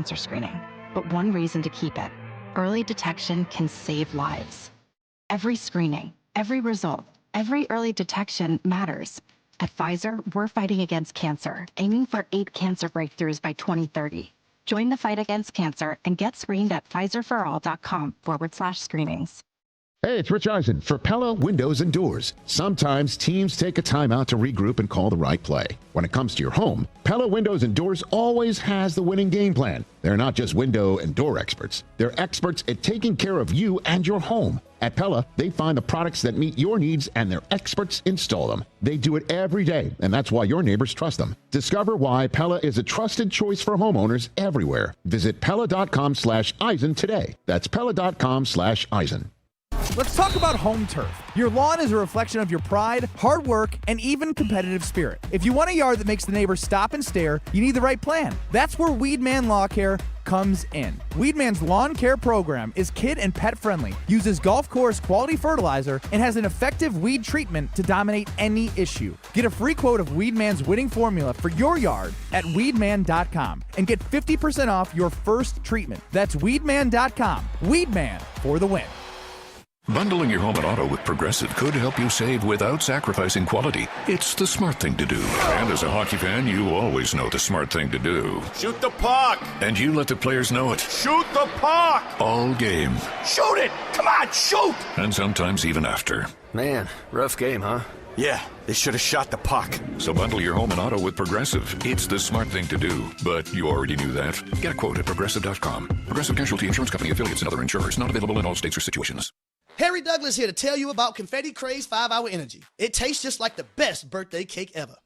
cancer screening, but one reason to keep it. Early detection can save lives. Every screening, every result, every early detection matters. At Pfizer, we're fighting against cancer, aiming for 8 cancer breakthroughs by 2030. Join the fight against cancer and get screened at Pfizerforall.com/screenings. Hey, it's Rich Eisen for Pella Windows and Doors. Sometimes teams take a timeout to regroup and call the right play. When it comes to your home, Pella Windows and Doors always has the winning game plan. They're not just window and door experts. They're experts at taking care of you and your home. At Pella, they find the products that meet your needs and their experts install them. They do it every day, and that's why your neighbors trust them. Discover why Pella is a trusted choice for homeowners everywhere. Visit Pella.com/Eisen today. That's Pella.com/Eisen. Let's talk about home turf. Your lawn is a reflection of your pride, hard work, and even competitive spirit. If you want a yard that makes the neighbors stop and stare, you need the right plan. That's where Weedman Lawn Care comes in. Weedman's lawn care program is kid and pet friendly, uses golf course quality fertilizer, and has an effective weed treatment to dominate any issue. Get a free quote of Weedman's winning formula for your yard at weedman.com and get 50% off your first treatment. That's weedman.com. Weedman for the win. Bundling your home and auto with Progressive could help you save without sacrificing quality. It's the smart thing to do. And as a hockey fan, you always know the smart thing to do. Shoot the puck! And you let the players know it. Shoot the puck! All game. Shoot it! Come on, shoot! And sometimes even after. Man, rough game, huh? Yeah, they should have shot the puck. So bundle your home and auto with Progressive. It's the smart thing to do. But you already knew that. Get a quote at Progressive.com. Progressive Casualty Insurance Company affiliates and other insurers. Not available in all states or situations. Harry Douglas here to tell you about Confetti Craze 5-Hour Energy. It tastes just like the best birthday cake ever.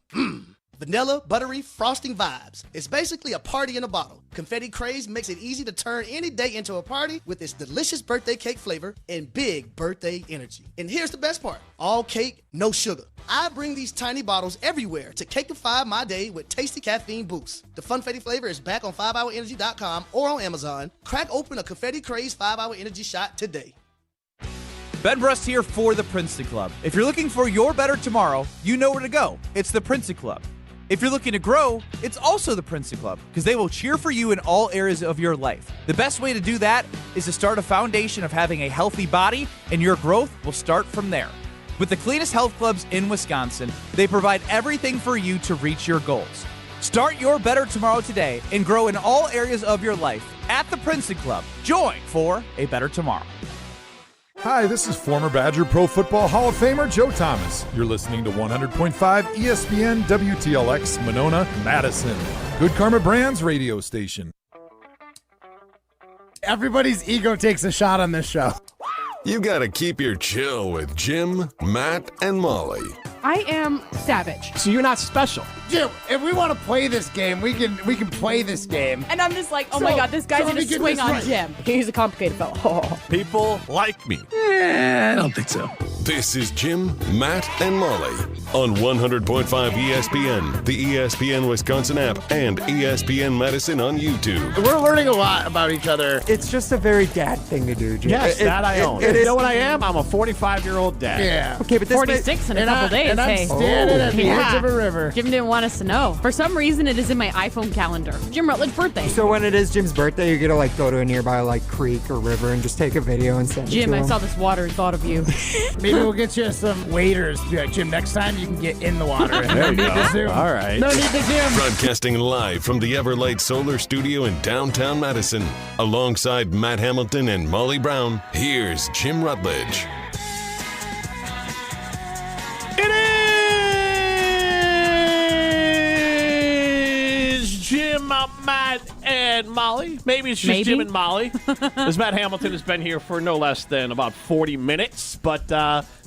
Vanilla, buttery, frosting vibes. It's basically a party in a bottle. Confetti Craze makes it easy to turn any day into a party with its delicious birthday cake flavor and big birthday energy. And here's the best part. All cake, no sugar. I bring these tiny bottles everywhere to cakeify my day with tasty caffeine boosts. The Funfetti flavor is back on 5hourenergy.com or on Amazon. Crack open a Confetti Craze 5-Hour Energy shot today. Ben Brust here for the Princeton Club. If you're looking for your better tomorrow, you know where to go. It's the Princeton Club. If you're looking to grow, it's also the Princeton Club, because they will cheer for you in all areas of your life. The best way to do that is to start a foundation of having a healthy body, and your growth will start from there. With the cleanest health clubs in Wisconsin, they provide everything for you to reach your goals. Start your better tomorrow today and grow in all areas of your life at the Princeton Club. Join for a better tomorrow. Hi, this is former Badger Pro Football Hall of Famer Joe Thomas. You're listening to 100.5 ESPN WTLX Monona, Madison. Good Karma Brands radio station. Everybody's ego takes a shot on this show. You gotta keep your chill with Jim, Matt, and Molly. I am savage. So you're not special. Jim, if we want to play this game, we can play this game. And I'm just like, oh my God, this guy's going to swing on Jim. He's a complicated fellow. Oh. People like me. I don't think so. This is Jim, Matt, and Molly on 100.5 ESPN, the ESPN Wisconsin app, and ESPN Madison on YouTube. We're learning a lot about each other. It's just a very dad thing to do, Jim. Yes, that I own. You know what I am? I'm a 45-year-old dad. Yeah. Okay, but this 46 in a couple days. And I'm standing at the edge of a river. Jim didn't want us to know. For some reason, it is in my iPhone calendar. Jim Rutledge's birthday. So when it is Jim's birthday, you're gonna go to a nearby creek or river and just take a video and send it to him. Jim, I saw this water and thought of you. Maybe we'll get you some waders. Be like, Jim, next time you can get in the water. And no need to zoom. All right. No need to zoom. Broadcasting live from the Everlight Solar Studio in downtown Madison, alongside Matt Hamilton and Molly Brown, here's Jim Rutledge. It is Jim, Matt, and Molly. Maybe it's just Jim and Molly. As Matt Hamilton has been here for no less than about 40 minutes, but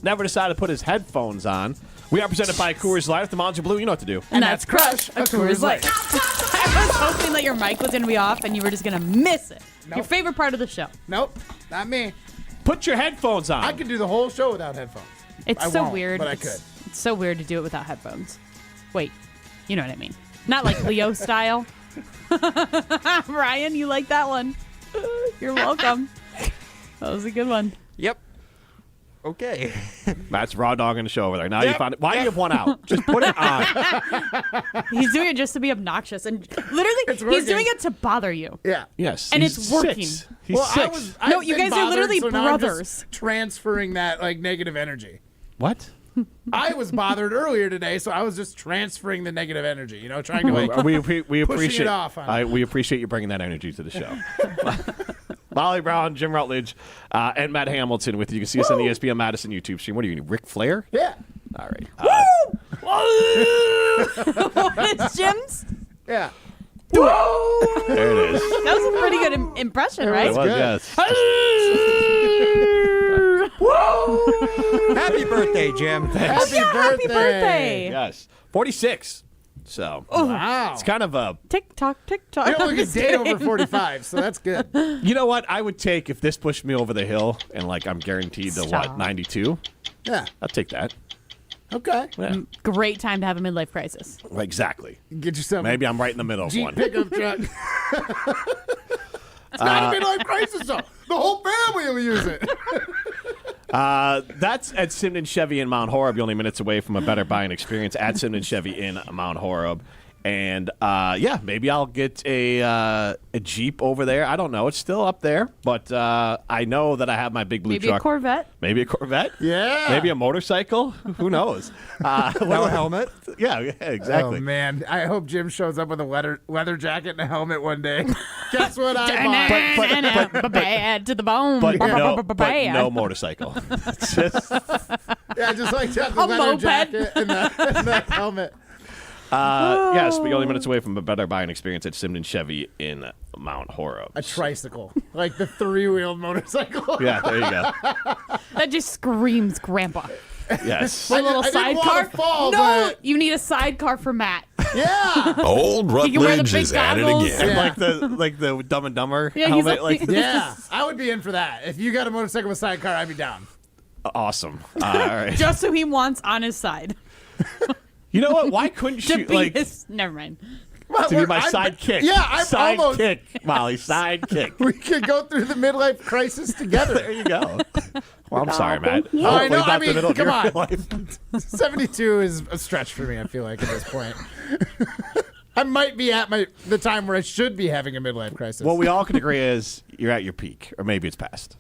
never decided to put his headphones on. We are presented by Coors Light. If the Mountains are blue, you know what to do. And that's crush a Coors Light. I was hoping that your mic was going to be off and you were just going to miss it. Nope. Your favorite part of the show. Nope, not me. Put your headphones on. I could do the whole show without headphones. It's so weird. But I could. It's so weird to do it without headphones. Wait, you know what I mean. Not like Leo style. Ryan, you like that one. You're welcome. That was a good one. Yep. Okay. Matt's raw dogging the show over there. Now you found it. Why do you have one out? Just put it on. He's doing it just to be obnoxious, and literally, he's doing it to bother you. Yeah. Yes. And he's it's working. 6. He's 6. No, you guys are literally so now I'm brothers. just transferring that like negative energy. What? I was bothered earlier today, so I was just transferring the negative energy. You know, trying to like we pushing appreciate it off. we appreciate you bringing that energy to the show. Molly Brown, Jim Rutledge, and Matt Hamilton with you. You can see us on the ESPN Madison YouTube stream. What do you need, Ric Flair? Yeah. All right. What is Jim's? Yeah. Whoa! There it is. That was a pretty good impression, right? It was, yes. Whoa! Happy birthday, Jim. Happy birthday. Yes. 46. So, wow. It's kind of a... Tick tock, tick tock. You don't look a day over 45, so that's good. You know what? I would take, if this pushed me over the hill and, like, I'm guaranteed to, 92? Yeah. I'll take that. Okay. Yeah. Great time to have a midlife crisis. Exactly. Get yourself Maybe I'm right in the middle of Jeep one. pickup truck. It's not a midlife crisis, though. The whole family will use it. That's at Simon Chevy in Mount Horeb. You're only minutes away from a better buying experience at Simon Chevy in Mount Horeb. And, maybe I'll get a Jeep over there. I don't know. It's still up there. But I know that I have my big blue truck. Maybe a Corvette. Maybe a Corvette? Yeah. Maybe a motorcycle? Who knows? No helmet? Yeah, exactly. Oh, man. I hope Jim shows up with a leather jacket and a helmet one day. Guess what I bought? Bad to the bone. But no motorcycle. It's just... Yeah, just like that, the leather jacket and the helmet. Yes, but you're only minutes away from a better buying experience at Simon Chevy in Mount Horeb. A tricycle. Like the 3-wheeled motorcycle. Yeah, there you go. That just screams grandpa. Yes. A little sidecar. Fall, No, but... you need a sidecar for Matt. Yeah. Old Rutledge is at it goggles. again. And like the Dumb and Dumber Yeah, he's helmet. like- Yeah. I would be in for that. If you got a motorcycle with sidecar, I'd be down. Awesome. All right. Just so he wants on his side. You know what? Why couldn't To you be his... Never mind. to be my sidekick? Yeah, I'm almost... Sidekick, Molly. Sidekick. We could go through the midlife crisis together. There you go. Well, I'm sorry, Matt. I know. Hopefully not the middle of Come your on. life. 72 is a stretch for me, I feel like, at this point. I might be at the time where I should be having a midlife crisis. What we all can agree is you're at your peak, or maybe it's past.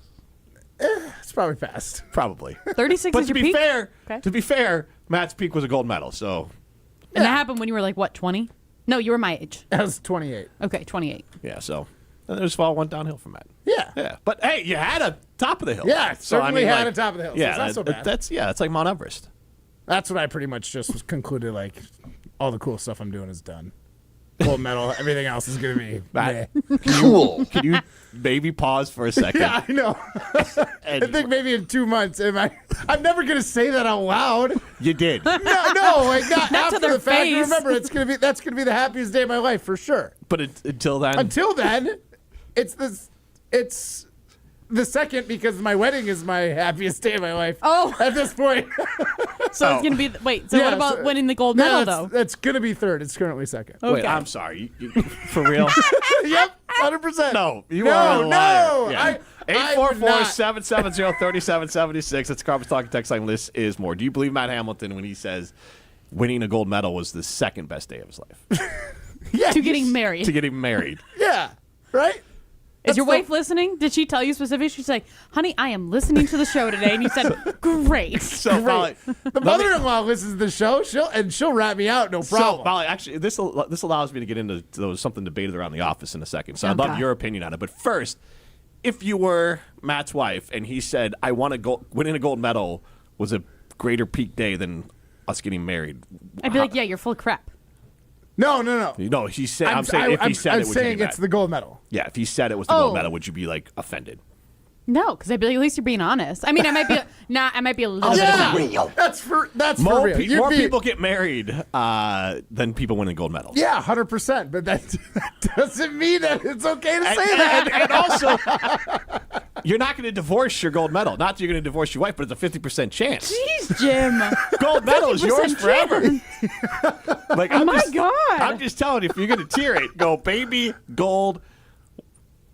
It's probably past. Probably. 36 But is to your be peak? fair, Okay. Matt's peak was a gold medal. So And that happened when you were like, what, 20? No, you were my age. I was 28. Okay, 28. yeah, so and this fall went downhill for Matt. Yeah. Yeah, but hey, you had a top of the hill. Yeah, So, certainly had a top of the hill. So Yeah, it's not so bad. that's like Mount Everest. That's what I pretty much just concluded, like, all the cool stuff I'm doing is done. Gold medal, everything else is going to be Matt, meh. cool. Can you maybe pause for a second? Yeah, I know. I think maybe in 2 months, I'm never going to say that out loud. You did. No, like not Not to after their the fact. face. Remember, that's going to be the happiest day of my life for sure. But until then, Until then, it's the second because my wedding is my happiest day of my life. Oh. At this point. So it's going to be... Wait, so Yeah, what about so- winning the gold medal, though? That's going to be third. It's currently second. wait, Okay. I'm sorry. You, for real? Yep, 100%. No, you No, are a liar. no, Yeah. I would not. 844-770-3776. That's Carpet's Talking Text line. This is more. Do you believe Matt Hamilton when he says winning a gold medal was the second best day of his life? Yeah, To getting married. To getting married. Yeah, right? Is your That's wife listening? Did she tell you specifically? She's like, honey, I am listening to the show today. And you said, great. So, Molly, The mother-in-law listens to the show. She'll rat me out, no problem. So, Molly, actually, this allows me to get into something debated around the office in a second. So, I'd love Okay. your opinion on it. But first, if you were Matt's wife and he said, "I want to go winning a gold medal was a greater peak day than us getting married," I'd be like, yeah, you're full of crap. No. No, he said. I'm saying if he said I'm it, would saying you be mad? it's the gold medal. Yeah, if he said it was the gold Oh. medal, would you be like offended? No, because I'd be like, at least you're being honest. I mean, I might be I might be a little bit Yeah, offended. that's for More, real. more people get married than people winning gold medals. Yeah, 100%. But that doesn't mean that it's okay to say that. And also, you're not going to divorce your gold medal. Not that you're going to divorce your wife, but it's a 50% chance. Jeez, Jim. Gold medal is yours 50% forever. Like, Oh my God. I'm just telling you, if you're going to tier it, go baby, gold,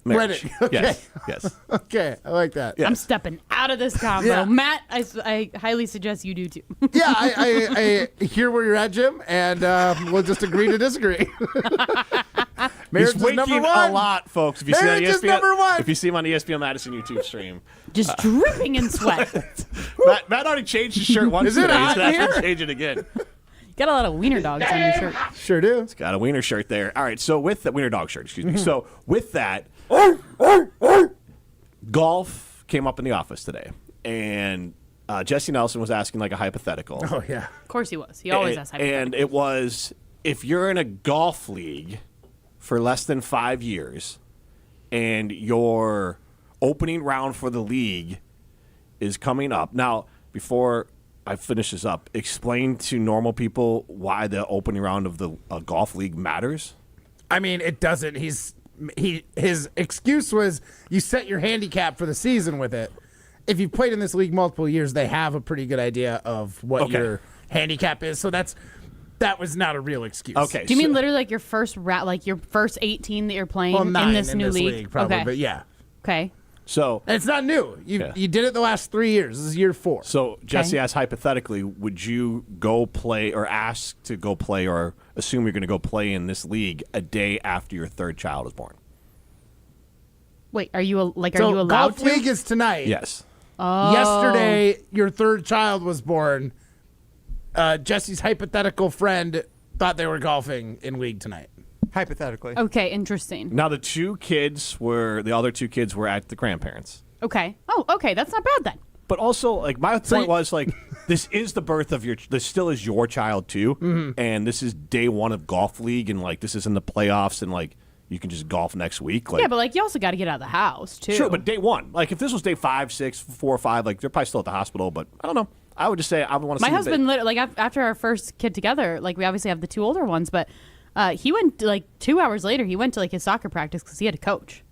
Marriage. Wedding. Okay. Yes. Okay, I like that. I'm stepping out of this combo. Yeah. Matt, I highly suggest you do too. Yeah, I hear where you're at, Jim, and we'll just agree to disagree. Marriage He's is number winking one. a lot, folks. If you see Marriage on is ESPN, number one. If you see him on the ESPN Madison YouTube stream, Just dripping in sweat. Matt already changed his shirt once Is it today. hot He's gonna in have to here? change it again. Got a lot of wiener dogs on your shirt. Sure do. It's got a wiener shirt there. All right, so with the wiener dog shirt, excuse me. So with that, golf came up in the office today, and Jesse Nelson was asking like a hypothetical. Oh, yeah. Of course he was. He always has hypotheticals. And it was, if you're in a golf league for less than 5 years and your opening round for the league is coming up. Now, before I finish this up, explain to normal people why the opening round of the golf league matters. I mean, it doesn't. His excuse was you set your handicap for the season with it. If you've played in this league multiple years, they have a pretty good idea of what your handicap is. So that was not a real excuse. Okay. Do you mean literally like your first like your first 18 that you're playing Well, 9 in this new league? probably, okay. but yeah. Okay. So And it's not new. You did it the last 3 years. This is year 4. So Jesse asked hypothetically, would you go play or ask to go play or assume you're going to go play in this league a day after your third child is born? Wait, are you allowed golf to? league is tonight. Yes. Oh. Yesterday, your third child was born. Jesse's hypothetical friend thought they were golfing in league tonight. Hypothetically. Okay, interesting. Now the other two kids were at the grandparents. Okay. Oh, okay. That's not bad then. But also, like, my point was, like, this is the birth of this still is your child, too. And this is day one of golf league. And, like, this is in the playoffs. And, like, you can just golf next week. Like, Yeah, but like you also got to get out of the house too. Sure, but day one. Like, if this was day 5, 6, 4, 5, like, they're probably still at the hospital. But I don't know. I would just say I would want to see My husband, like after our first kid together, like we obviously have the 2 older ones, but he went like 2 hours later. He went to like his soccer practice because he had to coach.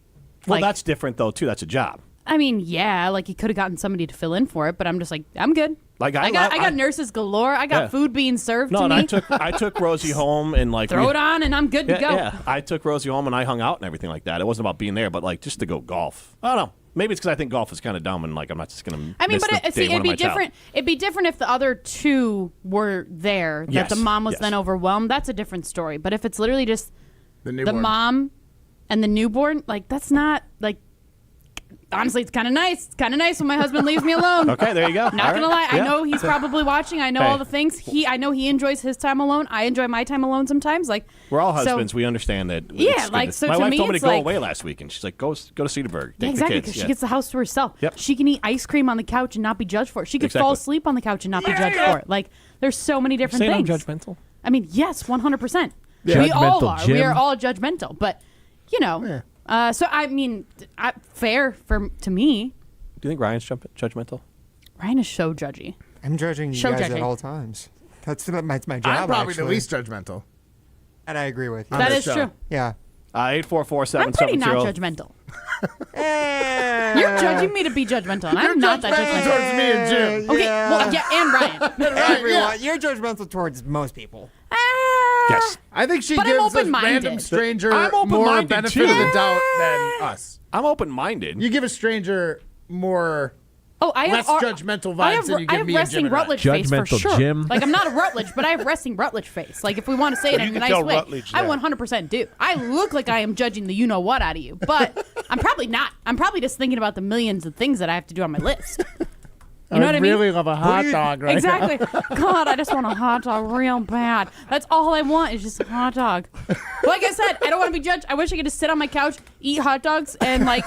Well, Like, that's different, though, too. That's a job. I mean, yeah, like he could have gotten somebody to fill in for it, but I'm just like, I'm good. Like I got nurses galore. I got food being served to and me. I took Rosie home and like Throw it on and I'm good to go. Yeah, I took Rosie home and I hung out and everything like that. It wasn't about being there, but like just to go golf. I don't know. Maybe it's because I think golf is kind of dumb and like I'm not just gonna. I mean, miss but the day one it'd of be my child. different. It'd be different if the other 2 were there. That Yes, the mom was yes. then overwhelmed. That's a different story. But if it's literally just The the mom and the newborn, like that's not like. Honestly, it's kind of nice. It's kind of nice when my husband leaves me alone. Okay, there you go. Not All gonna right. lie, Yeah. I know he's probably watching. I know Hey. all the things. I know he enjoys his time alone. I enjoy my time alone sometimes. Like We're all so- husbands. We understand that. Yeah, it's good like, to- so my to wife me, told me to it's go like- away last week, and she's like, "Go to Cedarburg, Yeah, take exactly, the because kids." she gets the house to herself. Yep. She can eat ice cream on the couch and not be judged for it. She could fall Exactly. asleep on the couch and not be judged for it. Like, there's so many different saying I'm things. judgmental? I mean, yes, 100%. Yeah. We all Judgmental, are. Jim. We are all judgmental. But, you know, so I mean, fair to me. Do you think Ryan's judgmental? Ryan is so judgy. I'm judging you So guys judgy. at all times. That's my job. I'm probably the actually. least judgmental. And I agree with you. That is true. Yeah. 844-770. I'm pretty not judgmental. You're judging me to be judgmental, and I'm not that judgmental. towards me and Jim. Okay, well, yeah, and Ryan. Everyone. You're judgmental towards most people. Yes. I think she But I'm gives a open-minded. random stranger I'm more open-minded, benefit too. of the doubt than us. I'm open-minded. You give a stranger more I have less judgmental vibes than you I give have me and resting Jim and Ryan. Rutledge face for Judgmental sure. Jim. Like, I'm not a Rutledge, but I have resting Rutledge face. Like, if we want to say it in a can nice tell way, Rutledge I that. 100% do. I look like I am judging the you-know-what out of you, but I'm probably not. I'm probably just thinking about the millions of things that I have to do on my list. You know what I mean? really love a hot dog right Exactly. now. God, I just want a hot dog real bad. That's all I want is just a hot dog. Like I said, I don't want to be judged. I wish I could just sit on my couch, eat hot dogs, and like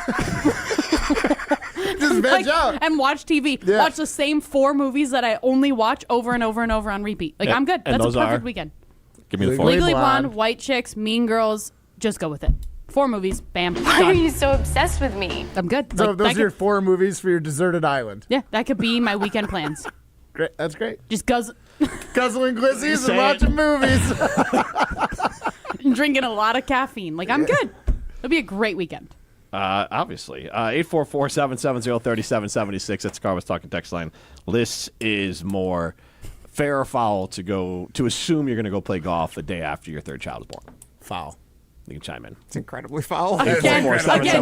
Just veg out. and watch TV. Yeah. Watch the same 4 movies that I only watch over and over and over on repeat. Like, Yeah, I'm good. and That's a those perfect are? weekend. Give me the phone. Legally Blonde. Blonde, White Chicks, Mean Girls. Just go with it. 4 movies. Bam. Why are Done. you so obsessed with me? I'm good. So Like, those that are your could- 4 movies for your deserted island. yeah, that could be my weekend plans. Great. That's great. Just guzzling Glissies Say and watching movies. and drinking a lot of caffeine. Like, I'm good. It'll be a great weekend. Obviously. 844-770-3776. That's Scar was talking text line. This is more fair or foul to assume you're going to go play golf the day after your third child is born. Foul. You can chime in. It's incredibly foul. Again,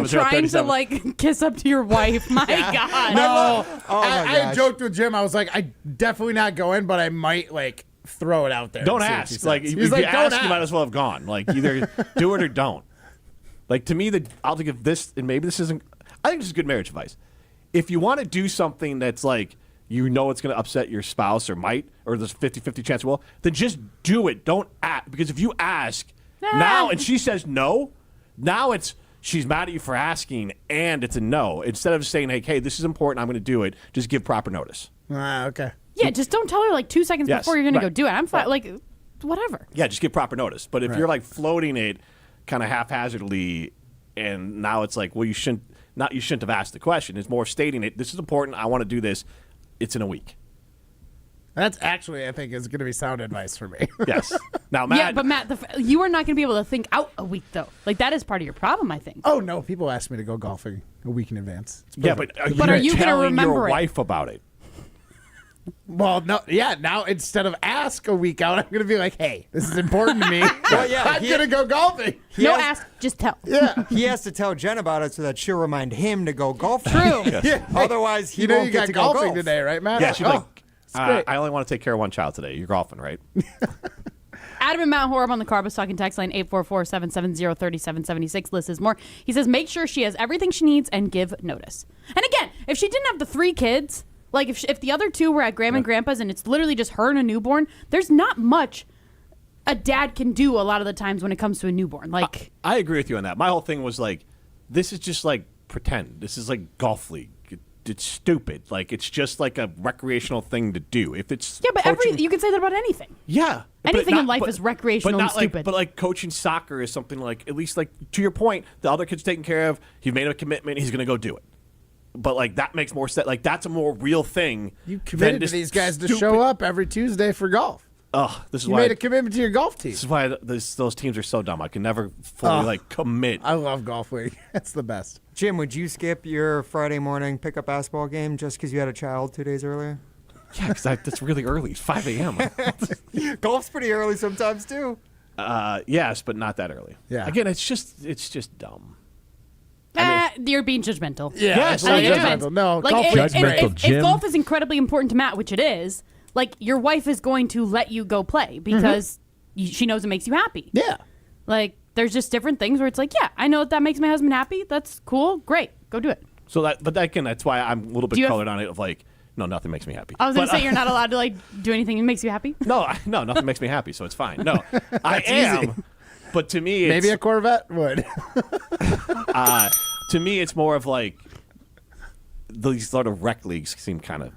trying to like kiss up to your wife. My God. No. my I joked with Jim. I was like, I definitely not go in, but I might like throw it out there. Don't ask. Like, if you ask, you might as well have gone. Like, either do it or don't. Like, to me, I'll think of this, and maybe this isn't. I think this is good marriage advice. If you want to do something that's like, you know it's going to upset your spouse or there's a 50-50 chance it will, then just do it. Don't ask. Because if you ask now and she says no, now she's mad at you for asking and it's a no. Instead of just saying, hey, this is important, I'm going to do it, just give proper notice. Okay. Yeah, just don't tell her like 2 seconds before you're going to go do it. I'm fine. Like, whatever. Yeah, just give proper notice. But if you're like floating it kind of haphazardly and now it's like, well, you shouldn't have asked the question. It's more stating it. This is important. I want to do this. It's in a week. That's actually, I think, is going to be sound advice for me. Yes. Now, Matt. Yeah, but Matt, you are not going to be able to think out a week, though. Like, that is part of your problem, I think. Oh, no. People ask me to go golfing a week in advance. Yeah, but are you going to remember your wife about it? Well, no. Yeah, now instead of ask a week out, I'm going to be like, hey, this is important to me. Well, yeah, I'm going to go golfing. Ask, just tell. Yeah. He has to tell Jen about it so that she'll remind him to go golfing. True. Yes. Yeah. Otherwise, he you know won't you get got to go golfing golf today, right, Matt? Yeah, she's like, great. I only want to take care of one child today. You're golfing, right? Adam and Matt Horb on the Carbus Talking text line 844-770-3776. Liz is more. He says, make sure she has everything she needs and give notice. And again, if she didn't have the 3 kids, like if the other 2 were at Grandma and Grandpa's and it's literally just her and a newborn, there's not much a dad can do a lot of the times when it comes to a newborn. Like, I agree with you on that. My whole thing was like, this is just like pretend. This is like golf league. It's stupid. Like, it's just like a recreational thing to do. If it's yeah, but you can say that about anything. Yeah. Anything in life is recreational and stupid. But like coaching soccer is something like, at least like to your point, the other kid's taken care of. He's made a commitment. He's going to go do it. But like that makes more sense. Like that's a more real thing. You committed to these guys to show up every Tuesday for golf. This is you why made a commitment to your golf team. This is why those teams are so dumb. I can never fully commit. I love golf league. That's the best. Jim, would you skip your Friday morning pickup basketball game just because you had a child 2 days earlier? Yeah, because that's really early. It's 5 a.m. Golf's pretty early sometimes too. Yes, but not that early. Yeah. Again, it's just dumb. You're being judgmental. Yeah, yes, I think it judgmental. depends. No, like, golf is great. If golf is incredibly important to Matt, which it is, like your wife is going to let you go play because she knows it makes you happy. Yeah. Like there's just different things where it's like, yeah, I know that makes my husband happy. That's cool. Great. Go do it. So that's why I'm a little bit colored on it of like, no, nothing makes me happy. I was going to say you're not allowed to like do anything that makes you happy. No, nothing makes me happy, so it's fine. No, I am. Easy. But to me, maybe a Corvette would. To me, it's more of like these sort of rec leagues seem kind of,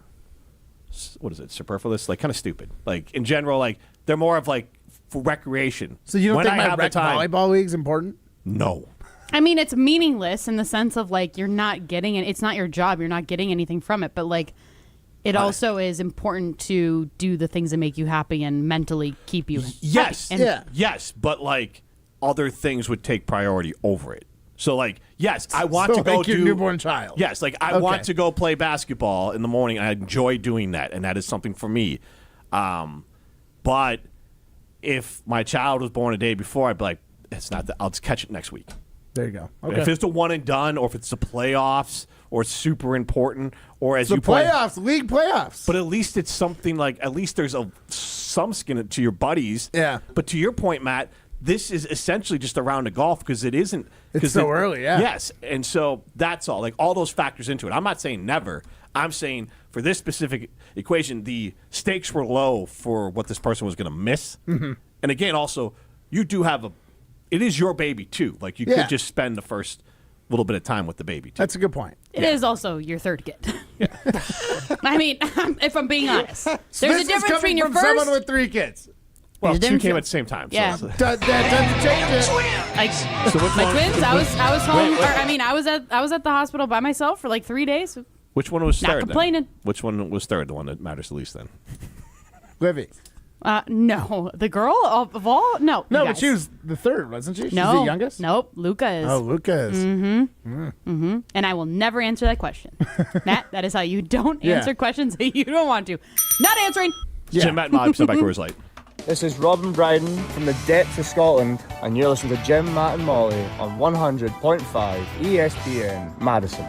what is it, superfluous? Like kind of stupid. Like in general, like they're more of like for recreation. So you don't think my rec volleyball league's important? No. I mean, it's meaningless in the sense of like you're not getting it. It's not your job. You're not getting anything from it. But like, it also is important to do the things that make you happy and mentally keep you yes, happy. And yes. But like other things would take priority over it. So like, yes, I want to go like your newborn child. Yes, like I want to go play basketball in the morning. I enjoy doing that, and that is something for me. But if my child was born a day before, I'd be like, it's not that. I'll just catch it next week. There you go. Okay. If it's the one and done, or if it's the playoffs, or it's super important, or as the you play playoffs, league playoffs. But at least it's something like at least there's some skin to your buddies. Yeah. But to your point, Matt, this is essentially just a round of golf because it isn't. It's so early, yeah. Yes, and so that's all. Like all those factors into it. I'm not saying never. I'm saying for this specific equation, the stakes were low for what this person was going to miss. Mm-hmm. And again, also, you do have it is your baby too. Like you could just spend the first little bit of time with the baby too. That's a good point. It is also your third kid. Yeah. I mean, if I'm being honest, there's this a difference between your from first. Someone with 3 kids. Well, 2 came at the same time. Yeah. So That doesn't change it. Like So which my one- twins, I was home. Wait. Or, I mean, I was at the hospital by myself for like 3 days. which one was Not third? complaining. Then? Which one was third? The one that matters the least then? Livy. No, the girl of all. No, No, you but guys. she was the third, wasn't she? She's No, the youngest? Nope, Luca is. Oh, Luca is. Mm-hmm. And I will never answer that question. Matt, that is how you don't answer questions that you don't want to. Not answering. Jim, Matt, and Molly, presented by Coors Light. This is Robin Bryden from the depths of Scotland, and you're listening to Jim, Matt and Molly on 100.5 ESPN Madison.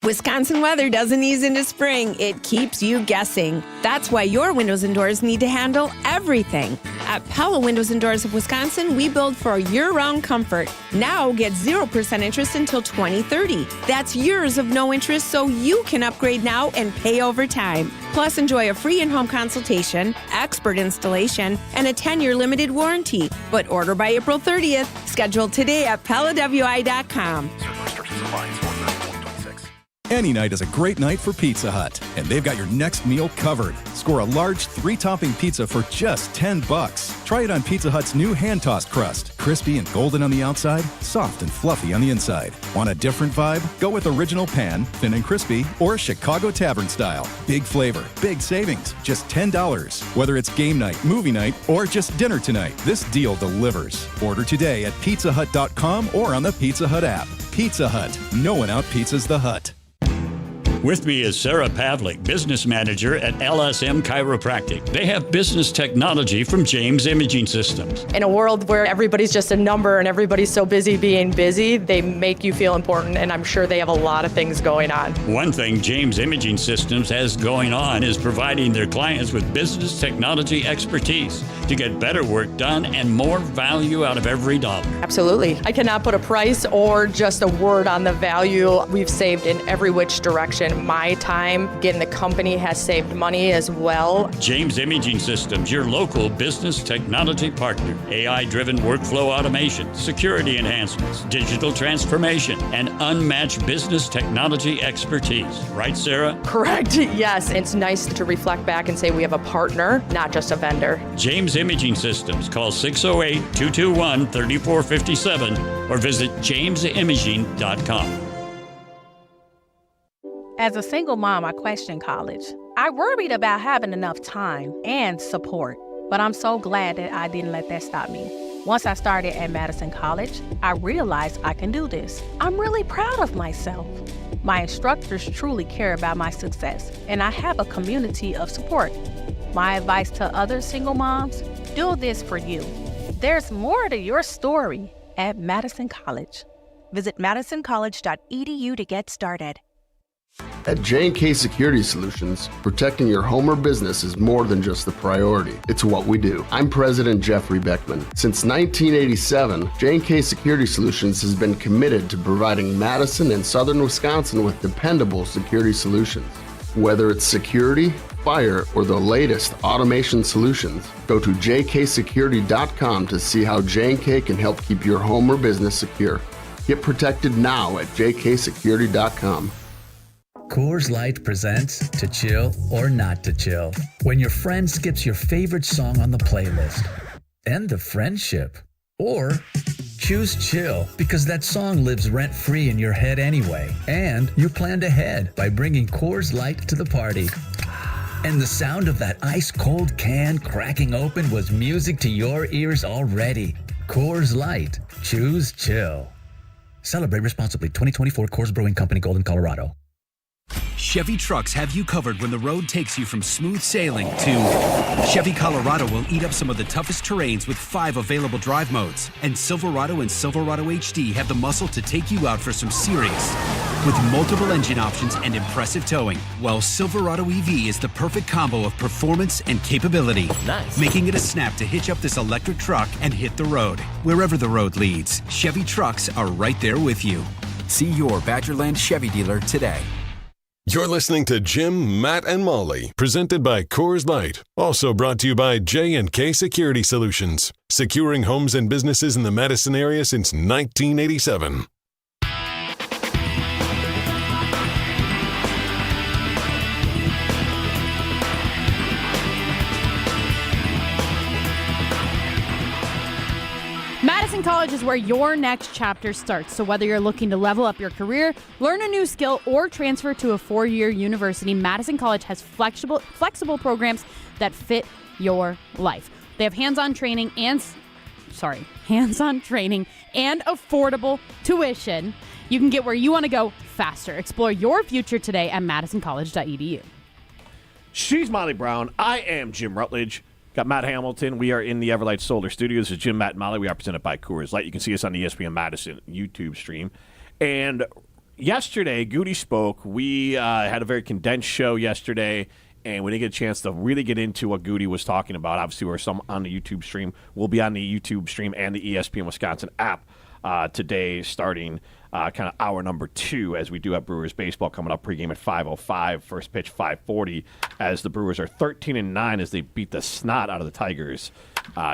Wisconsin weather doesn't ease into spring. It keeps you guessing. That's why your windows and doors need to handle everything. At Pella Windows and Doors of Wisconsin, we build for year-round comfort. Now get 0% interest until 2030. That's years of no interest, so you can upgrade now and pay over time. Plus, enjoy a free in-home consultation, expert installation, and a 10-year limited warranty. But order by April 30th. Schedule today at PellaWI.com. Any night is a great night for Pizza Hut, and they've got your next meal covered. Score a large 3-topping pizza for just $10. Try it on Pizza Hut's new hand-tossed crust. Crispy and golden on the outside, soft and fluffy on the inside. Want a different vibe? Go with original pan, thin and crispy, or Chicago Tavern style. Big flavor, big savings, just $10. Whether it's game night, movie night, or just dinner tonight, this deal delivers. Order today at pizzahut.com or on the Pizza Hut app. Pizza Hut. No one out-pizzas the Hut. With me is Sarah Pavlik, business manager at LSM Chiropractic. They have business technology from James Imaging Systems. In a world where everybody's just a number and everybody's so busy being busy, they make you feel important, and I'm sure they have a lot of things going on. One thing James Imaging Systems has going on is providing their clients with business technology expertise to get better work done and more value out of every dollar. Absolutely. I cannot put a price or just a word on the value we've saved in every which direction. My time, again, the company has saved money as well. James Imaging Systems, your local business technology partner. AI-driven workflow automation, security enhancements, digital transformation, and unmatched business technology expertise. Right, Sarah? Correct. Yes. It's nice to reflect back and say we have a partner, not just a vendor. James Imaging Systems. Call 608-221-3457 or visit jamesimaging.com. As a single mom, I questioned college. I worried about having enough time and support, but I'm so glad that I didn't let that stop me. Once I started at Madison College, I realized I can do this. I'm really proud of myself. My instructors truly care about my success, and I have a community of support. My advice to other single moms, do this for you. There's more to your story at Madison College. Visit madisoncollege.edu to get started. At J&K Security Solutions, protecting your home or business is more than just a priority. It's what we do. I'm President Jeffrey Beckman. Since 1987, J&K Security Solutions has been committed to providing Madison and southern Wisconsin with dependable security solutions. Whether it's security, fire, or the latest automation solutions, go to jksecurity.com to see how J&K can help keep your home or business secure. Get protected now at jksecurity.com. Coors Light presents To Chill or Not to Chill. When your friend skips your favorite song on the playlist. End the friendship. Or choose chill because that song lives rent-free in your head anyway. And you planned ahead by bringing Coors Light to the party. And the sound of that ice-cold can cracking open was music to your ears already. Coors Light. Choose chill. Celebrate responsibly. 2024 Coors Brewing Company, Golden, Colorado. Chevy trucks have you covered when the road takes you from smooth sailing to Chevy Colorado will eat up some of the toughest terrains with 5 available drive modes. And Silverado and Silverado HD have the muscle to take you out for some serious. With multiple engine options and impressive towing, while Silverado EV is the perfect combo of performance and capability. Nice. Making it a snap to hitch up this electric truck and hit the road. Wherever the road leads, Chevy trucks are right there with you. See your Badgerland Chevy dealer today. You're listening to Jim, Matt, and Molly, presented by Coors Light. Also brought to you by J&K Security Solutions, securing homes and businesses in the Madison area since 1987. Madison College is where your next chapter starts. So whether you're looking to level up your career, learn a new skill, or transfer to a 4-year university, Madison College has flexible programs that fit your life. They have hands-on training and affordable tuition. You can get where you want to go faster. Explore your future today at madisoncollege.edu. She's Molly Brown. I am Jim Rutledge. Got Matt Hamilton. We are in the Everlight Solar Studios. This is Jim, Matt, and Molly. We are presented by Coors Light. You can see us on the ESPN Madison YouTube stream. And yesterday, Goody spoke. We had a very condensed show yesterday, and we didn't get a chance to really get into what Goody was talking about. Obviously, we're some on the YouTube stream. We'll be on the YouTube stream and the ESPN Wisconsin app today, starting kind of hour number 2, as we do have Brewers baseball coming up pregame at 5:05, first pitch 5:40, as the Brewers are 13-9 as they beat the snot out of the Tigers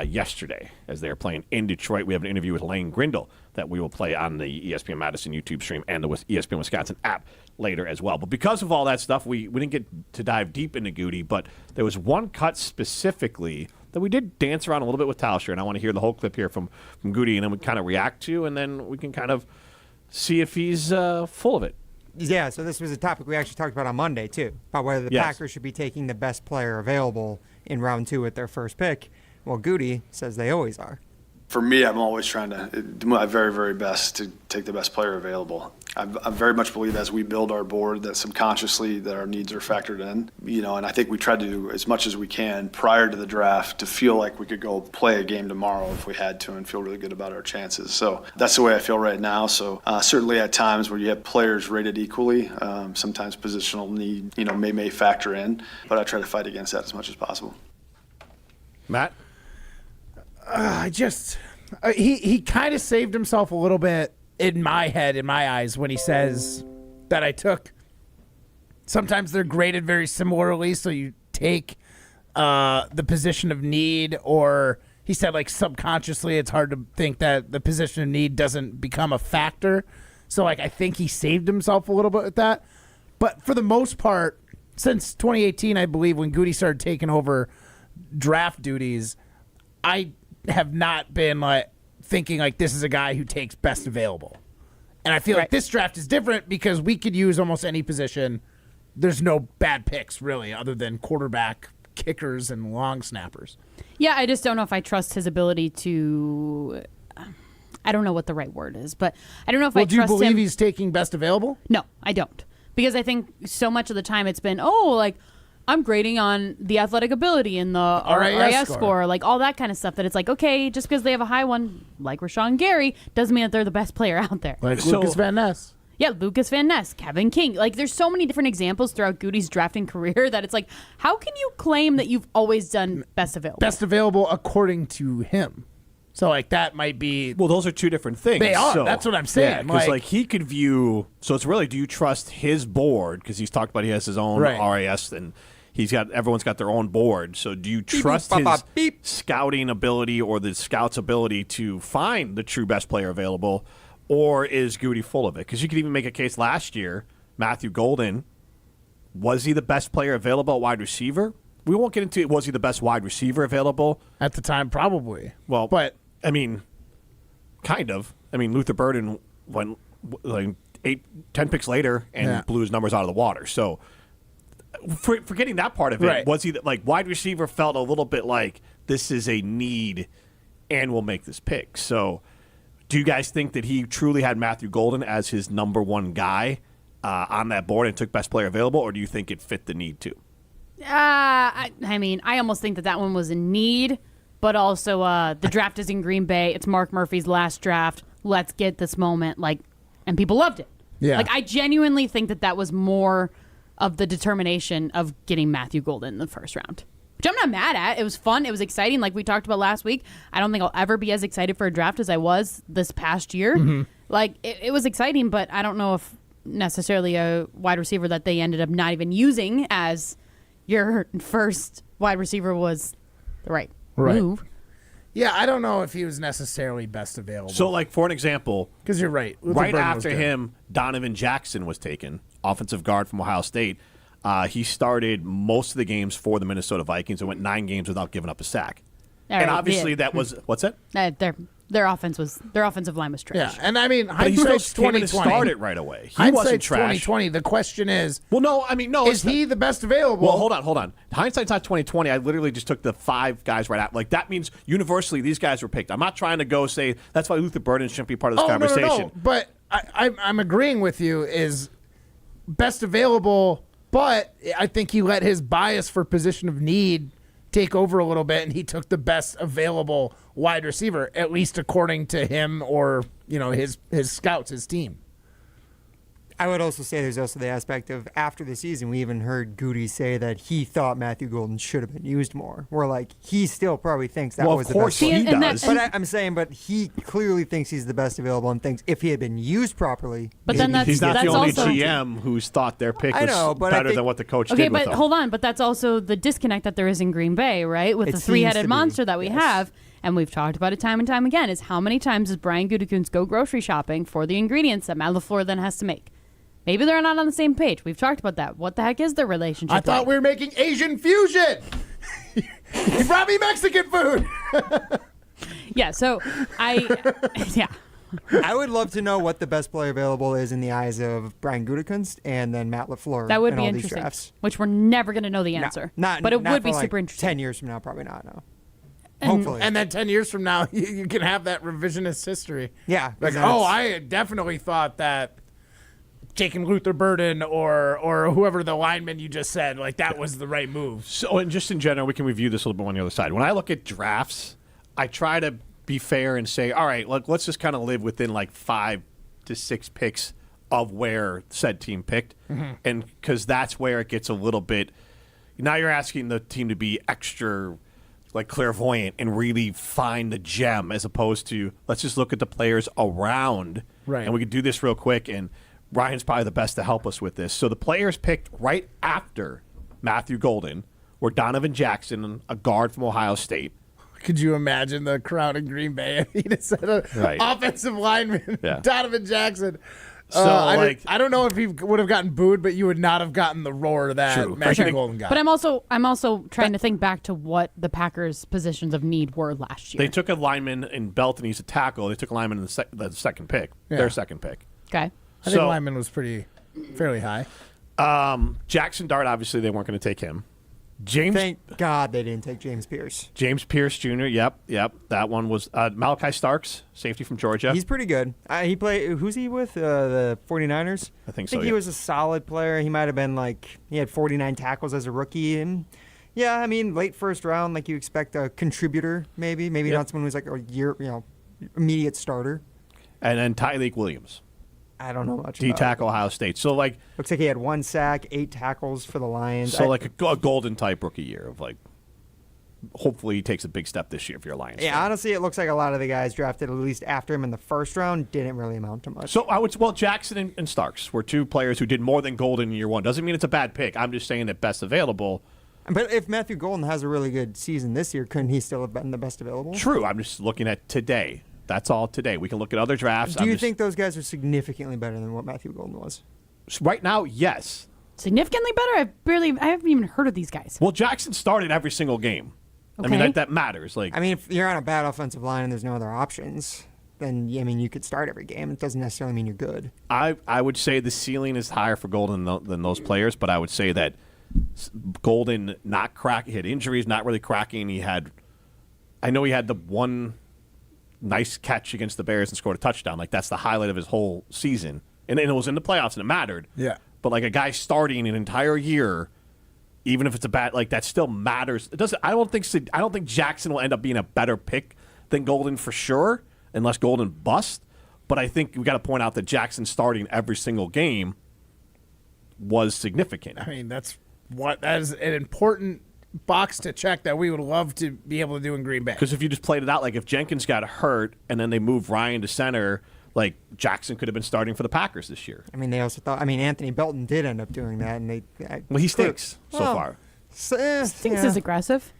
yesterday as they are playing in Detroit. We have an interview with Lane Grindle that we will play on the ESPN Madison YouTube stream and the ESPN Wisconsin app later as well. But because of all that stuff, we didn't get to dive deep into Goody, but there was one cut specifically that we did dance around a little bit with Tauscher, and I want to hear the whole clip here from Goody, and then we kind of react to, and then we can kind of see if he's full of it. Yeah, so this was a topic we actually talked about on Monday, too, about whether the Packers should be taking the best player available in round 2 with their first pick. Well, Goody says they always are. For me, I'm always trying to do my very, very best to take the best player available. I very much believe as we build our board that subconsciously that our needs are factored in, and I think we try to do as much as we can prior to the draft to feel like we could go play a game tomorrow if we had to and feel really good about our chances. So that's the way I feel right now. So certainly at times where you have players rated equally, sometimes positional need, may factor in, but I try to fight against that as much as possible. Matt? He kind of saved himself a little bit in my head, in my eyes, when he says that I took. Sometimes they're graded very similarly, so you take the position of need, or he said like subconsciously it's hard to think that the position of need doesn't become a factor. So like I think he saved himself a little bit with that. But for the most part, since 2018, I believe, when Goody started taking over draft duties, I have not been like thinking like this is a guy who takes best available. And I feel like this draft is different because we could use almost any position. There's no bad picks really other than quarterback, kickers, and long snappers. Yeah, I just don't know if I trust his ability to I don't know what the right word is, but I don't know if I trust him. Do you believe he's taking best available? No, I don't. Because I think so much of the time it's been, I'm grading on the athletic ability and the RAS score, like all that kind of stuff, that it's like, okay, just because they have a high one, like Rashawn Gary, doesn't mean that they're the best player out there. Like Lucas Van Ness. Yeah, Lucas Van Ness, Kevin King. Like, there's so many different examples throughout Goody's drafting career that it's like, how can you claim that you've always done best available? Best available according to him. So, like, that might be... Well, those are two different things. They are. That's what I'm saying. Yeah, because, like, he could view... So, it's really, do you trust his board? Because he's talked about he has his own RAS, and everyone's got their own board. So, do you trust his scouting ability or the scout's ability to find the true best player available, or is Goody full of it? Because you could even make a case last year, Matthew Golden, was he the best player available at wide receiver? We won't get into it. Was he the best wide receiver available? At the time, probably. Well, but... I mean, kind of. I mean, Luther Burden went like 10 picks later and blew his numbers out of the water. So, forgetting that part of it, was he like wide receiver felt a little bit like this is a need and we'll make this pick. So, do you guys think that he truly had Matthew Golden as his number one guy on that board and took best player available, or do you think it fit the need too? I mean, I almost think that one was a need. But also, the draft is in Green Bay. It's Mark Murphy's last draft. Let's get this moment. And people loved it. Yeah. I genuinely think that was more of the determination of getting Matthew Golden in the first round, which I'm not mad at. It was fun. It was exciting. Like we talked about last week. I don't think I'll ever be as excited for a draft as I was this past year. Mm-hmm. It was exciting, but I don't know if necessarily a wide receiver that they ended up not even using as your first wide receiver was the right move. Yeah, I don't know if he was necessarily best available. So, like, for an example... Because you're right. Right after him, Donovan Jackson was taken, offensive guard from Ohio State. He started most of the games for the Minnesota Vikings and went 9 games without giving up a sack. And obviously that was... What's that? Their offensive line was trash. Yeah, and I mean, hindsight's 2020. Started right away. He wasn't trash. 2020. The question is, is he the best available? Well, hold on. Hindsight's not 2020. I literally just took the 5 guys right out. Like that means universally these guys were picked. I'm not trying to go say that's why Luther Burden shouldn't be part of this conversation. No. But I'm agreeing with you. Is best available But I think he let his bias for position of need take over a little bit, and he took the best available wide receiver, at least according to him or his scouts, his team. I would also say there's also the aspect of after the season, we even heard Goody say that he thought Matthew Golden should have been used more. We're like, he still probably thinks that was the best. Well, of course he does. But I'm saying, but he clearly thinks he's the best available and thinks if he had been used properly. But then he's not the only also GM who's thought their pick was better than what the coach did with them. Okay, but hold on. But that's also the disconnect that there is in Green Bay, right? With the three-headed monster that we have. And we've talked about it time and time again, is how many times does Brian Gutekunst go grocery shopping for the ingredients that Matt LaFleur then has to make? Maybe they're not on the same page. We've talked about that. What the heck is their relationship? I thought we were making Asian fusion. You brought me Mexican food. Yeah, so yeah. I would love to know what the best player available is in the eyes of Brian Gutekunst and then Matt LaFleur. That would in be all interesting, these drafts. which we're never going to know the answer. But it would be for super interesting. 10 years from now, probably not, no. Hopefully. And then 10 years from now, you can have that revisionist history. Yeah. Like, I definitely thought that taking Luther Burden or whoever the lineman you just said, like that was the right move. So, and just in general, we can review this a little bit on the other side. When I look at drafts, I try to be fair and say, all right, look, let's just kind of live within like 5 to 6 picks of where said team picked. And because that's where it gets a little bit, now you're asking the team to be extra like clairvoyant and really find the gem as opposed to let's just look at the players around. Right. And we could do this real quick, and Ryan's probably the best to help us with this. So the players picked right after Matthew Golden were Donovan Jackson, a guard from Ohio State. Could you imagine the crowd in Green Bay if he'd have said offensive lineman, Donovan Jackson? So I don't know if he would have gotten booed, but you would not have gotten the roar that Matthew Golden got. But I'm also trying to think back to what the Packers' positions of need were last year. They took a lineman in Belton. He's a tackle. They took a lineman in the second pick, their second pick. Okay. I think lineman was fairly high. Jackson Dart, obviously, they weren't going to take him. Thank God they didn't take James Pierce. James Pierce Jr., yep. That one was Malachi Starks, safety from Georgia. He's pretty good. He played. Who's he with? The 49ers? I think so, he was a solid player. He might have been he had 49 tackles as a rookie. And yeah, I mean, late first round, like you expect a contributor, maybe not someone who's like a year, immediate starter. And then Tyreek Williams. I don't know much. D-tackle Ohio State. So looks like he had 1 sack, 8 tackles for the Lions. So a golden type rookie year of hopefully he takes a big step this year for your Lions. Yeah, honestly, it looks like a lot of the guys drafted at least after him in the first round didn't really amount to much. So Jackson and Starks were 2 players who did more than Golden in year 1. Doesn't mean it's a bad pick. I'm just saying that best available. But if Matthew Golden has a really good season this year, couldn't he still have been the best available? True. I'm just looking at today. That's all today. We can look at other drafts. Do you think those guys are significantly better than what Matthew Golden was? Right now, yes. Significantly better? I haven't even heard of these guys. Well, Jackson started every single game. Okay. I mean, that matters. If you're on a bad offensive line and there's no other options, then you could start every game. It doesn't necessarily mean you're good. I would say the ceiling is higher for Golden than those players, but I would say that Golden he had injuries, not really cracking. I know he had the one nice catch against the Bears and scored a touchdown. That's the highlight of his whole season. And it was in the playoffs and it mattered. Yeah. But a guy starting an entire year, even if it's a bad, that still matters. It doesn't. I don't think Jackson will end up being a better pick than Golden for sure, unless Golden bust. But I think we got to point out that Jackson starting every single game was significant. I mean, that is an important box to check that we would love to be able to do in Green Bay. Because if you just played it out, if Jenkins got hurt and then they moved Ryan to center, Jackson could have been starting for the Packers this year. I mean, they also thought. Anthony Belton did end up doing that, and he stinks so far. Stinks is aggressive.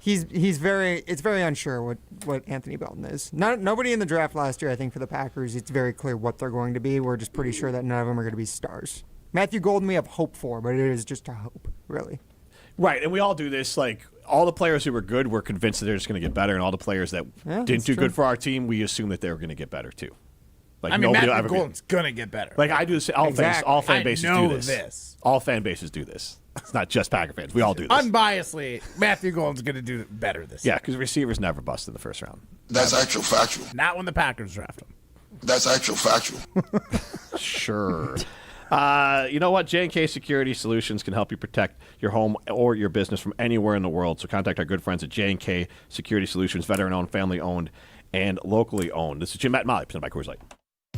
It's very unsure what Anthony Belton is. Nobody in the draft last year, I think, for the Packers, it's very clear what they're going to be. We're just pretty sure that none of them are going to be stars. Matthew Golden we have hope for, but it is just a hope, really. Right, and we all do this. All the players who were good, we're convinced that they're just going to get better, and all the players that didn't do good for our team, we assume that they were going to get better too. Matthew Golden's going to get better. I do this. All fan bases do this. This. All fan bases do this. It's not just Packer fans. We all do this. Unbiasedly, Matthew Golden's going to do better this year. Yeah, because receivers never bust in the first round. That's actual factual. Not when the Packers draft him. That's actual factual. Sure. You know what? J&K Security Solutions can help you protect your home or your business from anywhere in the world. So contact our good friends at J&K Security Solutions, veteran-owned, family-owned, and locally owned. This is Jim, Matt, and Molly, presented by Coors Light.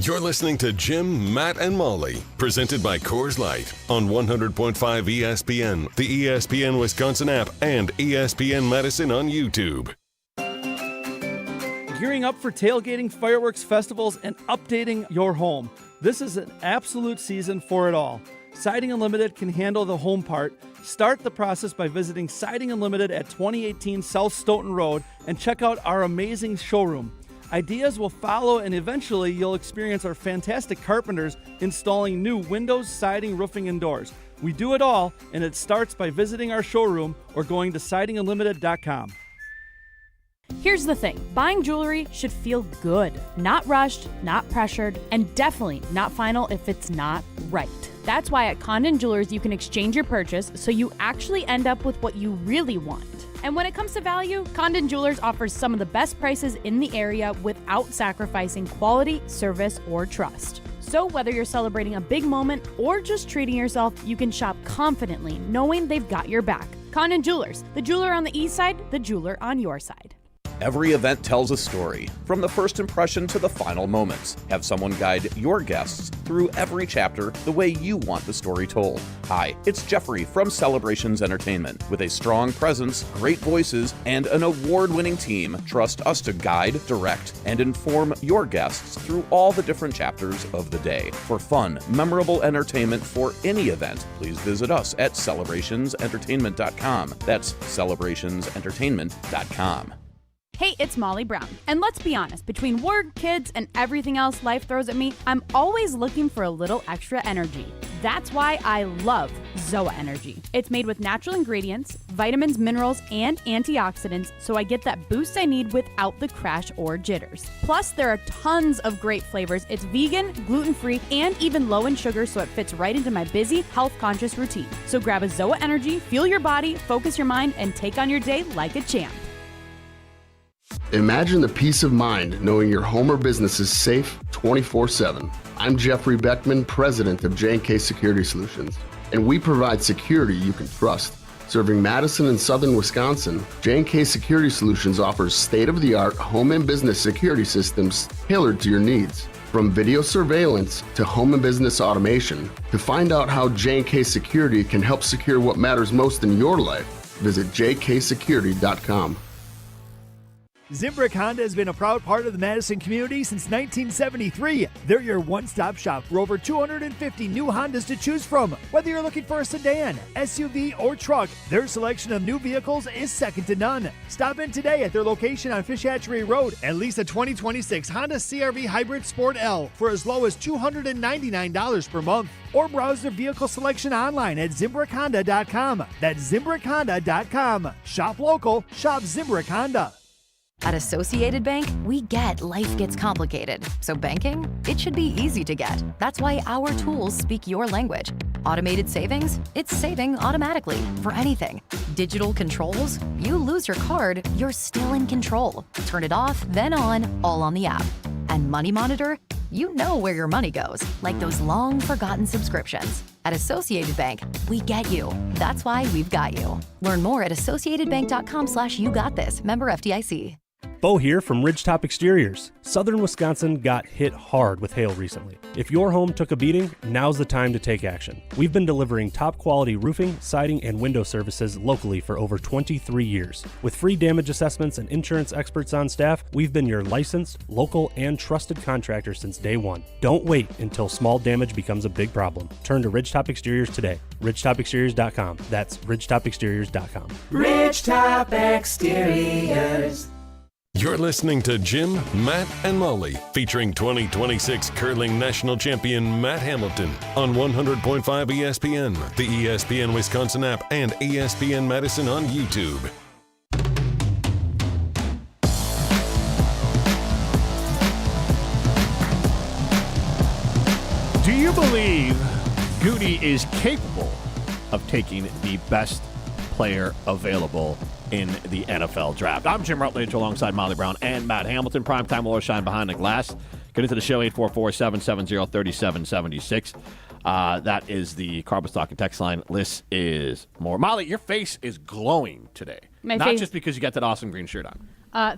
You're listening to Jim, Matt, and Molly, presented by Coors Light on 100.5 ESPN, the ESPN Wisconsin app, and ESPN Madison on YouTube. Gearing up for tailgating, fireworks, festivals, and updating your home. This is an absolute season for it all. Siding Unlimited can handle the home part. Start the process by visiting Siding Unlimited at 2018 South Stoughton Road and check out our amazing showroom. Ideas will follow, and eventually you'll experience our fantastic carpenters installing new windows, siding, roofing, and doors. We do it all, and it starts by visiting our showroom or going to sidingunlimited.com. Here's the thing. Buying jewelry should feel good. Not rushed, not pressured, and definitely not final if it's not right. That's why at Condon Jewelers you can exchange your purchase so you actually end up with what you really want. And when it comes to value, Condon Jewelers offers some of the best prices in the area without sacrificing quality, service, or trust. So whether you're celebrating a big moment or just treating yourself, you can shop confidently knowing they've got your back. Condon Jewelers, the jeweler on the east side, the jeweler on your side. Every event tells a story, from the first impression to the final moments. Have someone guide your guests through every chapter the way you want the story told. Hi, it's Jeffrey from Celebrations Entertainment. With a strong presence, great voices, and an award-winning team, trust us to guide, direct, and inform your guests through all the different chapters of the day. For fun, memorable entertainment for any event, please visit us at celebrationsentertainment.com. That's celebrationsentertainment.com. Hey, it's Molly Brown. And let's be honest, between work, kids, and everything else life throws at me, I'm always looking for a little extra energy. That's why I love Zoa Energy. It's made with natural ingredients, vitamins, minerals, and antioxidants, so I get that boost I need without the crash or jitters. Plus, there are tons of great flavors. It's vegan, gluten-free, and even low in sugar, so it fits right into my busy, health-conscious routine. So grab a Zoa Energy, fuel your body, focus your mind, and take on your day like a champ. Imagine the peace of mind knowing your home or business is safe 24/7. I'm Jeffrey Beckman, president of J&K Security Solutions, and we provide security you can trust. Serving Madison and southern Wisconsin, J&K Security Solutions offers state-of-the-art home and business security systems tailored to your needs. From video surveillance to home and business automation, to find out how J&K Security can help secure what matters most in your life, visit jksecurity.com. Zimbrick Honda has been a proud part of the Madison community since 1973. They're your one-stop shop for over 250 new Hondas to choose from. Whether you're looking for a sedan, SUV, or truck, their selection of new vehicles is second to none. Stop in today at their location on Fish Hatchery Road and lease a 2026 Honda CR-V Hybrid Sport L for as low as $299 per month. Or browse their vehicle selection online at ZimbrickHonda.com. That's ZimbrickHonda.com. Shop local, shop Zimbrick Honda. At Associated Bank, we get life gets complicated. So banking, it should be easy to get. That's why our tools speak your language. Automated savings, it's saving automatically for anything. Digital controls, you lose your card, you're still in control. Turn it off, then on, all on the app. And Money Monitor, you know where your money goes, like those long forgotten subscriptions. At Associated Bank, we get you. That's why we've got you. Learn more at associatedbank.com/yougotthis. Member FDIC. Bo here from Ridgetop Exteriors. Southern Wisconsin got hit hard with hail recently. If your home took a beating, now's the time to take action. We've been delivering top quality roofing, siding, and window services locally for over 23 years. With free damage assessments and insurance experts on staff, we've been your licensed, local, and trusted contractor since day one. Don't wait until small damage becomes a big problem. Turn to Ridgetop Exteriors today. RidgetopExteriors.com. That's RidgetopExteriors.com. Ridgetop Exteriors. You're listening to Jim, Matt, and Molly, featuring 2026 curling national champion Matt Hamilton on 100.5 ESPN, the ESPN Wisconsin app, and ESPN Madison on YouTube. Do you believe Goody is capable of taking the best player available in the NFL draft? I'm Jim Rutledge alongside Molly Brown and Matt Hamilton. Primetime will shine behind the glass. Get into the show, 844-770-3776. That is the Carbon Stock and Text line. This is more. Molly, your face is glowing today. My Not face- just because you got that awesome green shirt on.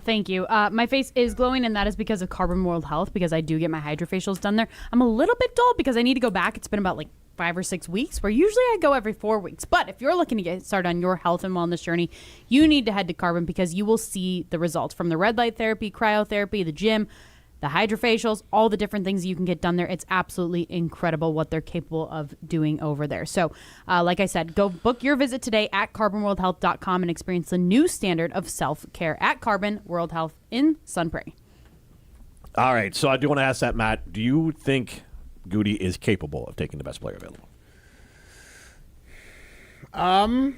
Thank you. My face is glowing, and that is because of Carbon World Health, because I do get my hydrofacials done there. I'm a little bit dull because I need to go back. It's been about 5 or 6 weeks, where usually I go every 4 weeks. But if you're looking to get started on your health and wellness journey, you need to head to Carbon, because you will see the results from the red light therapy, cryotherapy, the gym, the hydrofacials, all the different things you can get done there. It's absolutely incredible what they're capable of doing over there. So, like I said, go book your visit today at carbonworldhealth.com and experience the new standard of self-care at Carbon World Health in Sun Prairie. All right, so I do want to ask that, Matt. Do you think Goody is capable of taking the best player available? I'm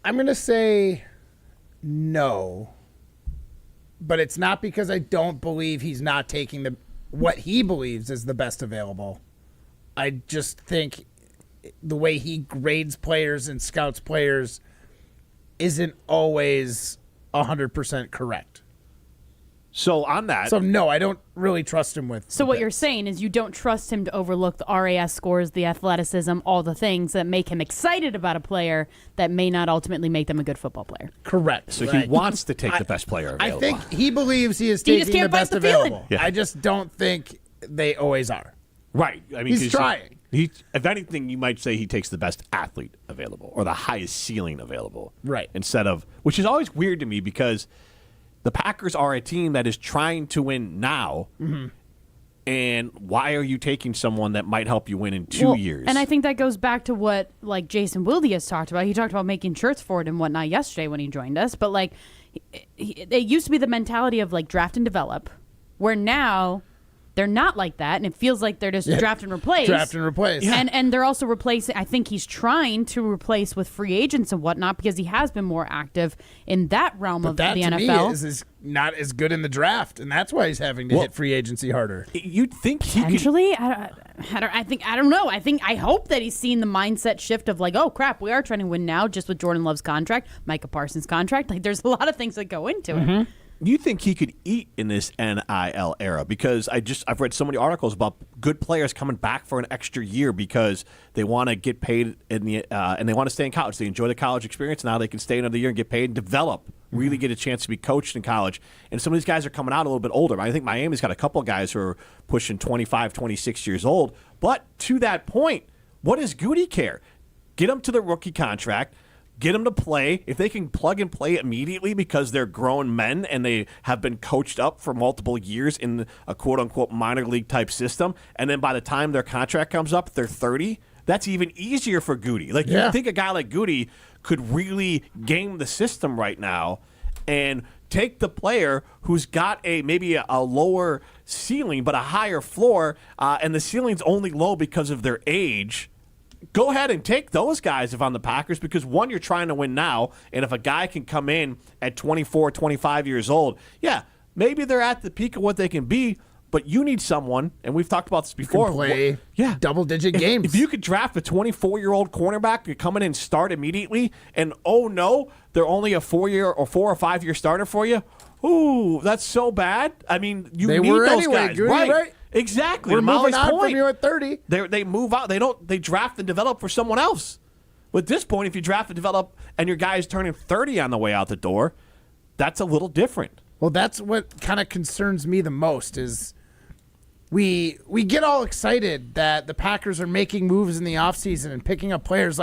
going to say no. But it's not because I don't believe he's not taking what he believes is the best available. I just think the way he grades players and scouts players isn't always 100% correct. So on that... So no, I don't really trust him with... So what you're saying is you don't trust him to overlook the RAS scores, the athleticism, all the things that make him excited about a player that may not ultimately make them a good football player. Correct. So he wants to take the best player available. I think he believes he is He just taking the can't fight best the feeling. available. Yeah. I just don't think they always are. Right. I mean, He's 'cause trying. If anything, you might say he takes the best athlete available or the highest ceiling available. Right. Instead of, which is always weird to me because the Packers are a team that is trying to win now. Mm-hmm. And why are you taking someone that might help you win in 2 years? And I think that goes back to what Jason Wilde has talked about. He talked about making shirts for it and whatnot yesterday when he joined us. But it used to be the mentality of draft and develop, where now they're not like that, and it feels like they're just draft and replace. Draft and replace. And they're also replacing, I think he's trying to replace with free agents and whatnot, because he has been more active in that realm of That the to NFL. me is not as good in the draft, and that's why he's having to hit free agency harder. You'd think Potentially, I don't know. I hope that he's seen the mindset shift of oh crap, we are trying to win now, just with Jordan Love's contract, Micah Parsons' contract. There's a lot of things that go into it. You think he could eat in this NIL era? Because I've read so many articles about good players coming back for an extra year because they want to get paid and they want to stay in college. They enjoy the college experience. Now they can stay another year and get paid and develop, really get a chance to be coached in college. And some of these guys are coming out a little bit older. I think Miami's got a couple of guys who are pushing 25, 26 years old. But to that point, what does Goody care? Get them to the rookie contract. Get them to play. If they can plug and play immediately because they're grown men and they have been coached up for multiple years in a quote-unquote minor league type system, and then by the time their contract comes up, they're 30, that's even easier for Goody. You think a guy like Goody could really game the system right now and take the player who's got maybe a lower ceiling but a higher floor, and the ceiling's only low because of their age. Go ahead and take those guys if I'm the Packers, because one, you're trying to win now, and if a guy can come in at 24, 25 years old, maybe they're at the peak of what they can be, but you need someone, and we've talked about this before. Play double-digit games. If you could draft a 24-year-old cornerback, you come in and start immediately, and oh no, they're only a 4 or 5 year starter for you. Ooh, that's so bad. I mean, They need were those anyway, guys, Goody, right? Exactly. We're To Molly's moving on point. from you at 30. They move out. They draft and develop for someone else. At this point, if you draft and develop and your guy is turning 30 on the way out the door, that's a little different. Well, that's what kind of concerns me the most is we get all excited that the Packers are making moves in the offseason and picking up players.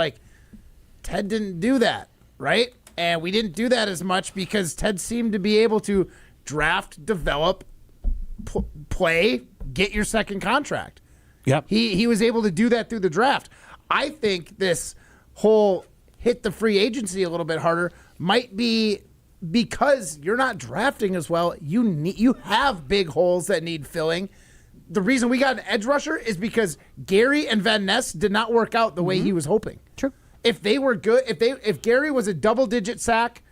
Ted didn't do that, right? And we didn't do that as much because Ted seemed to be able to draft, develop, play, get your second contract. Yep. He was able to do that through the draft. I think this whole hit the free agency a little bit harder might be because you're not drafting as well. You have big holes that need filling. The reason we got an edge rusher is because Gary and Van Ness did not work out the way he was hoping. True. If they were good, if Gary was a double-digit sack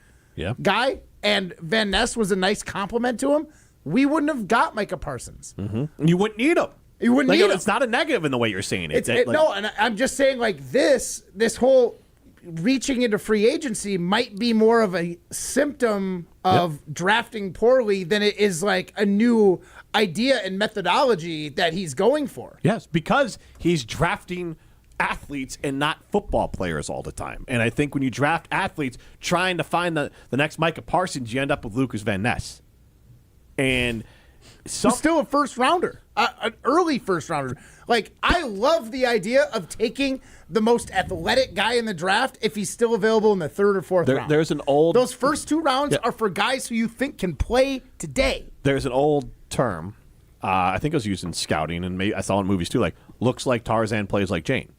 guy and Van Ness was a nice compliment to him, we wouldn't have got Micah Parsons. Mm-hmm. You wouldn't need him. You wouldn't need him. It's not a negative in the way you're saying it. No, and I'm just saying this whole reaching into free agency might be more of a symptom of drafting poorly than it is a new idea and methodology that he's going for. Yes, because he's drafting athletes and not football players all the time. And I think when you draft athletes trying to find the next Micah Parsons, you end up with Lucas Van Ness. And He's still a first rounder, an early first rounder. Like, I love the idea of taking the most athletic guy in the draft if he's still available in the third or fourth round. There's an old... Those first 2 rounds are for guys who you think can play today. There's an old term, I think it was used in scouting, and maybe I saw it in movies too, like, looks like Tarzan, plays like Jane.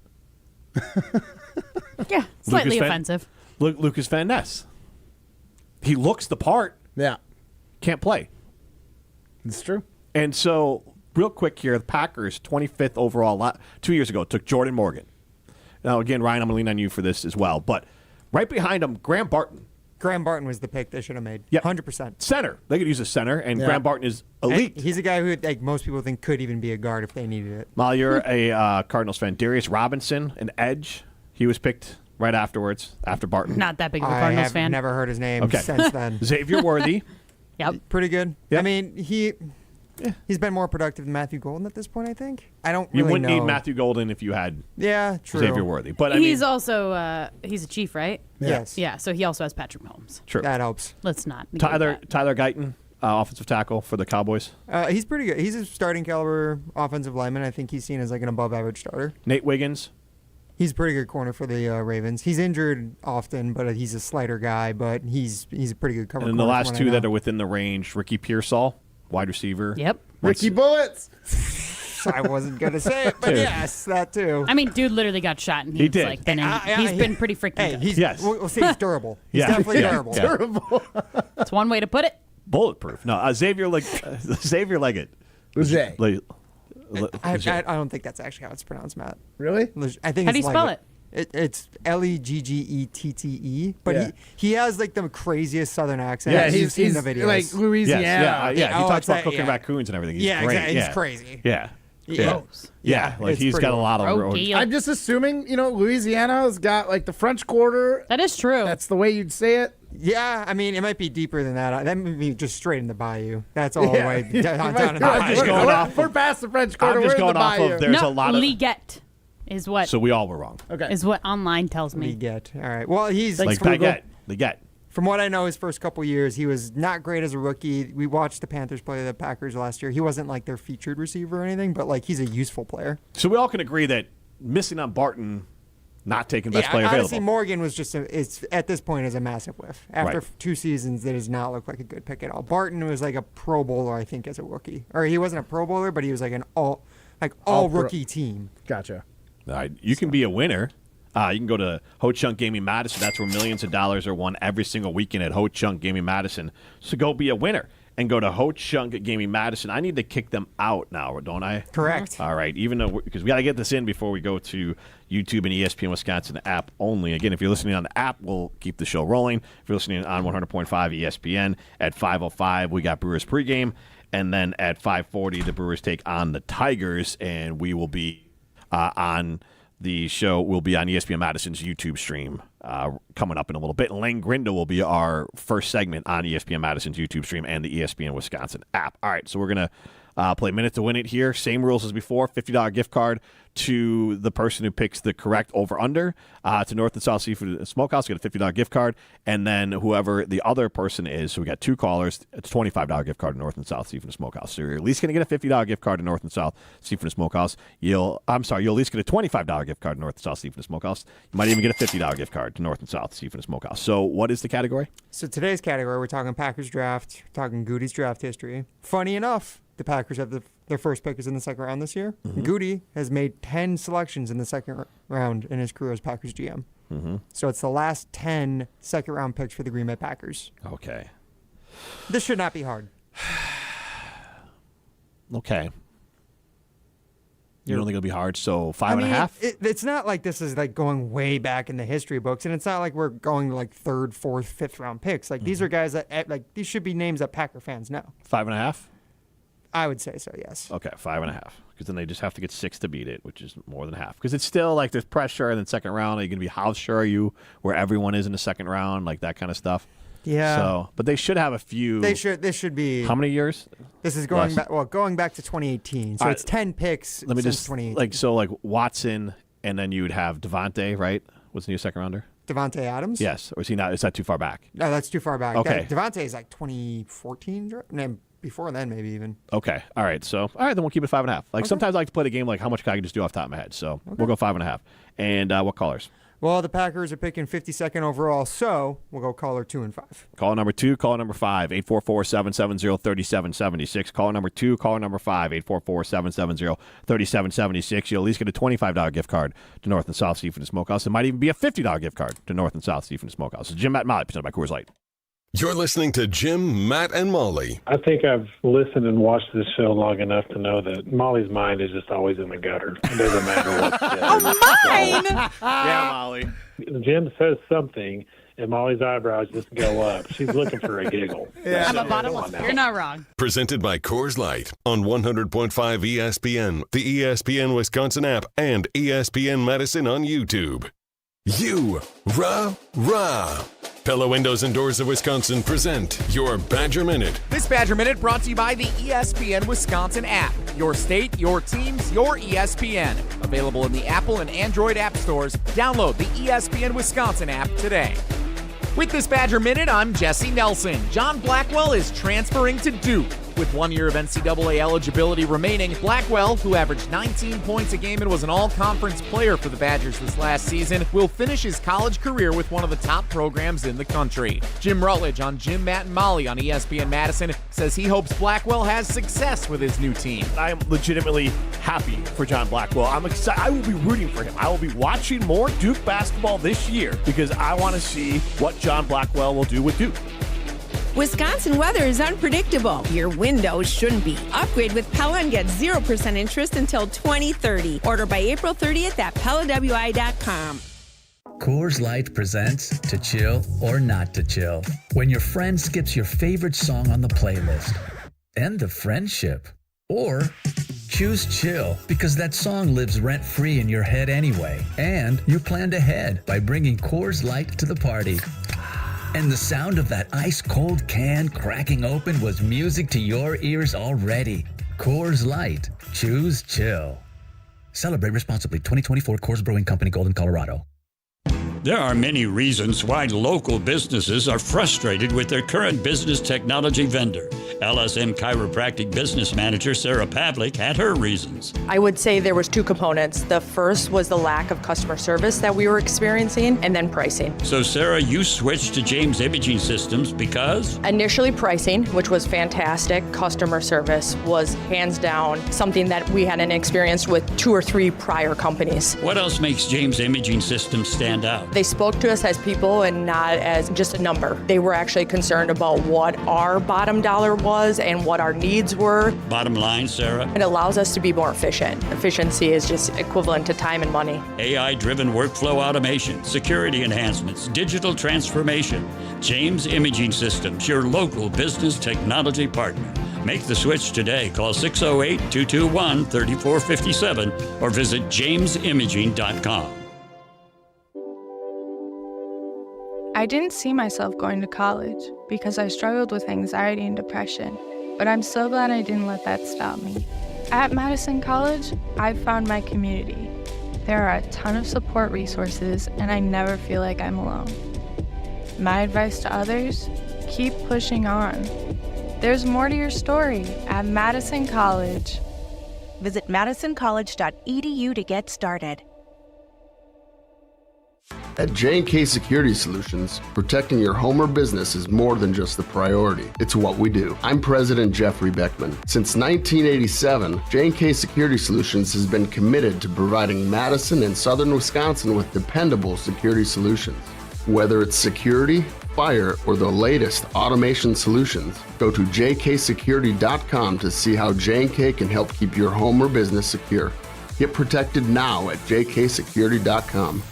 Yeah, slightly offensive. Lucas Van Ness. He looks the part. Yeah. Can't play. It's true. And so, real quick here, the Packers, 25th overall, 2 years ago, took Jordan Morgan. Now, again, Ryan, I'm going to lean on you for this as well. But right behind him, Graham Barton. Graham Barton was the pick they should have made. Yeah, 100%. Center. They could use a center, and Graham Barton is elite. And he's a guy who like most people think could even be a guard if they needed it. Molly, you're a Cardinals fan. Darius Robinson, an edge. He was picked right afterwards, after Barton. Not that big of a Cardinals fan. I've never heard his name since then. Xavier Worthy. Yep. Pretty good. Yep. I mean, he's been more productive than Matthew Golden at this point, I think. I don't really You wouldn't know. need Matthew Golden if you had true. Xavier Worthy. But He's also he's a Chief, right? Yes. Yeah, so he also has Patrick Mahomes. True. That helps. Let's not. Tyler Guyton, offensive tackle for the Cowboys. He's pretty good. He's a starting caliber offensive lineman. I think he's seen as like an above average starter. Nate Wiggins. He's a pretty good corner for the Ravens. He's injured often, but he's a slider guy, but he's a pretty good cover. And the last 2 that are within the range, Ricky Pearsall, wide receiver. Yep. Ricky Bullets. I wasn't going to say it, but Dude. yes, that too. I mean, dude literally got shot, and He did. Like, he's been pretty freaking good. We'll say he's durable. He's definitely durable. Durable. That's one way to put it. Bulletproof. No, Xavier Leggett. Leger. I don't think that's actually how it's pronounced, Matt. Really? I think. How do you spell it? It's Leggette, but he has like the craziest Southern accent. Yeah, You've seen the videos. like Louisiana. He talks about cooking raccoons and everything. He's great. Exactly. He's crazy. Yeah, like he's got a lot of road. I'm just assuming, Louisiana's got like the French Quarter. That is true. That's the way you'd say it. Yeah, I mean, it might be deeper than that. That might be just straight in the bayou. That's all the way down in the bayou. We're past the French Quarter. I'm just we're in going the off bayou. of there's a lot of... Leggett is what. So we all were wrong. Okay. Is what online tells me. Leggett. All right. Well, he's like Leggett. From what I know, his first couple years, he was not great as a rookie. We watched the Panthers play the Packers last year. He wasn't like their featured receiver or anything, but like he's a useful player. So we all can agree that missing on Barton, not taking best player honestly, available. Morgan was just it's at this point is a massive whiff. After 2 seasons, that does not look like a good pick at all. Barton was like a Pro Bowler, I think, as a rookie, or he wasn't a Pro Bowler, but he was like an all rookie team. Gotcha. All right, you can be a winner. You can go to Ho Chunk Gaming Madison. That's where millions of dollars are won every single weekend at Ho Chunk Gaming Madison. So go be a winner and go to Ho Chunk Gaming Madison. I need to kick them out now, don't I? Correct. All right, even though because we got to get this in before we go to YouTube and ESPN Wisconsin app only. Again, if you're listening on the app, we'll keep the show rolling. If you're listening on 100.5 ESPN at 5:05, we got Brewers pregame, and then at 5:40, the Brewers take on the Tigers, and we will be on. The show will be on ESPN Madison's YouTube stream coming up in a little bit. And Lane Grindle will be our first segment on ESPN Madison's YouTube stream and the ESPN Wisconsin app. All right, so we're going to play Minute to Win It here. Same rules as before. $50 gift card to the person who picks the correct over-under. To North and South Seafood Smokehouse, get a $50 gift card. And then whoever the other person is, so we got 2 callers, it's a $25 gift card to North and South Seafood Smokehouse. So you're at least going to get a $50 gift card to North and South Seafood Smokehouse. You'll at least get a $25 gift card to North and South Seafood Smokehouse. You might even get a $50 gift card to North and South Seafood Smokehouse. So what is the category? So today's category, we're talking Packers draft, we're talking Goody's draft history. Funny enough, the Packers have their first pick is in the second round this year. Mm-hmm. Goody has made 10 selections in the second round in his career as Packers GM. Mm-hmm. So it's the last 10 second-round picks for the Green Bay Packers. Okay. This should not be hard. Okay. You don't think it'll be hard? So 5.5? It's not like this is like going way back in the history books, and it's not like we're going like 3rd, 4th, 5th round picks. Like these are guys that like these should be names that Packer fans know. 5.5? I would say so, yes. Okay, 5.5. Because then they just have to get 6 to beat it, which is more than half. Because it's still like there's pressure, and then second round, are you going to be how sure are you where everyone is in the second round, like that kind of stuff? Yeah. So, but they should have a few. This should be. How many years? This is going back. Well, going back to 2018. So it's 10 picks. Let me since just 2018. like Watson, and then you'd have Devontae, right? Was the new second rounder? Devontae Adams. Yes, or is he not? Is that too far back? No, that's too far back. Okay. Devontae is like 2014. No, before then, maybe even. Okay. All right. So, then we'll keep it 5.5. Like sometimes I like to play the game like how much can I just do off the top of my head. So we'll go 5.5. And what callers? Well, the Packers are picking 52nd overall, so we'll go caller 2 and 5. Caller number 2, caller number 5, 844-770-3776. Caller number 2, caller number 5, 844-770-3776. You'll at least get a $25 gift card to North and South Seafood and Smokehouse. It might even be a $50 gift card to North and South Seafood and Smokehouse. It's Jim, Matt, and Molly, presented by Coors Light. You're listening to Jim, Matt, and Molly. I think I've listened and watched this show long enough to know that Molly's mind is just always in the gutter. It doesn't matter what. Mine! Yeah, Molly. Jim says something, and Molly's eyebrows just go up. She's looking for a giggle. Yeah. I'm a bottomless. You're not wrong. Presented by Coors Light on 100.5 ESPN, the ESPN Wisconsin app, and ESPN Madison on YouTube. Rah! Pella Windows and Doors of Wisconsin present your Badger Minute. This Badger Minute brought to you by the ESPN Wisconsin app. Your state, your teams, your ESPN. Available in the Apple and Android app stores. Download the ESPN Wisconsin app today. With this Badger Minute, I'm Jesse Nelson. John Blackwell is transferring to Duke. With 1 year of NCAA eligibility remaining, Blackwell, who averaged 19 points a game and was an all-conference player for the Badgers this last season, will finish his college career with one of the top programs in the country. Jim Rutledge on Jim, Matt, and Molly on ESPN Madison says he hopes Blackwell has success with his new team. I am legitimately happy for John Blackwell. I'm excited. I will be rooting for him. I will be watching more Duke basketball this year because I want to see what John Blackwell will do with Duke. Wisconsin weather is unpredictable. Your windows shouldn't be. Upgrade with Pella and get 0% interest until 2030. Order by April 30th at PellaWI.com. Coors Light presents To Chill or Not to Chill. When your friend skips your favorite song on the playlist. End the friendship. Or choose chill because that song lives rent-free in your head anyway. And you planned ahead by bringing Coors Light to the party. And the sound of that ice-cold can cracking open was music to your ears already. Coors Light. Choose chill. Celebrate responsibly. 2024 Coors Brewing Company, Golden, Colorado. There are many reasons why local businesses are frustrated with their current business technology vendor. LSM Chiropractic Business Manager Sarah Pavlik had her reasons. I would say there was two components. The first was the lack of customer service that we were experiencing, and then pricing. So Sarah, you switched to James Imaging Systems because? Initially pricing, which was fantastic. Customer service was hands down something that we hadn't experienced with 2 or 3 prior companies. What else makes James Imaging Systems stand out? They spoke to us as people and not as just a number. They were actually concerned about what our bottom dollar was and what our needs were. Bottom line, Sarah? It allows us to be more efficient. Efficiency is just equivalent to time and money. AI-driven workflow automation, security enhancements, digital transformation. James Imaging Systems, your local business technology partner. Make the switch today. Call 608-221-3457 or visit jamesimaging.com. I didn't see myself going to college because I struggled with anxiety and depression, but I'm so glad I didn't let that stop me. At Madison College, I've found my community. There are a ton of support resources, and I never feel like I'm alone. My advice to others, keep pushing on. There's more to your story at Madison College. Visit madisoncollege.edu to get started. At J&K Security Solutions, protecting your home or business is more than just a priority. It's what we do. I'm President Jeffrey Beckman. Since 1987, J&K Security Solutions has been committed to providing Madison and southern Wisconsin with dependable security solutions. Whether it's security, fire, or the latest automation solutions, go to jksecurity.com to see how J&K can help keep your home or business secure. Get protected now at jksecurity.com.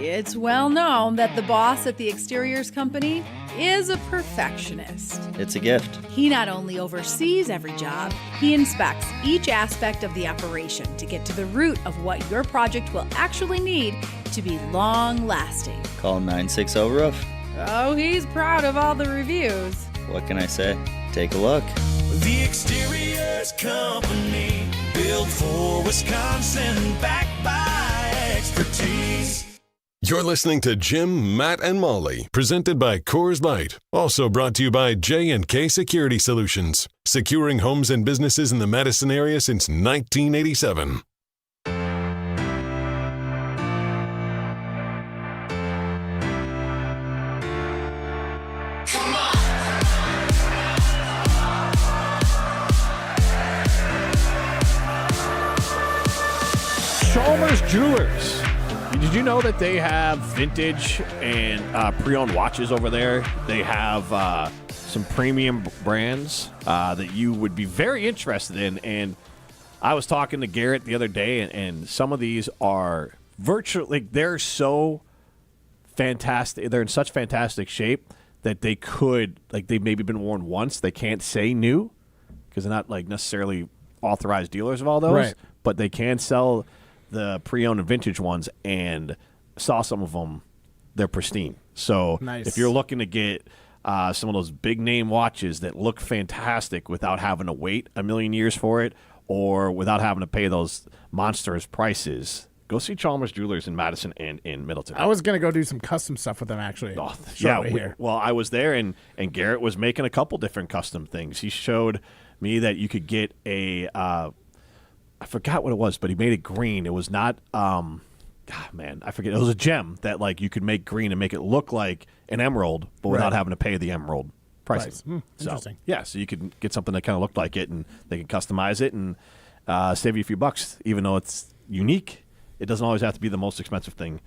It's well known that the boss at the exteriors company is a perfectionist. It's a gift. He not only oversees every job, he inspects each aspect of the operation to get to the root of what your project will actually need to be long-lasting. Call 960-ROOF Oh, he's proud of all the reviews. What can I say? Take a look. The Exteriors Company, built for Wisconsin, backed by expertise. You're listening to Jim, Matt, and Molly, presented by Coors Light. Also brought to you by J&K Security Solutions, securing homes and businesses in the Madison area since 1987. Chalmers Jewelers. Did you know that they have vintage and pre-owned watches over there? They have some premium brands that you would be very interested in. And I was talking to Garrett the other day, and some of these are virtually, they're so fantastic. They're in such fantastic shape that they could, they've maybe been worn once. They can't say new because they're not necessarily authorized dealers of all those. Right. But they can sell the pre-owned and vintage ones, and saw some of them. They're pristine. So nice. If you're looking to get some of those big name watches that look fantastic without having to wait a million years for it, or without having to pay those monstrous prices, go see Chalmers Jewelers in Madison and in Middleton. I was gonna go do some custom stuff with them actually. Yeah, well, I was there, and Garrett was making a couple different custom things. He showed me that you could get a I forgot what it was, but he made it green. It was not, I forget. It was a gem that you could make green and make it look like an emerald, but without having to pay the emerald prices. Interesting. So you could get something that kind of looked like it, and they can customize it and save you a few bucks, even though it's unique. It doesn't always have to be the most expensive thing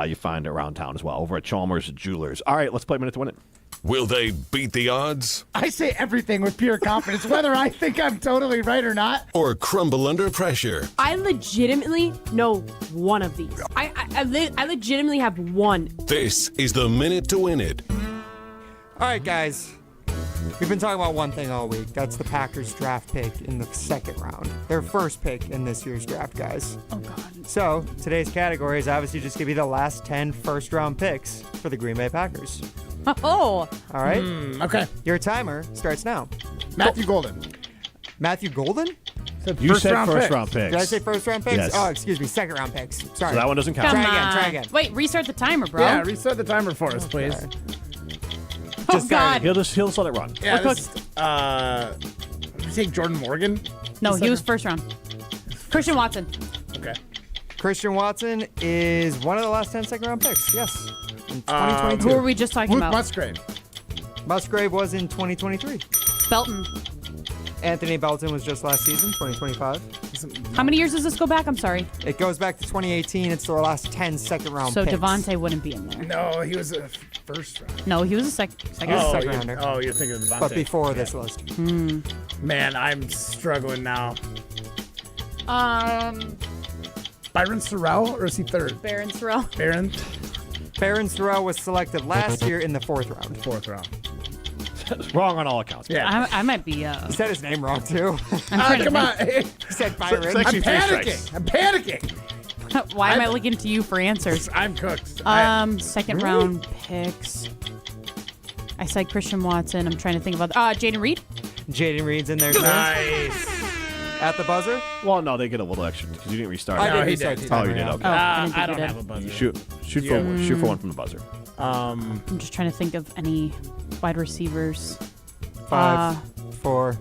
you find around town as well, over at Chalmers Jewelers. All right, let's play Minute to Win It. Will they beat the odds? I say everything with pure confidence, whether I think I'm totally right or not. Or crumble under pressure? I legitimately know one of these. I legitimately have one. This is the Minute to Win It. All right, guys. We've been talking about one thing all week. That's the Packers draft pick in the second round. Their first pick in this year's draft, guys. Oh, God. So today's category is obviously just going to be the last 10 first-round picks for the Green Bay Packers. Oh. All right? Okay. Your timer starts now. Matthew Golden. Matthew Golden? You said first-round picks. Did I say first-round picks? Yes. Oh, excuse me, second-round picks. Sorry. So that one doesn't count. Try again. Wait, restart the timer, bro. Yeah, restart the timer for us, please. Oh, God. He'll just let it run. Yeah, did you take Jordan Morgan? No, he was first round. Christian Watson. Okay. Christian Watson is one of the last 10 second-round picks. Yes. In 2022. Who were we just talking Luke about? Musgrave. Musgrave was in 2023. Belton. Anthony Belton was just last season, 2025. How many years does this go back? I'm sorry. It goes back to 2018. It's the last 10 second-round So picks. Devontae wouldn't be in there. No, he was a first round. No, he was a second second-rounder. Oh, you're thinking of Devontae. But before this list. Man, I'm struggling now. Byron Sorrell, or is he third? Baron Sorrell. Baron Sorrell was selected last year in the fourth round. Fourth round. Wrong on all accounts. Yeah. I might be. He said his name wrong, too. Come on. He said Byron. I'm panicking. Why am I looking to you for answers? I'm cooked. Second round picks. I said Christian Watson. I'm trying to think about Jaden Reed. Jaden Reed's in there. Nice. At the buzzer? Well, no, they get a little extra because you didn't restart. I it. did restart the Oh, you timer, did? yeah. Okay. I don't have a buzzer. Shoot for one from the buzzer. I'm just trying to think of any wide receivers. 5, 4,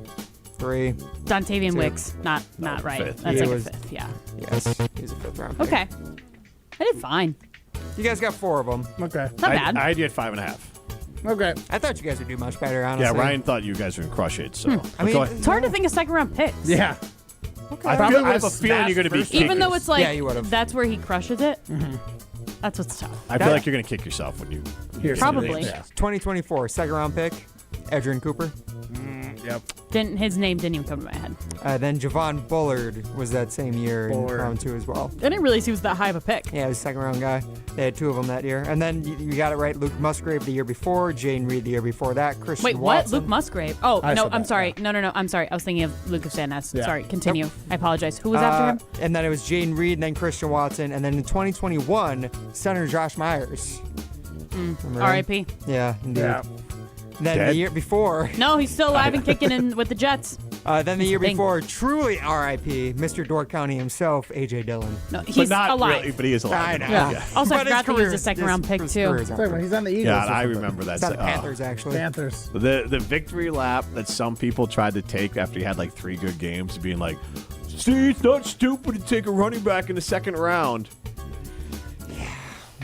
3. Dontavian 2. Wicks. Not right. Fifth. That's He like was- a fifth. Yeah. Yes, he's a fifth round pick. Okay. I did fine. You guys got 4 of them. Okay. Not bad. I did 5.5. Okay. I thought you guys would do much better, honestly. Yeah, Ryan thought you guys were gonna crush it. So I mean, go ahead. It's hard to think of second round picks. Yeah. I have a feeling you're gonna be. Even though it's like Yeah, you would've. that's where he crushes it. That's what's tough. I feel like you're gonna kick yourself when you. Here's Probably. Yeah. 2024, second round pick, Adrian Cooper. Yep. His name didn't even come to my head. Then Javon Bullard was that same year Bullard. in round 2 as well. I didn't realize he was that high of a pick. Yeah, he was a second round guy. They had 2 of them that year. And then you got it right, Luke Musgrave the year before, Jaden Reed the year before that, Christian Wait, what? Watson. Luke Musgrave? Oh, I no, said I'm that, sorry. No. I'm sorry. I was thinking of Lucas Van Ness. Yeah. Sorry, continue. I apologize. Who was after him? And then it was Jaden Reed and then Christian Watson. And then in 2021, Senator Josh Myers. Remember him? R.I.P. Yeah, indeed. Yeah. Then Dead? the year before, No, he's still alive and kicking in with the Jets. then the year Thing. before, truly R.I.P. Mr. Dork County himself, A.J. Dillon. No, But he's not alive. really, but he is alive. I know. Yeah. Also, I But his forgot that he was career- a second-round pick, his too. career is over. He's on the Eagles. God, or I something. remember that. It's on the Panthers, actually. Panthers. The victory lap that some people tried to take after he had like 3 good games, being like, "See, it's not stupid to take a running back in the second round."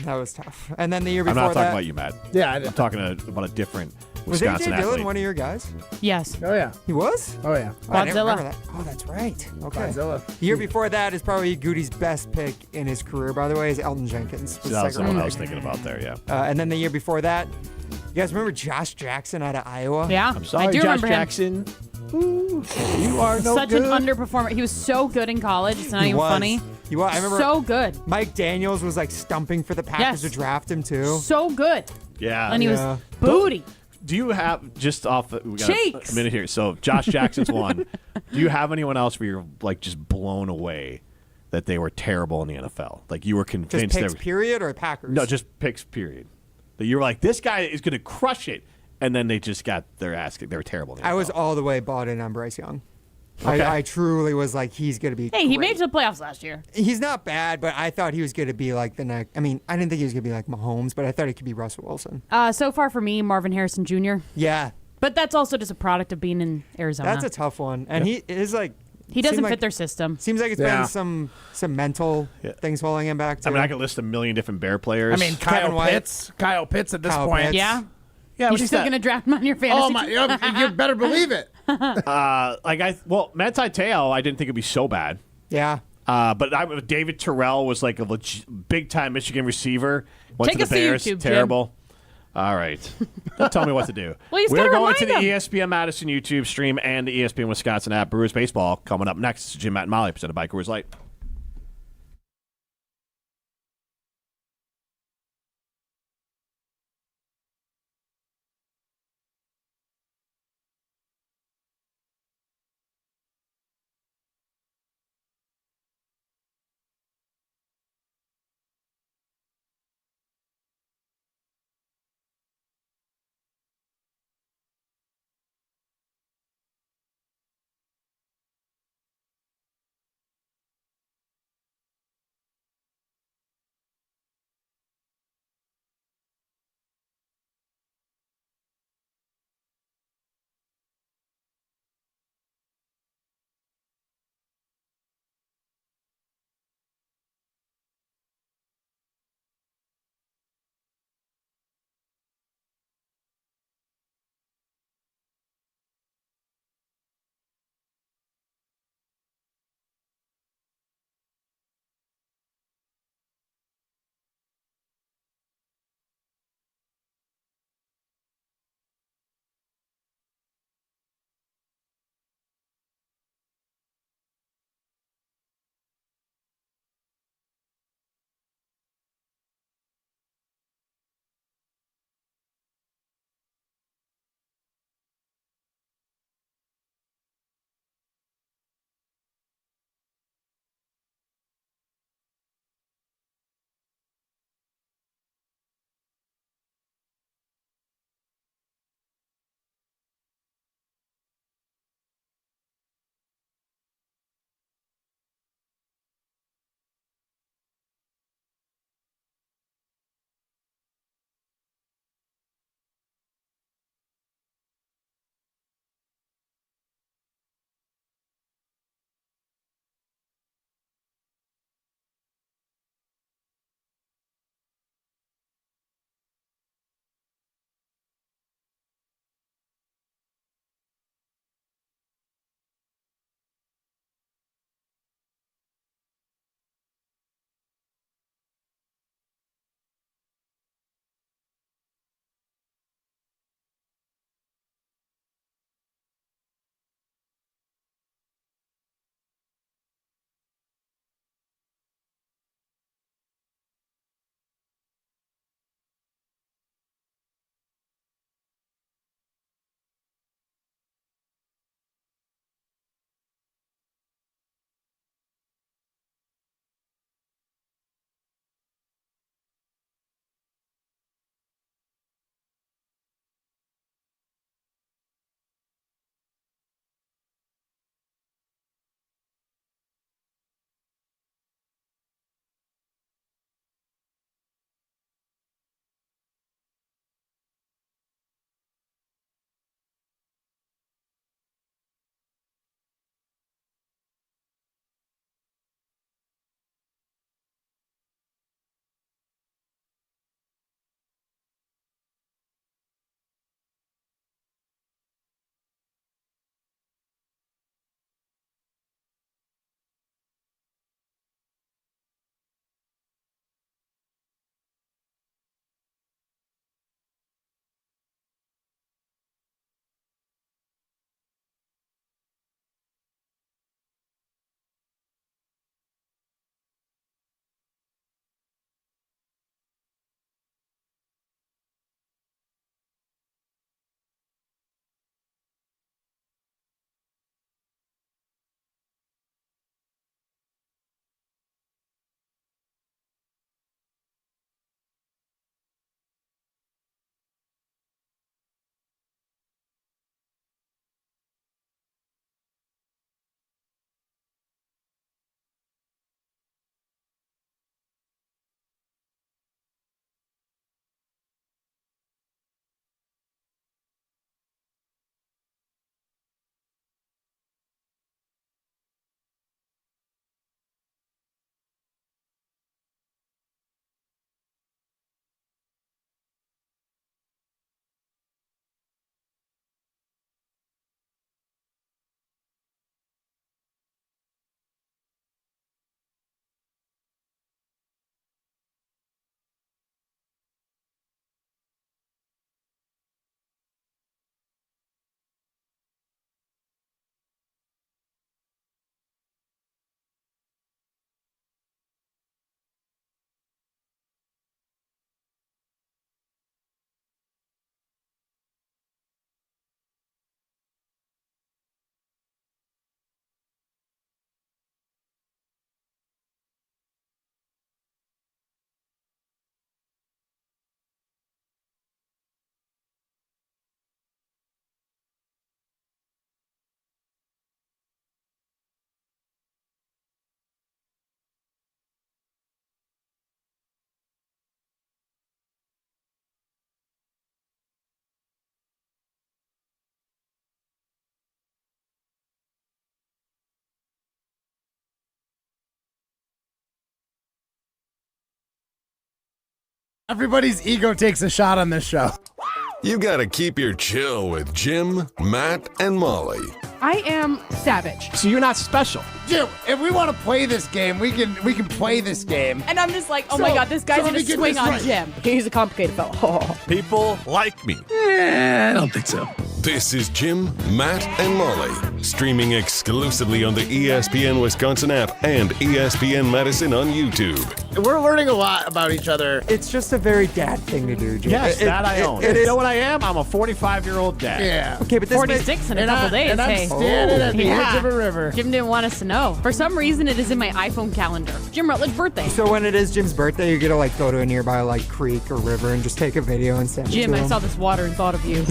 That was tough. And then the year I'm before not talking that, about you, Matt. Yeah, I'm talking about a different was Wisconsin A.J. Dillon athlete. one of your guys? Yes. Oh yeah. He was? Oh yeah. Oh, I didn't Godzilla. remember that. Oh, that's right. Okay. Godzilla. The year before that is probably Goody's best pick in his career, by the way, is Elton Jenkins. So that was the one I was thinking about there, yeah. And then the year before that, you guys remember Josh Jackson out of Iowa? Yeah, I'm sorry, I do Josh remember Jackson. Ooh, you are no Such good. an underperformer. He was so good in college. It's not He even was. funny. He was. I remember So good. Mike Daniels was like stumping for the Packers Yes. to draft him too. So good. Yeah. And he Yeah. was booty. Do you have, just off, we got Cheeks. a minute here. So Josh Jackson's one. Do you have anyone else where you're like just blown away that they were terrible in the NFL? Like you were Just convinced they picks were. period or Packers? No, just picks, period. That you were like, this guy is going to crush it. And then they just got their ass kicked. They were terrible. In the I was NFL. all the way bought in on Bryce Young. Okay. I truly was like, he's going to be Hey, he great. made it to the playoffs last year. He's not bad, but I thought he was going to be like the next. I mean, I didn't think he was going to be like Mahomes, but I thought it could be Russell Wilson. So far for me, Marvin Harrison Jr. Yeah. But that's also just a product of being in Arizona. That's a tough one. And he is like. He doesn't seemed fit like- their system. Seems like it's Yeah. been some mental things holding him back, too. I mean, I could list a million different Bear players. I mean, Kevin White. Kyle Pitts at this Kyle point. Pitts. Yeah. yeah, You're but he's still not- going to draft him on your fantasy Oh my! team? You better believe it. Manti Te'o, I didn't think it'd be so bad. Yeah. But David Terrell was like a big time Michigan receiver. Went Take to us the to Bears. YouTube, Jim. Terrible. All right. Don't tell me what to do. Well, you just We're gotta going to the remind him. ESPN Madison YouTube stream and the ESPN Wisconsin app. Brewers baseball coming up next. It's Jim, Matt, and Molly, presented by Coors Light. Everybody's ego takes a shot on this show. You gotta keep your chill with Jim, Matt, and Molly. I am savage. So you're not special. Jim, if we want to play this game, we can play this game. And I'm just like, oh my God, this guy's going to swing on Jim. He's a complicated fellow. People like me. I don't think so. This is Jim, Matt, and Molly, streaming exclusively on the ESPN Wisconsin app and ESPN Madison on YouTube. We're learning a lot about each other. It's just a very dad thing to do, Jim. Yes, that I own. You know what I am? I'm a 45-year-old dad. Yeah. Okay, but this 46 in a couple days. And I'm hey. standing at the edge of a river. Jim didn't want us to know. For some reason, it is in my iPhone calendar. Jim Rutledge birthday. So when it is Jim's birthday, you're gonna go to a nearby creek or river and just take a video and send it Jim, to I him. saw this water and thought of you.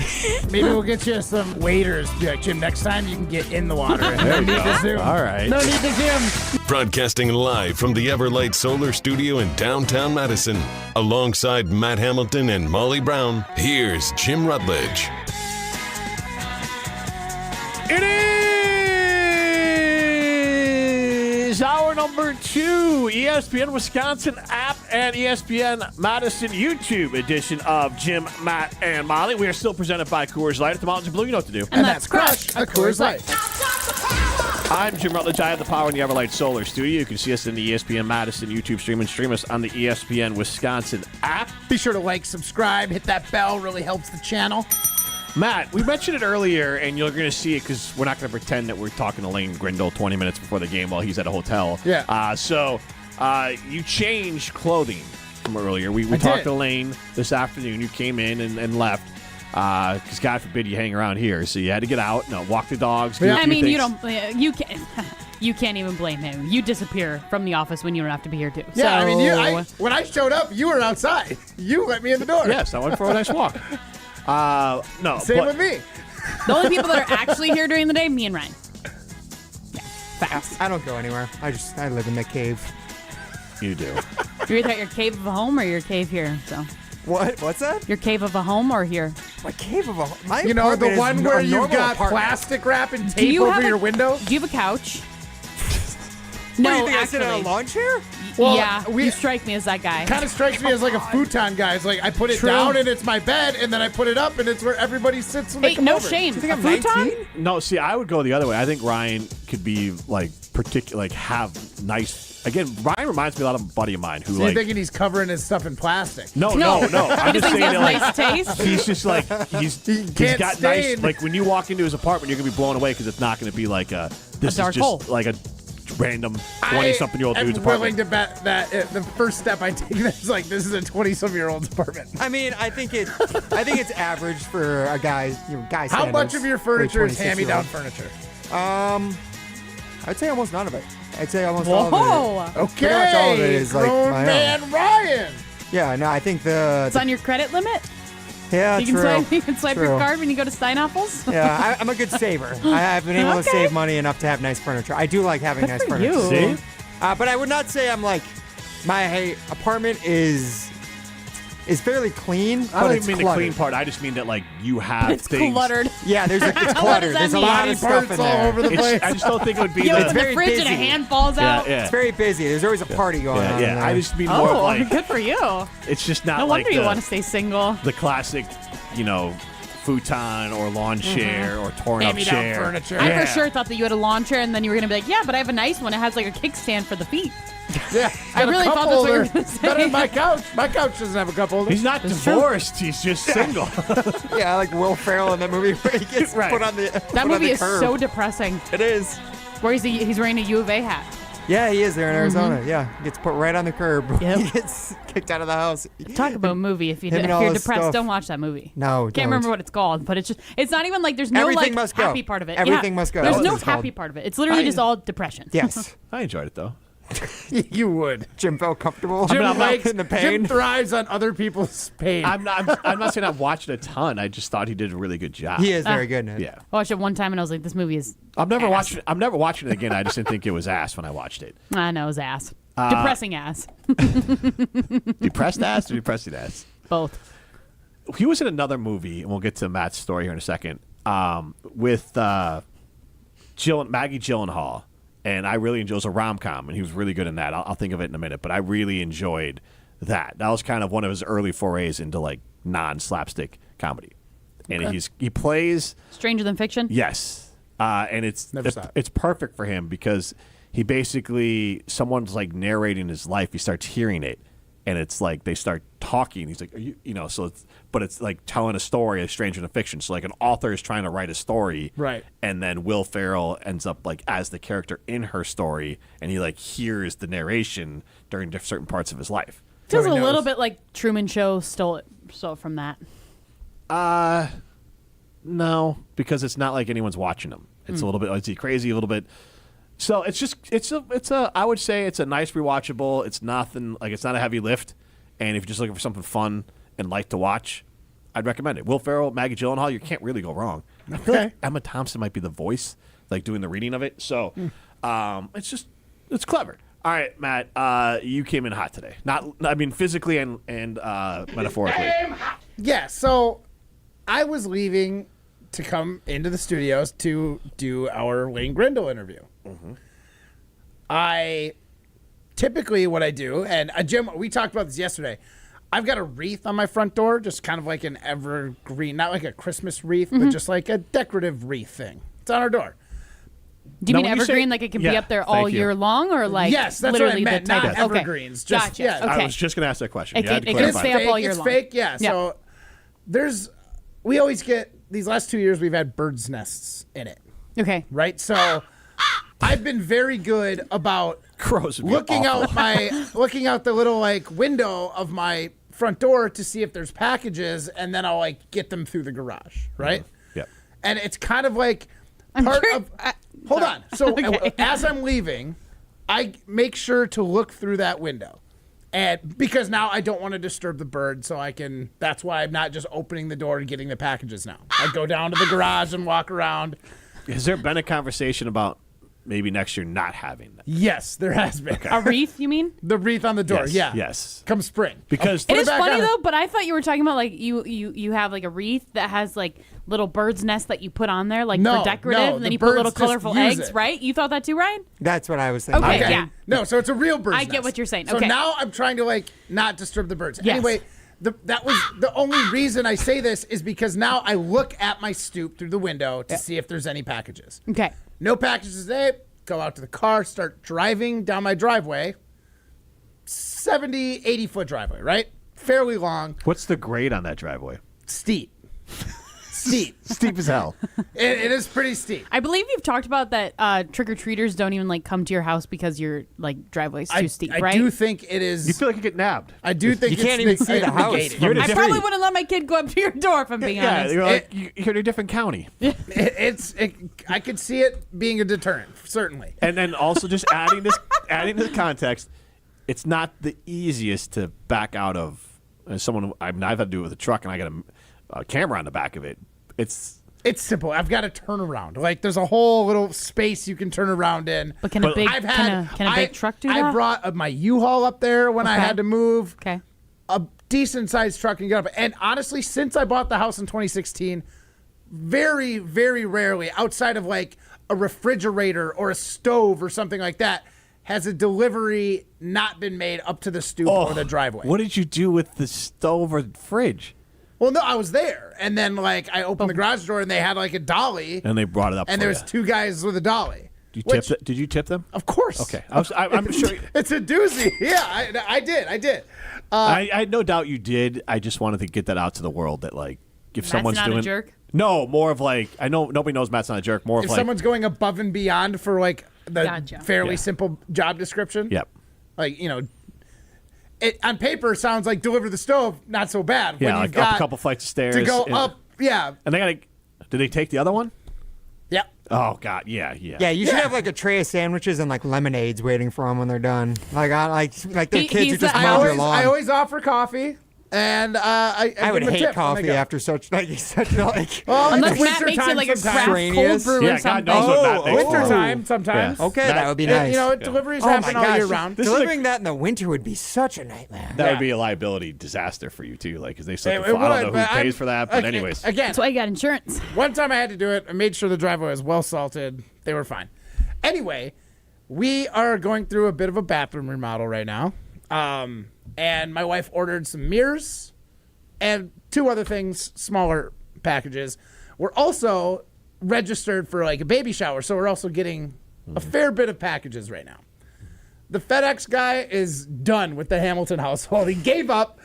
Maybe we'll get you some waders. Be like, Jim, next time you can get in the water. And There no you need go. to zoom. All right. No need to zoom. Broadcasting live from the Everlight Solar Studio in downtown Madison. Alongside Matt Hamilton and Molly Brown, here's Jim Rutledge. It is hour number 2, ESPN Wisconsin app and ESPN Madison YouTube edition of Jim, Matt, and Molly. We are still presented by Coors Light. If the mountains are blue, you know what to do. And that's Crush, a Coors Light. I'm Jim Rutledge. I have the power in the Everlight Solar Studio. You can see us in the ESPN Madison YouTube stream and stream us on the ESPN Wisconsin app. Be sure to like, subscribe, hit that bell. Really helps the channel. Matt, we mentioned it earlier, and you're going to see it because we're not going to pretend that we're talking to Lane Grindle 20 minutes before the game while he's at a hotel. Yeah. So you changed clothing from earlier. We talked to Lane this afternoon. You came in and left. Because God forbid you hang around here, so you had to get out, walk the dogs. I mean, you can't even blame him. You disappear from the office when you don't have to be here too. Yeah, so, I mean, when I showed up, you were outside. You let me in the door. Yes, I went for a nice walk. No, Same with me. The only people that are actually here during the day, me and Ryan. Yeah, facts. I don't go anywhere. I live in the cave. You do. You're either at your cave of a home or your cave here. So. What's that? Your cave of a home or here? My cave of a home? My the apartment is one a where you've normal got apartment. plastic wrap and tape over your window? Do you have a couch? What, No, do you think actually. I sit on a lawn chair? Well, yeah, you strike me as that guy. Kind of strikes me as like a futon guy. It's like I put it down and it's my bed, and then I put it up and it's where everybody sits when they come over. shame. Do you think I'm futon? 19? No, see, I would go the other way. I think Ryan could be have nice. Again, Ryan reminds me a lot of a buddy of mine who So you're thinking he's covering his stuff in plastic? No. I'm He just just saying thinks that, nice taste? he's just he's can't got stain. nice. When you walk into his apartment, you're gonna be blown away because it's not gonna be like this dark is just hole. like a random 20-something-year-old dude's I'm willing apartment. to bet that the first step I take is like this is a 20-some-year-old's apartment. I mean, I think it's average for a guy. Guy How much standards of your for a furniture is 26-year-old. hand-me-down furniture? I'd say almost none of it. I'd say almost all of it. Whoa. Okay, Pretty much all of it is grown my own. man Ryan. Yeah, no, I think It's on your credit limit? yeah, You can swipe True. your card when you go to Steinapfel's? Yeah, I'm a good saver. I've been able to save money enough to have nice furniture. I do like having nice for furniture. you. See? But I would not say I'm like my apartment is fairly clean. I but don't it's even mean cluttered. the clean part. I just mean that you have It's things. cluttered. Yeah, it's What cluttered. does that There's a mean? lot Body of stuff parts in all there. over the place. I just don't think it would be You the. open the very fridge and a busy. hand falls out? Yeah. It's very busy. There's always a party going on. in Yeah. there. I just mean more Oh, of good for you. it's just not No like wonder you want to stay single. the classic, futon or lawn chair or torn up Hand-me-down chair. furniture. I Yeah. for sure thought that you had a lawn chair, and then you were going to be like, yeah, but I have a nice one. It has like a kickstand for the feet. Yeah, I got a really cup thought that's what you were holder. going to say. Better than my couch. My couch doesn't have a cup holder. He's not divorced. He's just single. Yeah, like Will Ferrell in that movie where he gets Right. put on the That movie is curb. so depressing. It is. Where he's wearing a U of A hat. Yeah, he is there in Arizona. Yeah, gets put right on the curb. Yep. He gets kicked out of the house. Talk about a movie. If Him and all you're his depressed, stuff. don't watch that movie. No, Can't don't. remember what it's called, but it's not even like there's no Everything like must go. happy part of it. Everything Yeah. must go. There's That's no what it's happy called. part of it. It's literally just all depression. Yes. I enjoyed it though. You would. Jim felt comfortable. Jim I'm likes in the pain. Jim thrives on other people's pain. I'm not saying I've watched it a ton. I just thought he did a really good job. He is very good in it. Yeah. I watched it one time and I was like, this movie is. I'm never ass. watching it again. I just didn't think it was ass when I watched it. I know, it was ass. Depressing ass. Depressed ass or depressing ass? Both. He was in another movie, and we'll get to Matt's story here in a second, with Maggie Gyllenhaal. And I really enjoyed it. It was a rom-com, and he was really good in that. I'll think of it in a minute. But I really enjoyed that. That was kind of one of his early forays into like non-slapstick comedy. And Okay. he plays Stranger Than Fiction? Yes. And it's perfect for him because he basically, someone's like narrating his life. He starts hearing it. And it's like they start talking. He's like, are you know, so it's like telling a story as Stranger Than Fiction. So like an author is trying to write a story. Right. And then Will Ferrell ends up like as the character in her story. And he like hears the narration during certain parts of his life. Feels a little bit like Truman Show stole from that. No, because it's not like anyone's watching him. It's a little bit, is he crazy? A little bit. So it's just, I would say it's a nice rewatchable. It's nothing, like it's not a heavy lift. And if you're just looking for something fun and light to watch, I'd recommend it. Will Ferrell, Maggie Gyllenhaal, you can't really go wrong. I feel like Emma Thompson might be the voice, like doing the reading of it. So it's clever. All right, Matt, you came in hot today. Physically and metaphorically. Yeah, so I was leaving to come into the studios to do our Wayne Grindle interview. Mm-hmm. I typically what I do, and Jim, we talked about this yesterday. I've got a wreath on my front door, just kind of like an evergreen, not like a Christmas wreath, but just like a decorative wreath thing. It's on our door. Do you mean evergreen, like it can be up there all year long, or like yes, that's literally what I meant, the type not of evergreens. Okay. Just, Gotcha. Yeah. Okay. I was just going to ask that question. It can stay up all year long. It's fake, yeah. So we always get, these last 2 years, we've had birds' nests in it. Okay. Right? So I've been very good about crows looking out the little like window of my front door to see if there's packages, and then I'll like get them through the garage, right? Yeah. And it's kind of like hold on. So as I'm leaving, I make sure to look through that window. And because now I don't want to disturb the bird, so that's why I'm not just opening the door and getting the packages now. I go down to the garage and walk around. Has there been a conversation about maybe next year not having that? Yes, there has been. A wreath, you mean? The wreath on the door, Yes, yeah. yes. Come spring. Because It is funny though, but I thought you were talking about like you have like a wreath that has like little bird's nests that you put on there like No, for decorative, no, and then the you put little birds just colorful use eggs, it. right? You thought that too, Ryan? That's what I was thinking. Okay, yeah. No, so it's a real bird's I nest. get what you're saying. So Okay. now I'm trying to like not disturb the birds. Yes. Anyway, that was the only reason I say this is because now I look at my stoop through the window to see if there's any packages. Okay. No packages today. Go out to the car, start driving down my driveway. 70, 80-foot driveway, right? Fairly long. What's the grade on that driveway? Steep. Steep as hell. It is pretty steep. I believe you've talked about that trick-or-treaters don't even like come to your house because your like driveway's too steep, right? I do think it is. You feel like you get nabbed. I do think You can't even see the house. I probably wouldn't let my kid go up to your door if I'm being honest. You're like, you're in a different county. I could see it being a deterrent, certainly. And then also just adding this context, it's not the easiest to back out of. As someone I've had to do it with a truck, and I got a camera on the back of it. It's simple. I've got to turn around. Like there's a whole little space you can turn around in. But can a big truck do that? I brought my U-Haul up there when I had to move. Okay. A decent sized truck and get up. And honestly, since I bought the house in 2016, very, very rarely, outside of like a refrigerator or a stove or something like that, has a delivery not been made up to the stoop or the driveway. What did you do with the stove or fridge? Well, no, I was there. And then, like, I opened the garage door, and they had, like, a dolly. And they brought it up and for there was you. two guys with a dolly. Did you tip them? Of course. Okay. I'm sure. It's a doozy. Yeah, I did. I had no doubt you did. I just wanted to get that out to the world that, like, if Matt's someone's not doing. a jerk? No, more of like, I know nobody knows Matt's not a jerk. More If of like. someone's going above and beyond for, like, the Gotcha. fairly simple job description. Yep. Like, you know, it on paper sounds like deliver the stove, not so bad. Yeah, when like you've got up a couple flights of stairs. to go and- up, yeah. And they got to. Did they take the other one? Yeah. Oh, God. Yeah. Yeah, you should have like a tray of sandwiches and like lemonades waiting for them when they're done. Like the kids who just mowed your lawn. I always offer coffee. And I would give 'em a hate tip when they coffee go. after such like Well, Unless it's Matt makes it wintertime like a sometimes. craft cold brew or Yeah, God something. knows what Matt makes. Wintertime sometimes. Okay, that would be nice. You know, deliveries Oh happen my all gosh, year round. Delivering that in the winter would be such a nightmare. That would be a liability disaster for you, too. Like, because they suck It the I don't know would, who but pays for that. But, anyways. Again, That's why you got insurance. one time I had to do it. I made sure the driveway was well salted. They were fine. Anyway, we are going through a bit of a bathroom remodel right now. And my wife ordered some mirrors and 2 other things, smaller packages. We're also registered for like a baby shower, so we're also getting a fair bit of packages right now. The FedEx guy is done with the Hamilton household. He gave up,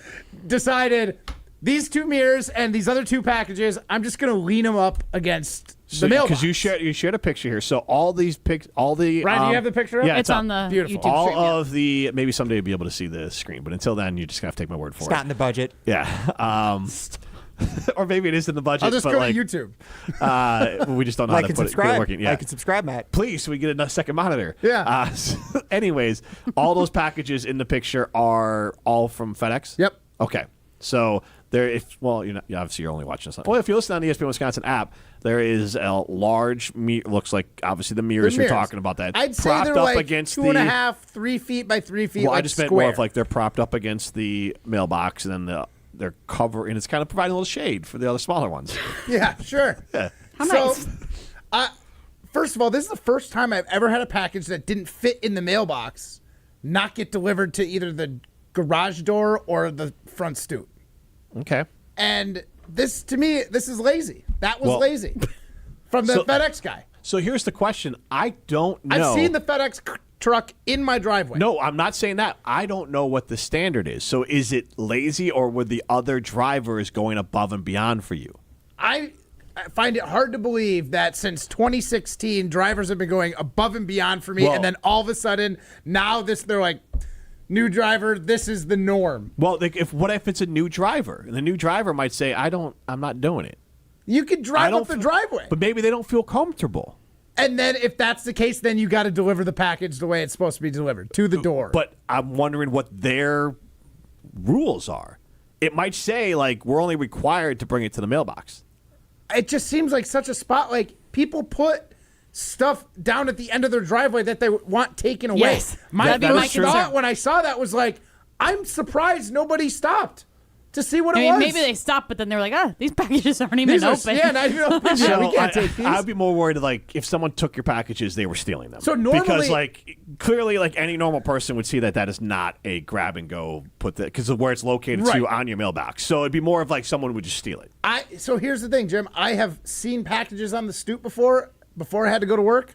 decided these 2 mirrors and these other 2 packages, I'm just going to lean them up against the mailbox. Because you shared a picture here. So all these all the Ryan, do you have the picture up? Yeah, it's on the beautiful. YouTube all stream. of the maybe someday you'll be able to see the screen, but until then, you're just gonna have to take my word for It's it. not in the budget. Yeah. Or maybe it is in the budget. I'll just but go like, to YouTube. We just don't know Like how to and put subscribe. it working. Yeah. Like and subscribe, Matt. Please, so we get a second monitor. Yeah. Anyways, all those packages in the picture are all from FedEx? Yep. Okay. So there, obviously you're only watching this. Well, if you listen on the ESPN Wisconsin app, there is a large, looks like obviously the mirrors you're talking about that. I'd say propped they're up like against 2.5, 3 feet by 3 feet. Well, like I just meant square. more of like they're propped up against the mailbox and then they're cover, and it's kind of providing a little shade for the other smaller ones. Yeah, sure. Yeah. How nice. First of all, this is the first time I've ever had a package that didn't fit in the mailbox not get delivered to either the garage door or the front stoop. Okay. And this, to me, this is lazy. That was lazy from the FedEx guy. So here's the question. I don't know. I've seen the FedEx truck in my driveway. No, I'm not saying that. I don't know what the standard is. So is it lazy, or were the other drivers going above and beyond for you? I find it hard to believe that since 2016, drivers have been going above and beyond for me, and then all of a sudden, now they're like, new driver, this is the norm. Well, what if it's a new driver? And the new driver might say, I'm not doing it. You could drive up the driveway. But maybe they don't feel comfortable. And then if that's the case, then you got to deliver the package the way it's supposed to be delivered, to the door. But I'm wondering what their rules are. It might say, like, we're only required to bring it to the mailbox. It just seems like such a spot. Like, people put stuff down at the end of their driveway that they want taken away. Yes. My That'd be first thought when I saw that was like, I'm surprised nobody stopped to see what it was. Maybe they stopped, but then they were like, these packages aren't even open. Yeah, not even open. So we can't take these. I'd be more worried, like, if someone took your packages, they were stealing them. So normally, because, like, clearly, like, any normal person would see that is not a grab and go, because of where it's located to on your mailbox. So it'd be more of like someone would just steal it. So here's the thing, Jim. I have seen packages on the stoop before I had to go to work.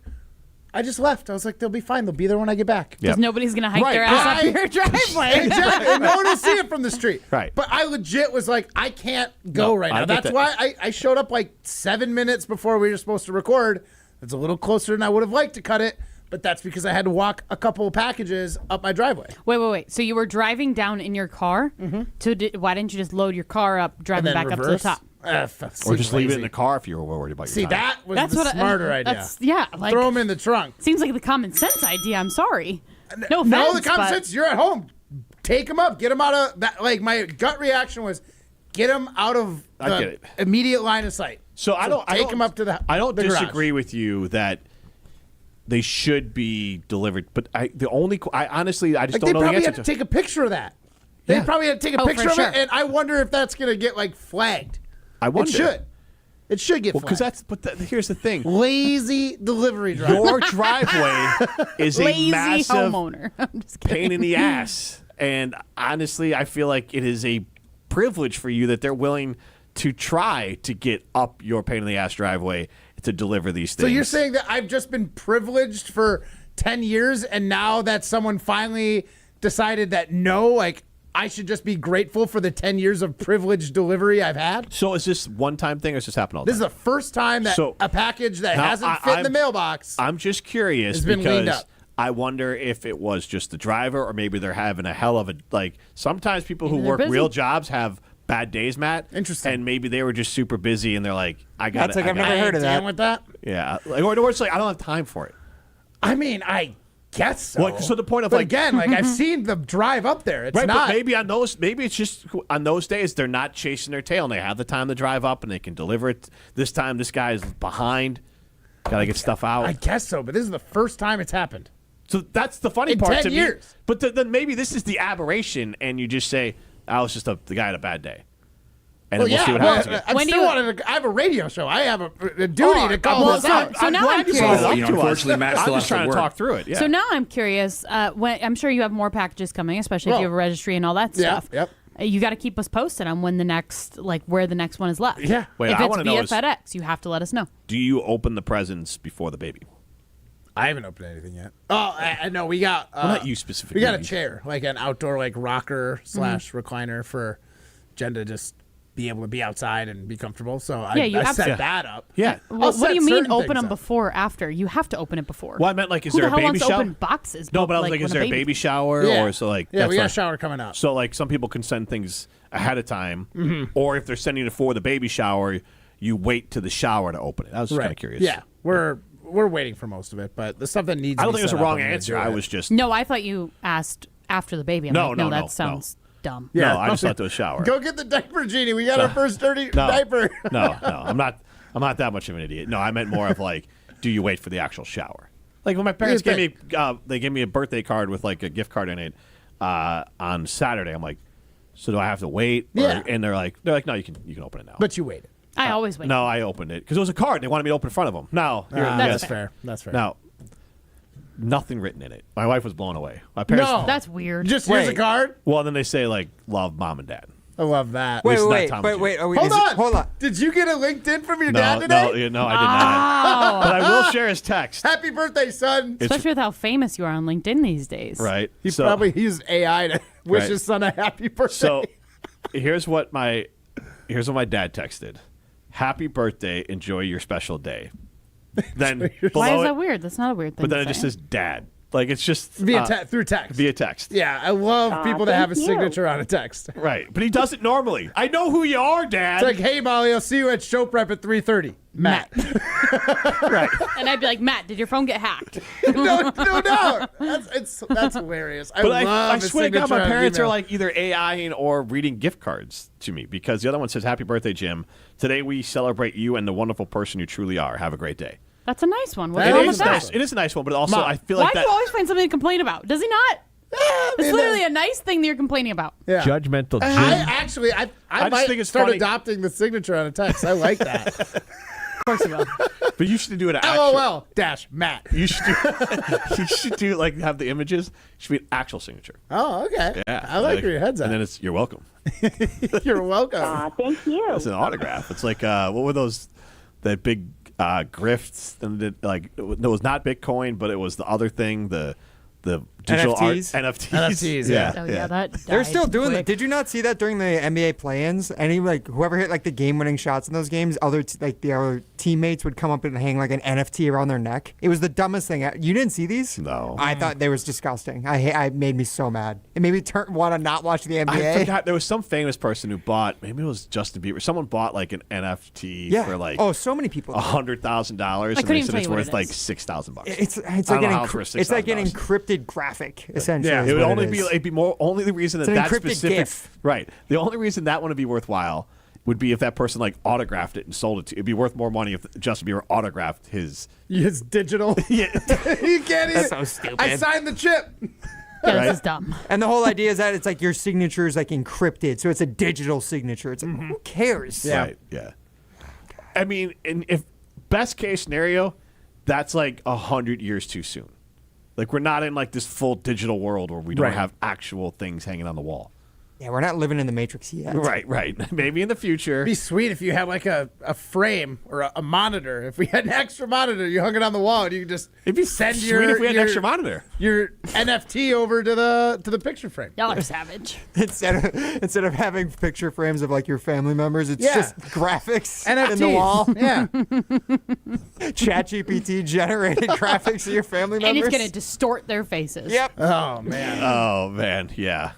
I just left. I was like, they'll be fine. They'll be there when I get back. Because nobody's going to hike their ass up your driveway. Exactly. And no one will see it from the street. Right. But I legit was like, I can't go right now. That's why I showed up like 7 minutes before we were supposed to record. It's a little closer than I would have liked to cut it, but that's because I had to walk a couple of packages up my driveway. Wait. So you were driving down in your car? Mm-hmm. Why didn't you just load your car up, driving back up to the top? Or just leave it in the car if you were worried about your time. That was the smarter idea. Like, throw them in the trunk. Seems like the common sense idea. I'm sorry. No the common sense. You're at home. Take them up. Get them out of that. Like, my gut reaction was, get them out of the immediate line of sight. So I don't take them up to the. I don't the disagree garage. with you that they should be delivered, but I honestly just don't know the answer. They probably had to take a picture of that. They probably had to take a picture of it, and I wonder if that's going to get like flagged. I wonder. It should get flagged. Because here's the thing. Lazy delivery driver. Your driveway is Lazy a massive homeowner. I'm just kidding. pain in the ass. And honestly, I feel like it is a privilege for you that they're willing to try to get up your pain in the ass driveway to deliver these things. So you're saying that I've just been privileged for 10 years, and now that someone finally decided that I should just be grateful for the 10 years of privileged delivery I've had? So is this one-time thing, or has this happened all the time? This is the first time that a package that hasn't fit in the mailbox I'm just curious has been leaned because up. I wonder if it was just the driver, or maybe they're having a hell of a, like, sometimes people who Maybe they're work busy. real jobs have bad days, Matt. Interesting. And maybe they were just super busy, and they're like, I got it. I've never heard of that. With that? Yeah. Like, or it's like, I don't have time for it. I mean, I guess so. Well, so the point of, but like, again, like, I've seen the drive up there. It's right, not. but maybe it's just on those days they're not chasing their tail and they have the time to drive up and they can deliver it. This time, this guy is behind. Got to get stuff out. I guess so, but this is the first time it's happened. So that's the funny In part 10 to years. me. But then maybe this is the aberration, and you just say, "I was just the guy had a bad day." and then we'll see what happens. I have a radio show. I have a duty to call this out. So now I'm curious. Unfortunately, Matt still I'm has just trying to work. talk through it. Yeah. So now I'm curious. I'm sure you have more packages coming, especially if you have a registry and all that stuff. Yep. You got to keep us posted on when the next, where the next one is left. Yeah. Wait, if I it's wanna know via is- FedEx, you have to let us know. Do you open the presents before the baby? I haven't opened anything yet. Oh, I know. We got. Well, not you specifically. We got a chair, like an outdoor, rocker / recliner for Jen to just be able to be outside and be comfortable. So I set that up. Yeah. Well, what do you mean open them up? before or after? You have to open it before. Well, I meant is Who there the a hell baby wants shower? to open boxes? No, but I was like is when there a baby shower Yeah. or so Yeah, that's we got a shower coming up. So some people can send things ahead of time, or if they're sending it for the baby shower, you wait to the shower to open it. I was just kind of curious. Yeah, we're waiting for most of it, but the stuff that needs. I don't to be think it was set a up, wrong I'm gonna answer. do I it. was just No, I thought you asked after the baby. I'm No, like, no, that no, sounds dumb. Yeah, No, I just thought it was shower. Go get the diaper, Genie. We got our first dirty diaper. no, I'm not that much of an idiot. No, I meant more of do you wait for the actual shower? Like when my parents gave me a birthday card with a gift card in it on Saturday. I'm like, so do I have to wait? Yeah. And they're like, no, you can open it now. But you waited. I always wait. No, I opened it because it was a card. They wanted me to open in front of them. Now, that's fair. That's fair. Now, nothing written in it. My wife was blown away. My parents. No. That's weird. Just here's a card. Well, then they say love mom and dad. I love that. At least that Wait. time of year. Hold on. Did you get a LinkedIn from your dad today? No, I did not. But I will share his text. Happy birthday, son. Especially with how famous you are on LinkedIn these days. Right. He probably used AI to wish Right. his son a happy birthday. So here's what my dad texted. Happy birthday. Enjoy your special day. Then Why below is it, that weird? That's not a weird thing. but then to it just say. says dad. It's just through text. Via text. Yeah, I love people to have a signature on a text. Right. But he does it normally. I know who you are, Dad. It's like, hey, Molly, I'll see you at show prep at 3:30. Matt. Right. And I'd be like, Matt, did your phone get hacked? no. That's hilarious. But love I a swear to God, signature my on parents email. are either AIing or reading gift cards to me because the other one says, Happy birthday, Jim. Today we celebrate you and the wonderful person you truly are. Have a great day. That's a nice one. What's It wrong is with that? nice. It is a nice one, but also Mom, I feel Why like do that. you always find something to complain about? Does he not? It's literally a nice thing that you're complaining about. Yeah. Judgmental Jim. I just might think it's start funny. adopting the signature on a text. I like that. Of course he will. But you should do it actual. LOL - Matt. You should do have the images. It should be an actual signature. Oh, okay. Yeah. I like where your head's at. And then it's you're welcome. You're welcome. Thank you. It's an autograph. It's like what were those? That big grifts and it was not Bitcoin, but it was the other thing. The digital NFTs? art NFTs. Yeah. Oh, yeah, that They're died still doing that. quick. Did you not see that during the NBA play-ins? Any whoever hit the game-winning shots in those games, the other teammates would come up and hang an NFT around their neck. It was the dumbest thing. You didn't see these? No. I thought they was disgusting. I made me so mad. It made me want to not watch the NBA. I forgot there was some famous person who bought. Maybe it was Justin Bieber. Someone bought an NFT for so many people. $100,000, and they couldn't said tell it's you what worth it is. $6,000. It's I like don't know an how it's worth it's like an $6,000. encrypted graphic essentially. Yeah. is It would what only it be is. it'd be more only the reason It's that an that encrypted specific GIF. right. The only reason that one would be worthwhile would be if that person autographed it and sold it to. It'd be worth more money if Justin Bieber autographed his. It's digital. Yeah. You can't even. That's so stupid. I signed the chip. Yeah, Right. this is dumb. And the whole idea is that it's your signature is encrypted, so it's a digital signature. It's who cares? Yeah. Right. Yeah. I mean, and if best case scenario, that's 100 years too soon. We're not in this full digital world where we don't Right. have actual things hanging on the wall. Yeah, we're not living in the Matrix yet. Right. Maybe in the future. It'd be sweet if you had a frame or a monitor. If we had an extra monitor, you hung it on the wall, and you could just send sweet your if we had an your- extra monitor. your NFT over to the picture frame. Y'all are savage. Instead of having picture frames of your family members, it's Yeah. just graphics NFTs. in the wall. Yeah. ChatGPT generated graphics of your family members. And it's going to distort their faces. Yep. Oh man. Oh man, yeah.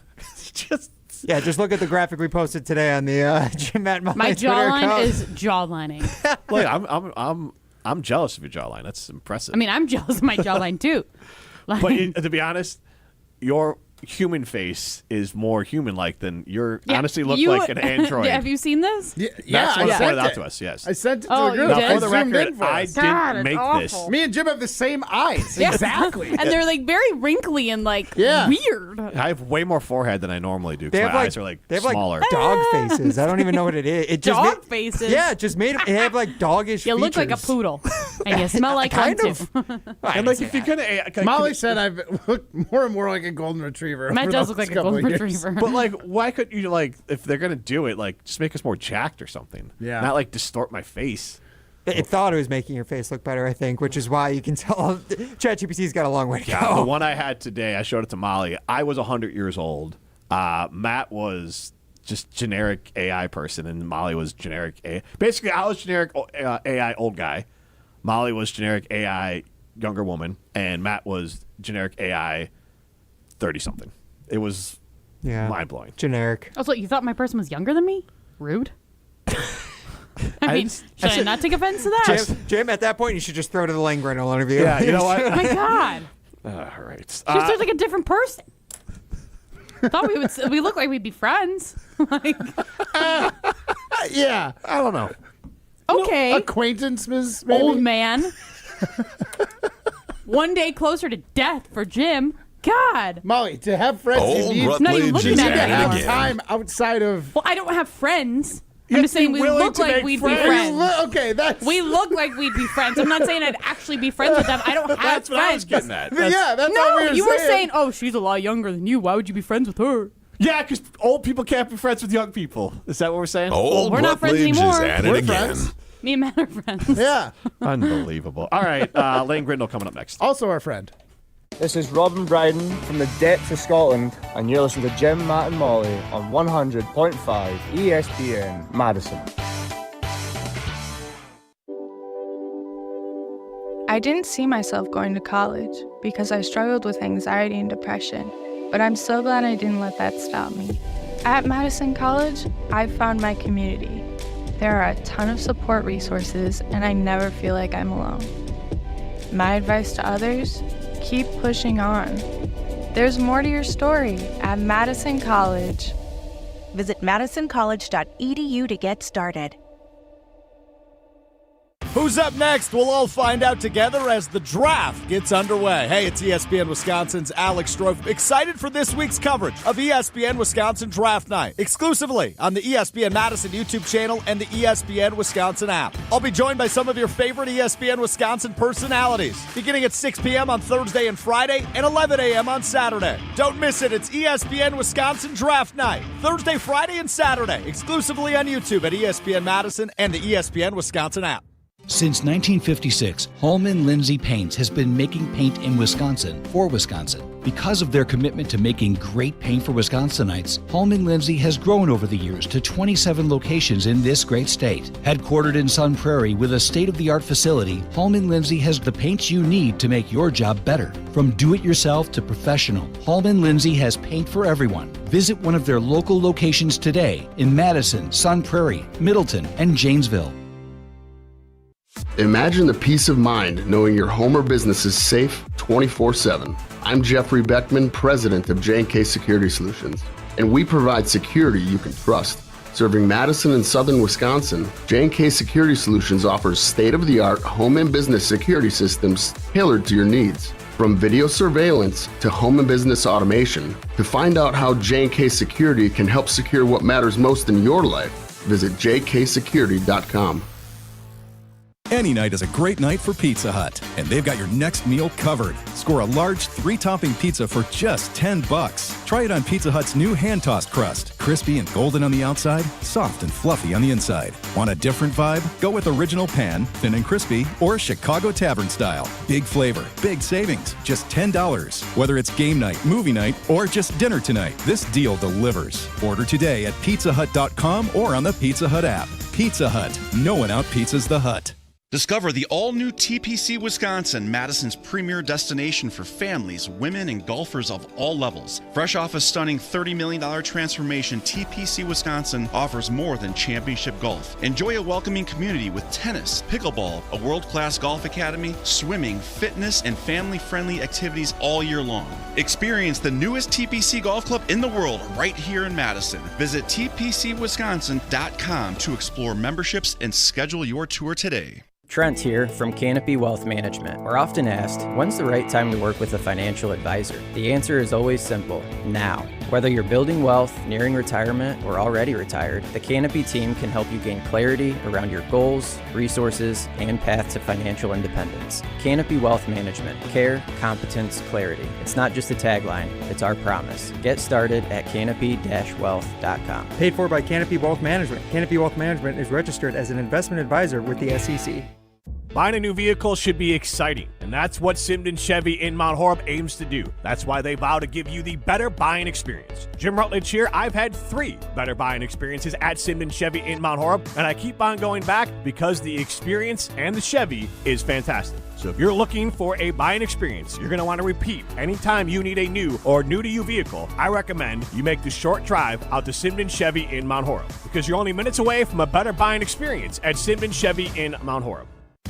Yeah, just look at the graphic we posted today on the Jim Matt Molly My Twitter jawline account. is jawlining. Look, I'm jealous of your jawline. That's impressive. I mean, I'm jealous of my jawline too. But to be honest, your human face is more human-like than you honestly look like an android. Have you seen this? That's what pointed out to us, yes. I sent it to Oh, the group. you did? Now, for the Zoomed in record, for I us. didn't make this. Me and Jim have the same eyes. Yeah. Exactly. And they're like very wrinkly and like weird. I have way more forehead than I normally do They because have my like, eyes are like they have smaller. like dog faces. I don't even know what it is. It just Dog faces? Yeah, it just made it have like doggish You features. look like a poodle. And you smell like one Kind too. of. And like if you're gonna, Molly said I've looked more and more like a golden retriever. Matt over does the look like last a couple golden of years. retriever. But like, why couldn't you like if they're gonna do it, like just make us more jacked or something? Yeah. Not like distort my face. It thought it was making your face look better, I think, which is why you can tell ChatGPT's got a long way to Yeah, go. the one I had today, I showed it to Molly. I was 100 years old. Matt was just generic AI person, and Molly was generic AI. Basically, I was generic AI old guy. Molly was generic AI younger woman, and Matt was generic AI 30-something. It was mind-blowing. Generic. Also, you thought my person was younger than me? Rude. I mean, should I not take offense to that? Jim, at that point, you should just throw to the Lang Grindle interview. Yeah, you know what? Oh my God. All right. Just there's like a different person. Thought we look like we'd be friends. Like, Yeah. I don't know. okay. Acquaintance, Ms. Maybe? Old man. One day closer to death for Jim. God. Molly, to have friends, Old you need, No, you're Rutledge looking is at me at now. it again. time outside of. Well, I don't have friends. I'm have just to be saying we willing look to like make we'd friends. be friends. Okay, that's. We look like we'd be friends. I'm not saying I'd actually be friends with them. I don't have That's what I was friends. getting at. Yeah, that's No, what we were you were saying. saying, oh, she's a lot younger than you. Why would you be friends with her? Yeah, because old people can't be friends with young people. Is that what we're saying? Old We're not friends Rutledge is anymore. at it We're again. friends. Me and Matt are friends. Yeah. Unbelievable. All right, Lane Grindle coming up next. Also our friend. This is Robin Bryden from the depths of Scotland, and you're listening to Jim, Matt, and Molly on 100.5 ESPN Madison. I didn't see myself going to college because I struggled with anxiety and depression, but I'm so glad I didn't let that stop me. At Madison College, I've found my community. There are a ton of support resources, and I never feel like I'm alone. My advice to others, keep pushing on. There's more to your story at Madison College. Visit madisoncollege.edu to get started. Who's up next? We'll all find out together as the draft gets underway. Hey, it's ESPN Wisconsin's Alex Strofe. Excited for this week's coverage of ESPN Wisconsin Draft Night, exclusively on the ESPN Madison YouTube channel and the ESPN Wisconsin app. I'll be joined by some of your favorite ESPN Wisconsin personalities, beginning at 6 p.m. on Thursday and Friday and 11 a.m. on Saturday. Don't miss it. It's ESPN Wisconsin Draft Night, Thursday, Friday, and Saturday, exclusively on YouTube at ESPN Madison and the ESPN Wisconsin app. Since 1956, Holman Lindsay Paints has been making paint in Wisconsin for Wisconsin. Because of their commitment to making great paint for Wisconsinites, Holman Lindsay has grown over the years to 27 locations in this great state. Headquartered in Sun Prairie with a state-of-the-art facility, Holman Lindsay has the paints you need to make your job better. From do-it-yourself to professional, Holman Lindsay has paint for everyone. Visit one of their local locations today in Madison, Sun Prairie, Middleton, and Janesville. Imagine the peace of mind knowing your home or business is safe 24/7. I'm Jeffrey Beckman, president of J&K Security Solutions, and we provide security you can trust. Serving Madison and southern Wisconsin, J&K Security Solutions offers state-of-the-art home and business security systems tailored to your needs. From video surveillance to home and business automation, to find out how J&K Security can help secure what matters most in your life, visit jksecurity.com. Any night is a great night for Pizza Hut, and they've got your next meal covered. Score a large 3-topping pizza for just $10. Try it on Pizza Hut's new hand-tossed crust. Crispy and golden on the outside, soft and fluffy on the inside. Want a different vibe? Go with original pan, thin and crispy, or Chicago Tavern style. Big flavor, big savings, just $10. Whether it's game night, movie night, or just dinner tonight, this deal delivers. Order today at pizzahut.com or on the Pizza Hut app. Pizza Hut. No one out-pizzas the Hut. Discover the all-new TPC Wisconsin, Madison's premier destination for families, women, and golfers of all levels. Fresh off a stunning $30 million transformation, TPC Wisconsin offers more than championship golf. Enjoy a welcoming community with tennis, pickleball, a world-class golf academy, swimming, fitness, and family-friendly activities all year long. Experience the newest TPC golf club in the world right here in Madison. Visit tpcwisconsin.com to explore memberships and schedule your tour today. Trent here from Canopy Wealth Management. We're often asked, when's the right time to work with a financial advisor? The answer is always simple, now. Whether you're building wealth, nearing retirement, or already retired, the Canopy team can help you gain clarity around your goals, resources, and path to financial independence. Canopy Wealth Management. Care, competence, clarity. It's not just a tagline, it's our promise. Get started at canopy-wealth.com. Paid for by Canopy Wealth Management. Canopy Wealth Management is registered as an investment advisor with the SEC. Buying a new vehicle should be exciting, and that's what Simden Chevy in Mount Horeb aims to do. That's why they vow to give you the better buying experience. Jim Rutledge here. I've had 3 better buying experiences at Simden Chevy in Mount Horeb, and I keep on going back because the experience and the Chevy is fantastic. So if you're looking for a buying experience you're going to want to repeat anytime you need a new or new-to-you vehicle, I recommend you make the short drive out to Simden Chevy in Mount Horeb, because you're only minutes away from a better buying experience at Simden Chevy in Mount Horeb.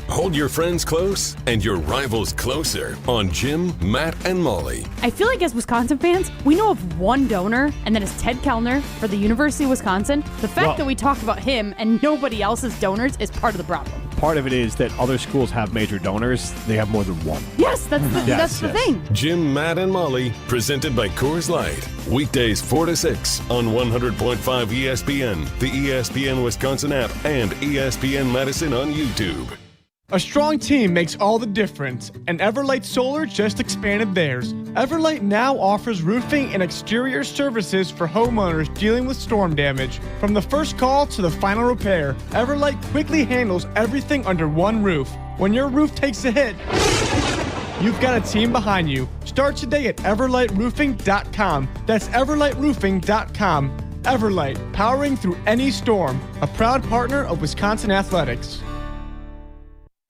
Hold your friends close and your rivals closer on Jim, Matt, and Molly. I feel like as Wisconsin fans, we know of one donor, and that is Ted Kellner for the University of Wisconsin. The fact that we talk about him and nobody else's donors is part of the problem. Part of it is that other schools have major donors. They have more than one. Yes, that's the thing. Jim, Matt, and Molly, presented by Coors Light. Weekdays 4 to 6 on 100.5 ESPN, the ESPN Wisconsin app, and ESPN Madison on YouTube. A strong team makes all the difference, and Everlight Solar just expanded theirs. Everlight now offers roofing and exterior services for homeowners dealing with storm damage. From the first call to the final repair, Everlight quickly handles everything under one roof. When your roof takes a hit, you've got a team behind you. Start today at everlightroofing.com. That's everlightroofing.com. Everlight, powering through any storm. A proud partner of Wisconsin Athletics.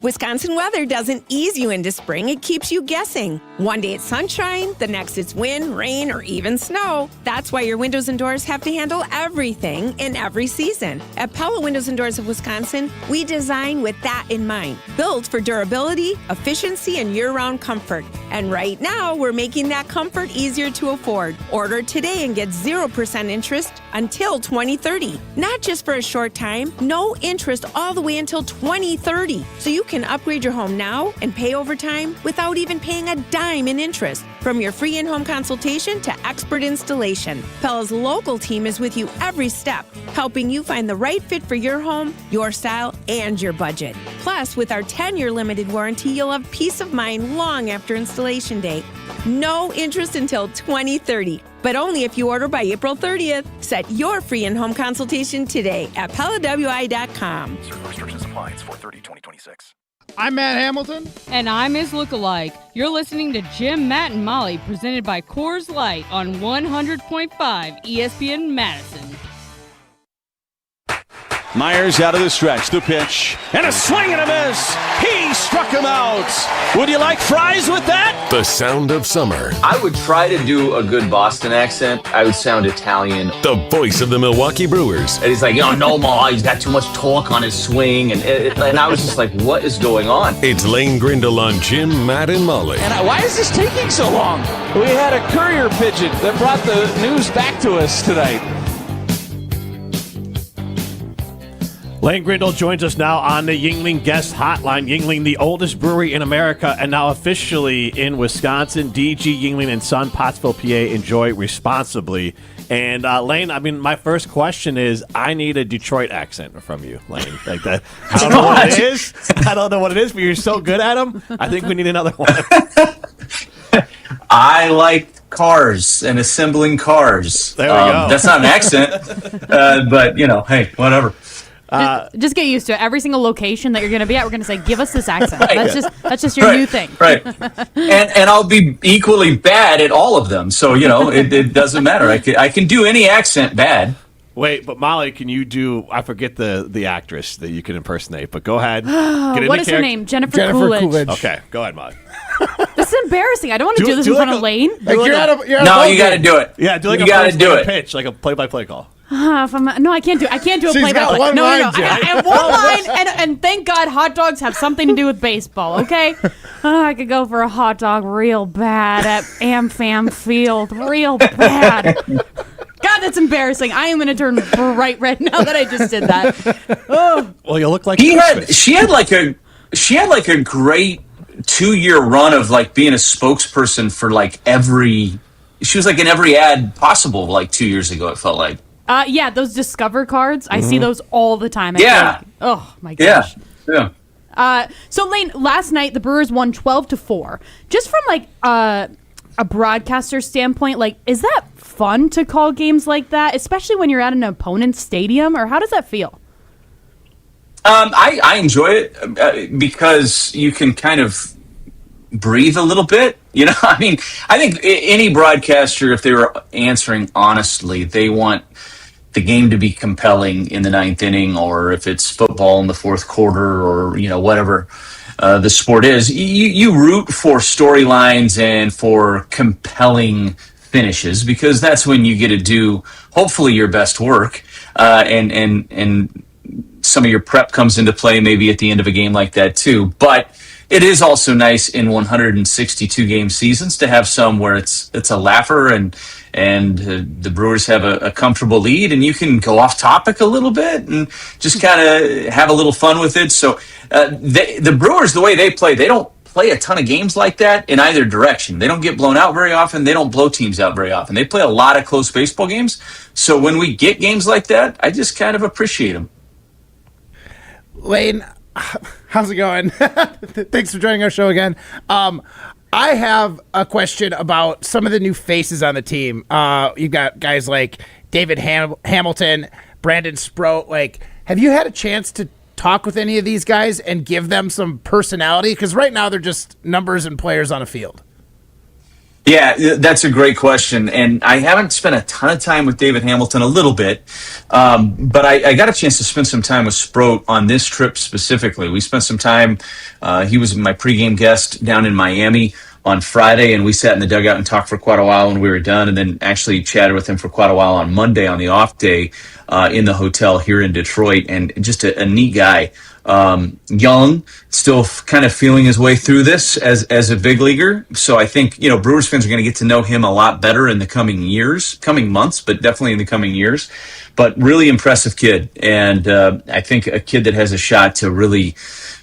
Wisconsin weather doesn't ease you into spring, it keeps you guessing. One day it's sunshine, the next it's wind, rain, or even snow. That's why your windows and doors have to handle everything in every season. At Pella Windows and Doors of Wisconsin, we design with that in mind. Built for durability, efficiency, and year-round comfort. And right now, we're making that comfort easier to afford. Order today and get 0% interest until 2030. Not just for a short time, no interest all the way until 2030. So you can upgrade your home now and pay over time without even paying a dime in interest. From your free in-home consultation to expert installation, Pella's local team is with you every step, helping you find the right fit for your home, your style, and your budget. Plus, with our 10-year limited warranty, you'll have peace of mind long after installation date. No interest until 2030, but only if you order by April 30th. Set your free in-home consultation today at PellaWI.com. Certain restrictions apply. It's 4/30/2026. I'm Matt Hamilton. And I'm his lookalike. You're listening to Jim, Matt, and Molly, presented by Coors Light on 100.5 ESPN Madison. Myers out of the stretch, the pitch, and a swing and a miss. He struck him out. Would you like fries with that? The sound of summer. I would try to do a good Boston accent. I would sound Italian. The voice of the Milwaukee Brewers. And he's like, no, Ma, he's got too much torque on his swing. And I was just like, what is going on? It's Lane Grindle on Jim, Matt, and Molly. And why is this taking so long? We had a courier pigeon that brought the news back to us tonight. Lane Grindle joins us now on the Yuengling guest hotline. Yuengling, the oldest brewery in America and now officially in Wisconsin. DG Yuengling and Son, Pottsville, PA. Enjoy responsibly. And Lane, my first question is, I need a Detroit accent from you, Lane. Like that. I don't know what it is. I don't know what it is, but you're so good at them. I think we need another one. I like cars and assembling cars. There we go. That's not an accent, but hey, whatever. Just get used to it. Every single location that you're going to be at, we're going to say, give us this accent. Right. That's just your new thing. Right. And I'll be equally bad at all of them. So, it doesn't matter. I can do any accent bad. Wait, but Molly, can you do? I forget the actress that you can impersonate, but go ahead. Get What is her name? Jennifer Coolidge. Okay, go ahead, Molly. This is embarrassing. I don't want to do this in front of Lane. No, you got to do it. Yeah, do like you a got to do it. pitch, like a play-by-play call. No, I can't do. I can't do a She's play by got play. one No. line, I Jen. have one line, and thank God hot dogs have something to do with baseball. Okay, I could go for a hot dog real bad at AmFam Field, real bad. God, that's embarrassing. I am going to turn bright red now that I just did that. Oh. Well, you look like She had like a great 2-year run of like being a spokesperson for like she was like in every ad possible like 2 years ago, it felt like. Yeah, those Discover cards. I see those all the time. I Yeah. feel like, oh my gosh. Yeah. So Lane, last night the Brewers won 12-4. Just from like a broadcaster standpoint, like, is that fun to call games like that, especially when you're at an opponent's stadium, or how does that feel? I enjoy it because you can kind of breathe a little bit. You know, I mean, I think any broadcaster, if they were answering honestly, they want the game to be compelling in the ninth inning, or if it's football in the fourth quarter, or, you know, whatever the sport is. You root for storylines and for compelling finishes, because that's when you get to do hopefully your best work, and some of your prep comes into play maybe at the end of a game like that too. But it is also nice in 162 game seasons to have some where it's a laugher, and the Brewers have a comfortable lead, and you can go off topic a little bit and just kind of have a little fun with it. So the Brewers, the way they don't play a ton of games like that in either direction. They don't get blown out very often. They don't blow teams out very often. They play a lot of close baseball games. So when we get games like that, I just kind of appreciate them. Lane, how's it going? Thanks for joining our show again. I have a question about some of the new faces on the team. You've got guys like David Hamilton, Brandon Sproat. Like, have you had a chance to talk with any of these guys and give them some personality? Because right now they're just numbers and players on a field. Yeah, that's a great question. And I haven't spent a ton of time with David Hamilton, a little bit. But I got a chance to spend some time with Sproat on this trip specifically. We spent some time, he was my pregame guest down in Miami on Friday, and we sat in the dugout and talked for quite a while when we were done, and then actually chatted with him for quite a while on Monday on the off day in the hotel here in Detroit. And just a neat guy. Young, still kind of feeling his way through this as a big leaguer. So I think, you know, Brewers fans are going to get to know him a lot better in the coming months, but definitely in the coming years. But really impressive kid. And I think a kid that has a shot to really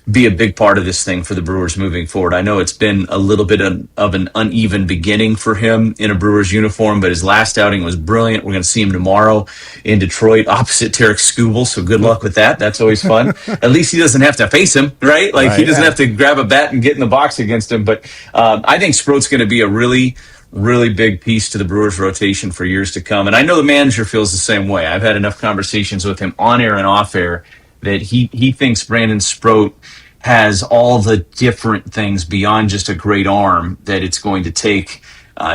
be a big part of this thing for the Brewers moving forward. I know it's been a little bit of an uneven beginning for him in a Brewers uniform, but his last outing was brilliant. We're going to see him tomorrow in Detroit opposite Tarek Skubal, so good luck with that. That's always fun. At least he doesn't have to face him, right? Like, he doesn't have to grab a bat and get in the box against him. But I think Sproat's going to be a really big piece to the Brewers rotation for years to come. And I know the manager feels the same way. I've had enough conversations with him on air and off air that he thinks Brandon Sproat has all the different things beyond just a great arm that it's going to take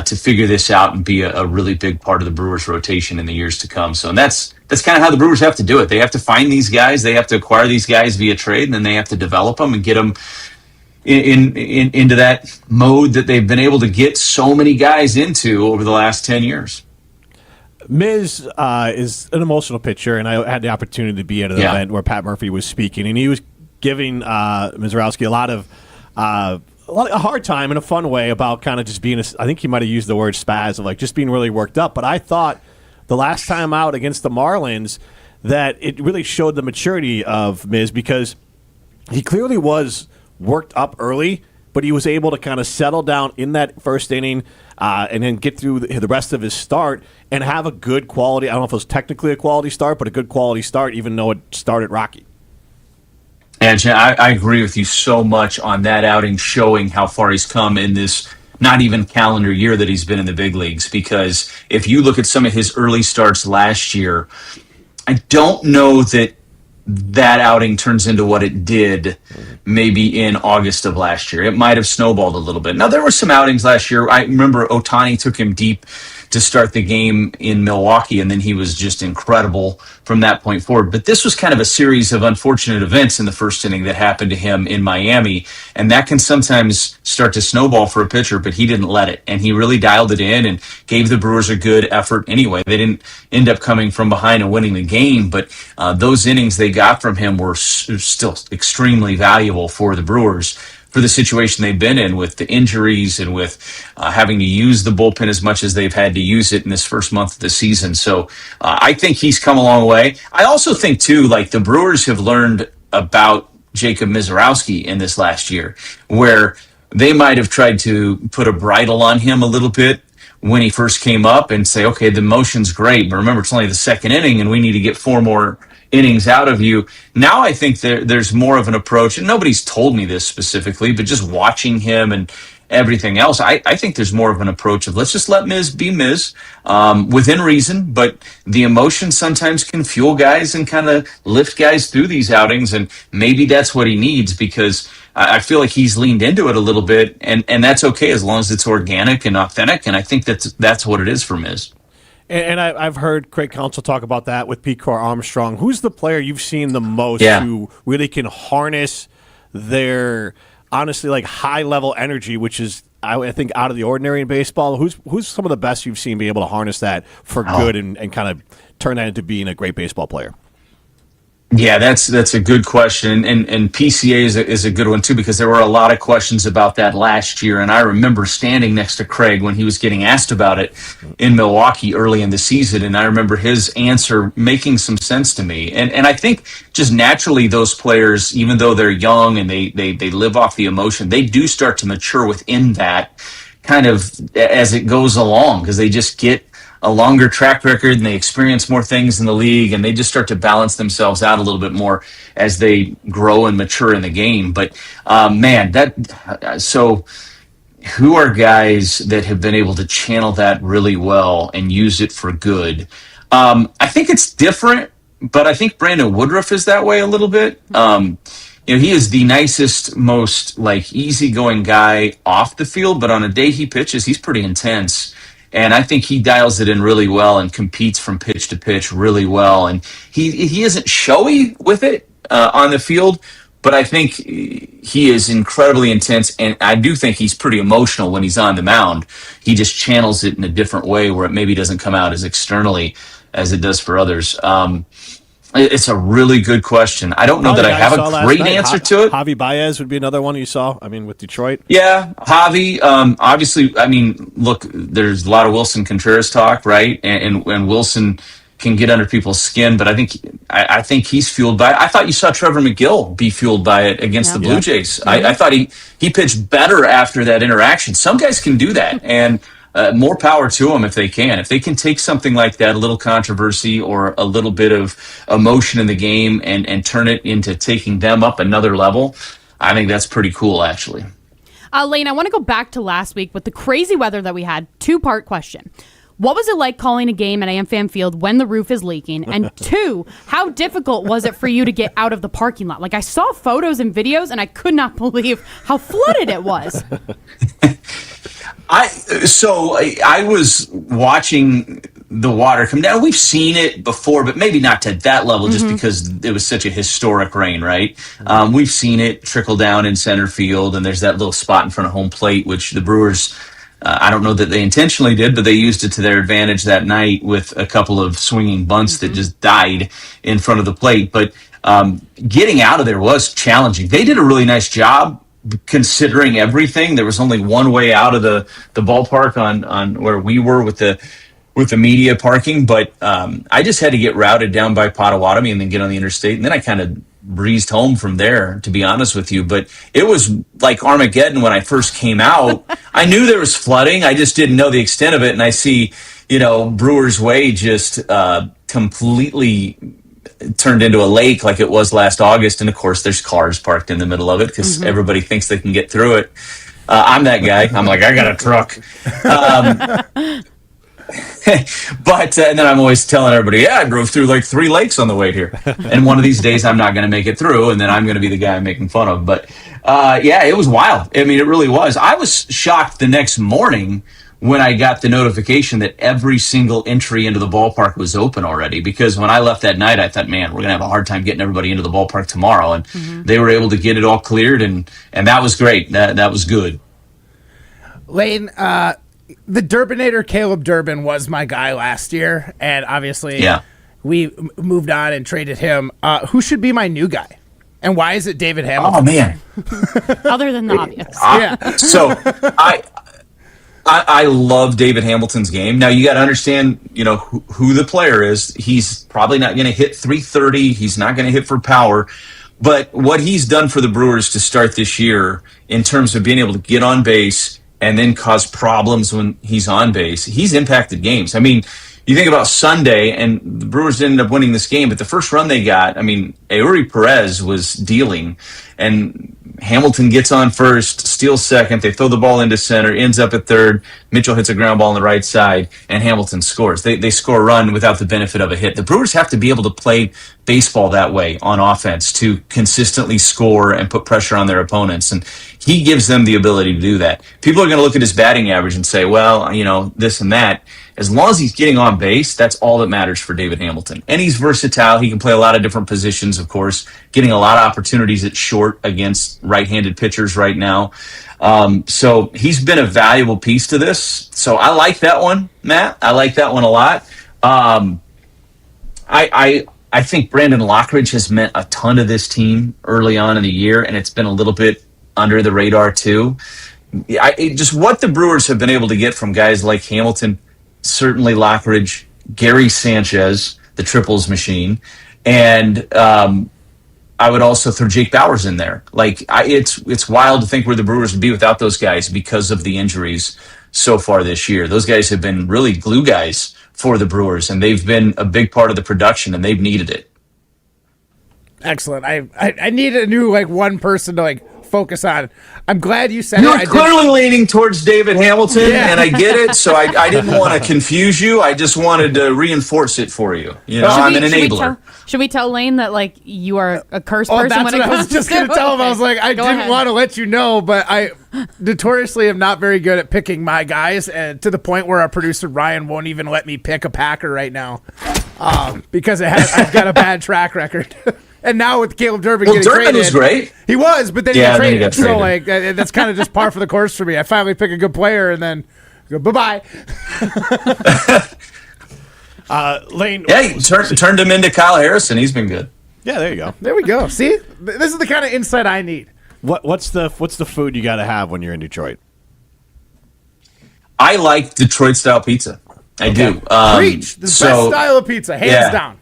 to figure this out and be a really big part of the Brewers rotation in the years to come. So that's kind of how the Brewers have to do it. They have to find these guys, they have to acquire these guys via trade, and then they have to develop them and get them into that mode that they've been able to get so many guys into over the last 10 years. Miz is an emotional pitcher, and I had the opportunity to be at an event where Pat Murphy was speaking, and he was giving Mizrowski a hard time in a fun way about kind of just being, I think he might have used the word spaz, of like just being really worked up. But I thought the last time out against the Marlins that it really showed the maturity of Miz, because he clearly was worked up early, but he was able to kind of settle down in that first inning and then get through the rest of his start and have a good quality, I don't know if it was technically a quality start, but a good quality start, even though it started rocky. And I agree with you so much on that outing, showing how far he's come in this not even calendar year that he's been in the big leagues. Because if you look at some of his early starts last year, I don't know that outing turns into what it did maybe in August of last year. It might have snowballed a little bit. Now, there were some outings last year. I remember Ohtani took him deep to start the game in Milwaukee, and then he was just incredible from that point forward. But this was kind of a series of unfortunate events in the first inning that happened to him in Miami, and that can sometimes start to snowball for a pitcher, but he didn't let it, and he really dialed it in and gave the Brewers a good effort anyway. They didn't end up coming from behind and winning the game, but those innings they got from him were still extremely valuable for the Brewers for the situation they've been in with the injuries and with having to use the bullpen as much as they've had to use it in this first month of the season. So I think he's come a long way. I also think, too, like the Brewers have learned about Jacob Mizorowski in this last year, where they might have tried to put a bridle on him a little bit when he first came up and say, okay, the motion's great, but remember, it's only the second inning and we need to get 4 more innings out of you. Now I think there's more of an approach, and nobody's told me this specifically, but just watching him and everything else, I think there's more of an approach of let's just let Miz be Miz within reason, but the emotion sometimes can fuel guys and kind of lift guys through these outings, and maybe that's what he needs, because I feel like he's leaned into it a little bit, and that's okay as long as it's organic and authentic, and I think that's what it is for Miz. And I've heard Craig Counsell talk about that with Pete Core Armstrong. Who's the player you've seen the most who really can harness their, honestly, like high-level energy, which is, I think, out of the ordinary in baseball? Who's some of the best you've seen be able to harness that for good and kind of turn that into being a great baseball player? Yeah, that's a good question, and PCA is a good one too, because there were a lot of questions about that last year, and I remember standing next to Craig when he was getting asked about it in Milwaukee early in the season, and I remember his answer making some sense to me, and I think just naturally those players, even though they're young and they live off the emotion, they do start to mature within that kind of as it goes along, because they just get a longer track record and they experience more things in the league, and they just start to balance themselves out a little bit more as they grow and mature in the game. But so who are guys that have been able to channel that really well and use it for good? I think it's different, but I think Brandon Woodruff is that way a little bit. He is the nicest, most like easygoing guy off the field, but on a day he pitches, he's pretty intense. And I think he dials it in really well and competes from pitch to pitch really well. And he isn't showy with it on the field, but I think he is incredibly intense. And I do think he's pretty emotional when he's on the mound. He just channels it in a different way where it maybe doesn't come out as externally as it does for others. It's a really good question. I don't know that I have a great answer to it. Javi Baez would be another one you saw, with Detroit. Yeah, Javi. Obviously, look, there's a lot of Wilson Contreras talk, right? And Wilson can get under people's skin, but I think he's fueled by it. I thought you saw Trevor McGill be fueled by it against the Blue Jays. I thought he pitched better after that interaction. Some guys can do that, and more power to them if they can. If they can take something like that, a little controversy or a little bit of emotion in the game and turn it into taking them up another level, I think that's pretty cool, actually. Lane, I want to go back to last week with the crazy weather that we had. 2-part question. What was it like calling a game at AmFam Field when the roof is leaking? And 2, how difficult was it for you to get out of the parking lot? Like, I saw photos and videos, and I could not believe how flooded it was. I was watching the water come down. We've seen it before, but maybe not to that level, just because it was such a historic rain, right? We've seen it trickle down in center field, and there's that little spot in front of home plate, which the Brewers, I don't know that they intentionally did, but they used it to their advantage that night with a couple of swinging bunts that just died in front of the plate. But getting out of there was challenging. They did a really nice job considering everything. There was only one way out of the ballpark on where we were with the media parking, but I just had to get routed down by Potawatomi and then get on the interstate, and then I kind of breezed home from there, to be honest with you. But it was like Armageddon when I first came out. I knew there was flooding, I just didn't know the extent of it, and I see Brewers Way just completely turned into a lake like it was last August, and of course there's cars parked in the middle of it because everybody thinks they can get through it. I'm that guy. I'm like, I got a truck. But and then I'm always telling everybody, I drove through like 3 lakes on the way here, and one of these days I'm not going to make it through, and then I'm going to be the guy I'm making fun of. But it was wild. It really was. I was shocked the next morning when I got the notification that every single entry into the ballpark was open already. Because when I left that night, I thought, man, we're going to have a hard time getting everybody into the ballpark tomorrow. And they were able to get it all cleared, and that was great. That was good. Lane, the Durbinator Caleb Durbin was my guy last year, and obviously we moved on and traded him. Who should be my new guy? And why is it David Hamilton? Oh, man. Other than the obvious. So I love David Hamilton's game. Now, you got to understand, who the player is. He's probably not going to hit 330. He's not going to hit for power. But what he's done for the Brewers to start this year in terms of being able to get on base and then cause problems when he's on base, he's impacted games. I mean, you think about Sunday, and the Brewers ended up winning this game, but the first run they got, Eury Perez was dealing, and Hamilton gets on first, steals second, they throw the ball into center, ends up at third, Mitchell hits a ground ball on the right side, and Hamilton scores. They score a run without the benefit of a hit. The Brewers have to be able to play baseball that way on offense to consistently score and put pressure on their opponents, and he gives them the ability to do that. People are going to look at his batting average and say, well, this and that. As long as he's getting on base, that's all that matters for David Hamilton. And he's versatile. He can play a lot of different positions, of course, getting a lot of opportunities at short against right-handed pitchers right now. So he's been a valuable piece to this. So I like that one, Matt. I like that one a lot. I think Brandon Lockridge has meant a ton to this team early on in the year, and it's been a little bit under the radar too. Just what the Brewers have been able to get from guys like Hamilton, certainly Lockridge, Gary Sanchez, the triples machine, and I would also throw Jake Bauers in there. It's wild to think where the Brewers would be without those guys because of the injuries so far this year. Those guys have been really glue guys for the Brewers, and they've been a big part of the production, and they've needed it. Excellent. I need a new one person to focus on. I'm glad you said You're it. clearly leaning towards David Hamilton, and I get it, so I didn't want to confuse you. I just wanted to reinforce it for you. I'm an enabler. Should we tell Lane that you are a cursed person? That's when what it I was comes just to going to tell him. I was like, I Go didn't ahead. want to let you know, but I notoriously am not very good at picking my guys, and to the point where our producer Ryan won't even let me pick a Packer right now because I've got a bad track record. And now with Caleb Durbin getting Durbin traded, was great. He was, but then Yeah, he then he got got traded. traded. So that's kind of just par for the course for me. I finally pick a good player and then go bye-bye. Lane. Yeah, he turned him into Kyle Harrison. He's been good. Yeah, there you go. There we go. See, this is the kind of insight I need. What's the food you got to have when you're in Detroit? I like Detroit style pizza. I do. Preach. The best style of pizza, hands down.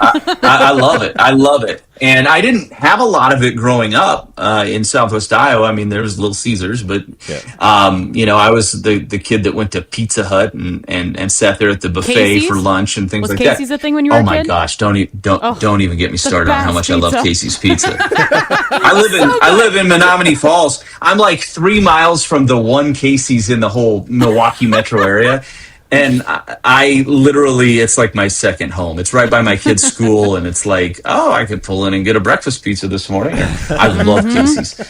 I love it. I love it. And I didn't have a lot of it growing up in Southwest Iowa. I mean, there was Little Caesars, but I was the kid that went to Pizza Hut and sat there at the buffet Casey's? for lunch and things Was like Casey's that. a thing when you were a Oh my kid? gosh! Don't even get me started on how much I love pizza. Casey's pizza. I live in Menominee Falls. I'm like 3 miles from the one Casey's in the whole Milwaukee metro area. And I literally, it's like my second home. It's right by my kid's school, and it's like, oh, I could pull in and get a breakfast pizza this morning. I love Casey's.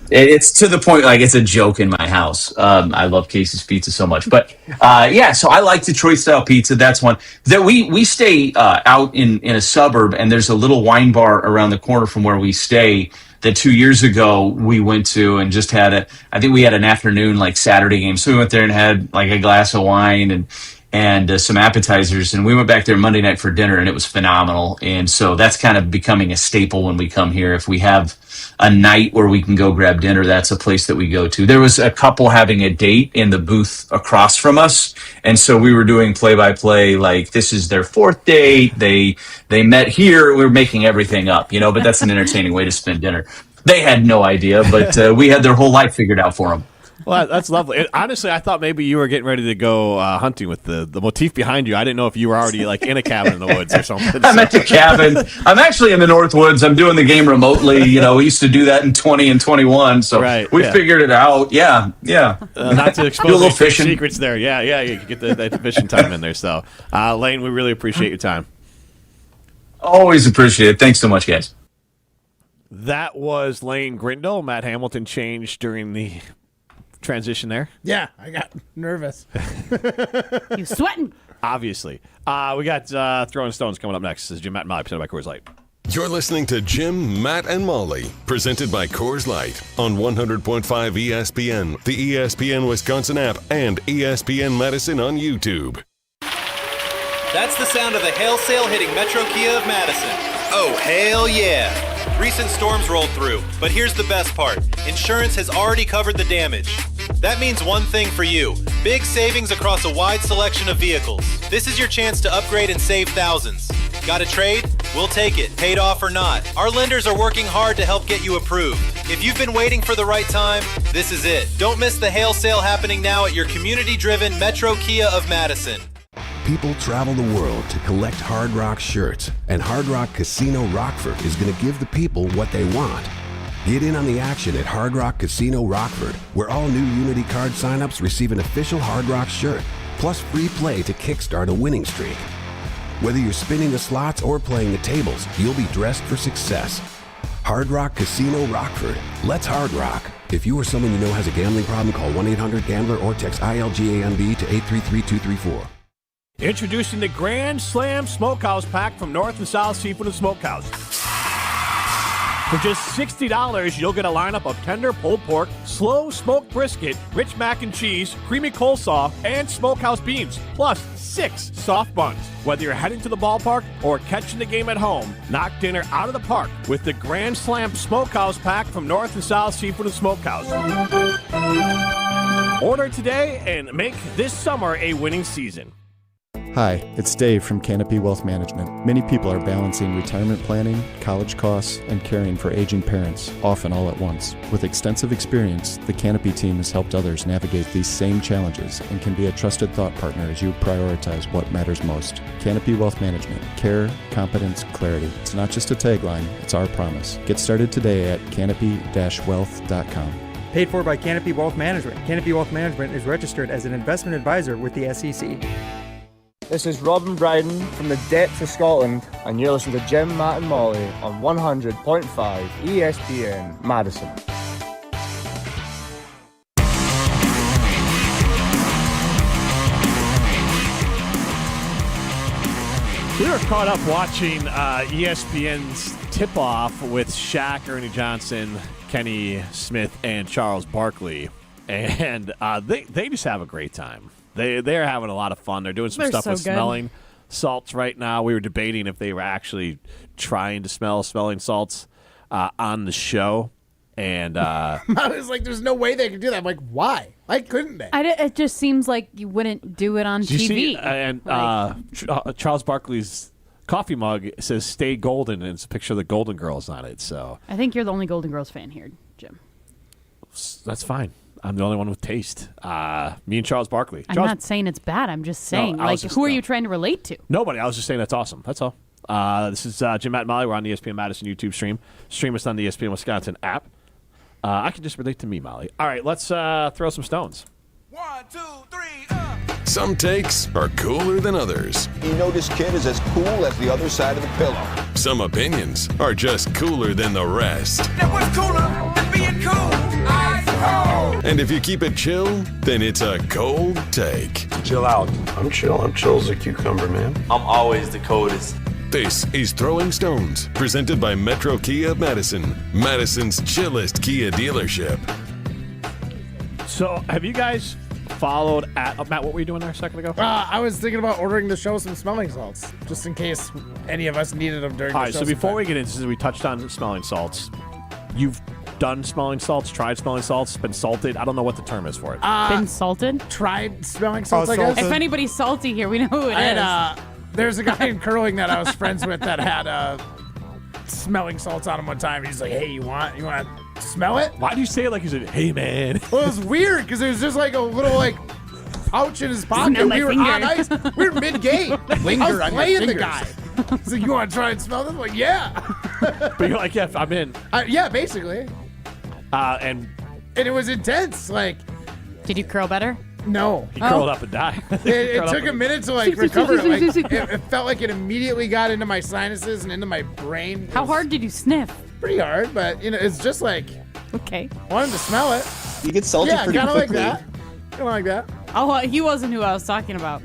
It's to the point like it's a joke in my house. I love Casey's pizza so much. But so I like Detroit style pizza. That's one that we stay out in a suburb, and there's a little wine bar around the corner from where we stay that 2 years ago we went to and just had I think we had an afternoon Saturday game. So we went there and had a glass of wine and some appetizers, and we went back there Monday night for dinner, and it was phenomenal. And so that's kind of becoming a staple when we come here. If we have a night where we can go grab dinner, that's a place that we go to. There was a couple having a date in the booth across from us, and so we were doing play-by-play this is their fourth date. They met here. We were making everything up, but that's an entertaining way to spend dinner. They had no idea, but we had their whole life figured out for them. Well, that's lovely. Honestly, I thought maybe you were getting ready to go hunting with the motif behind you. I didn't know if you were already in a cabin in the woods or something. I'm at the cabin. I'm actually in the North Woods. I'm doing the game remotely. We used to do that in 20 and 21, so we figured it out. Yeah. Not to Do a expose little any fishing. secrets there. Yeah, you can get that fishing time in there. So, Lane, we really appreciate your time. Always appreciate it. Thanks so much, guys. That was Lane Grindle. Matt Hamilton changed during the transition there? Yeah, I got nervous. You sweating? Obviously. We got Throwing Stones coming up next. This is Jim, Matt, and Molly, presented by Coors Light. You're listening to Jim, Matt, and Molly, presented by Coors Light on 100.5 ESPN, the ESPN Wisconsin app, and ESPN Madison on YouTube. That's the sound of the hail sale hitting Metro Kia of Madison. Oh, hail yeah! Recent storms rolled through, but here's the best part. Insurance has already covered the damage. That means one thing for you. Big savings across a wide selection of vehicles. This is your chance to upgrade and save thousands. Got a trade? We'll take it, paid off or not. Our lenders are working hard to help get you approved. If you've been waiting for the right time, this is it. Don't miss the hail sale happening now at your community-driven Metro Kia of Madison. People travel the world to collect Hard Rock shirts, and Hard Rock Casino Rockford is going to give the people what they want. Get in on the action at Hard Rock Casino Rockford, where all new Unity card signups receive an official Hard Rock shirt, plus free play to kickstart a winning streak. Whether you're spinning the slots or playing the tables, you'll be dressed for success. Hard Rock Casino Rockford. Let's Hard Rock. If you or someone you know has a gambling problem, call 1-800-GAMBLER or text ILGAMB to 833-234. Introducing the Grand Slam Smokehouse Pack from North and South Seafood and Smokehouse. For just $60, you'll get a lineup of tender pulled pork, slow smoked brisket, rich mac and cheese, creamy coleslaw, and smokehouse beans, plus 6 soft buns. Whether you're heading to the ballpark or catching the game at home, knock dinner out of the park with the Grand Slam Smokehouse Pack from North and South Seafood and Smokehouse. Order today and make this summer a winning season. Hi, it's Dave from Canopy Wealth Management. Many people are balancing retirement planning, college costs, and caring for aging parents, often all at once. With extensive experience, the Canopy team has helped others navigate these same challenges and can be a trusted thought partner as you prioritize what matters most. Canopy Wealth Management. Care, competence, clarity. It's not just a tagline, it's our promise. Get started today at canopy-wealth.com. Paid for by Canopy Wealth Management. Canopy Wealth Management is registered as an investment advisor with the SEC. This is Robin Bryden from the depths of Scotland, and you're listening to Jim, Matt, and Molly on 100.5 ESPN Madison. We were caught up watching ESPN's tip-off with Shaq, Ernie Johnson, Kenny Smith, and Charles Barkley, and they just have a great time. They're having a lot of fun. They're doing some stuff with smelling salts right now. We were debating if they were actually trying to smelling salts on the show. And I was like, there's no way they could do that. I'm like, why? Why couldn't they? It just seems like you wouldn't do it on TV. See, and Charles Barkley's coffee mug says "Stay Golden," and it's a picture of the Golden Girls on it. So I think you're the only Golden Girls fan here, Jim. That's fine. I'm the only one with taste. Me and Charles Barkley. I'm not saying it's bad. I'm just saying, who are you trying to relate to? Nobody. I was just saying that's awesome. That's all. This is Jim, Matt, and Molly. We're on the ESPN Madison YouTube stream. Stream us on the ESPN Wisconsin app. I can just relate to me, Molly. All right, let's throw some stones. 1, 2, 3, Some takes are cooler than others. You know this kid is as cool as the other side of the pillow. Some opinions are just cooler than the rest. Now what's cooler than being cool? Ice cold. And if you keep it chill, then it's a cold take. Chill out. I'm chill. I'm chill as a cucumber, man. I'm always the coldest. This is Throwing Stones, presented by Metro Kia of Madison, Madison's chillest Kia dealership. So, have you guys followed at Matt? What were you doing there a second ago? I was thinking about ordering the show some smelling salts, just in case any of us needed them during the show. All right, so before we get into this, we touched on smelling salts. You've done smelling salts, tried smelling salts, been salted. I don't know what the term is for it. Been salted? Tried smelling salts, I guess. If anybody's salty here, we know who it is. There's a guy in curling that I was friends with that had smelling salts on him one time. He's like, "Hey, you want to smell it?" Why do you say it like he's like, "Hey, man"? Well, it was weird because it was just like a little pouch in his pocket. We were on ice. We were mid-game. I was playing the guy. He's like, "You want to try and smell this?" I'm like, "Yeah." But you're like, "Yeah, I'm in." Yeah, basically. And it was intense. Did you curl better? No. He curled up and died. It took a minute to recover. It felt like it immediately got into my sinuses and into my brain. How hard did you sniff? Pretty hard, but it's just okay. Wanted to smell it. You get salty pretty kinda quickly. like that. Kind of like that. Oh, he wasn't who I was talking about.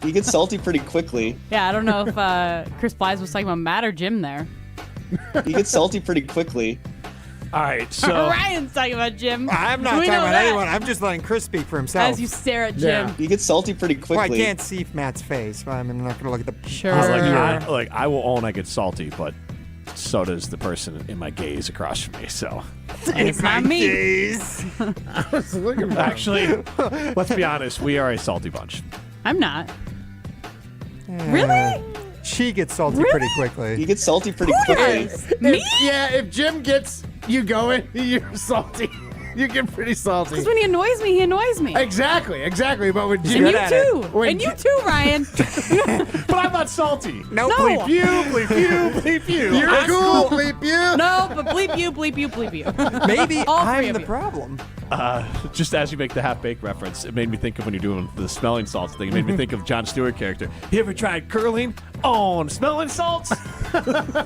You get salty pretty quickly. Yeah, I don't know if Chris Blythe was talking about Matt or Jim there. You get salty pretty quickly. All right, so Ryan's talking about Jim. I'm not We talking know about that. anyone. I'm just letting Chris speak for himself. As you stare at Jim. You get salty pretty quickly. Well, I can't see Matt's face. But I'm not going to look at the. Sure. I will own I get salty, but so does the person in my gaze across from me. So It's not me. I was looking for actually, let's be honest, we are a salty bunch. I'm not. Really? She gets salty pretty quickly. You get salty pretty quickly. If Jim gets you going, you're salty. You get pretty salty. Because when he annoys me, he annoys me. Exactly. But when And Jim, you too. And you too, Ryan. But I'm not salty. No, No. bleep you. Bleep you. You're I'm cool, bleep you. No, but bleep you. Maybe All three I'm of the you. problem. Just as you make the half-baked reference, it made me think of when you're doing the smelling salts thing. It made me think of Jon Stewart character. You ever tried curling on smelling salts?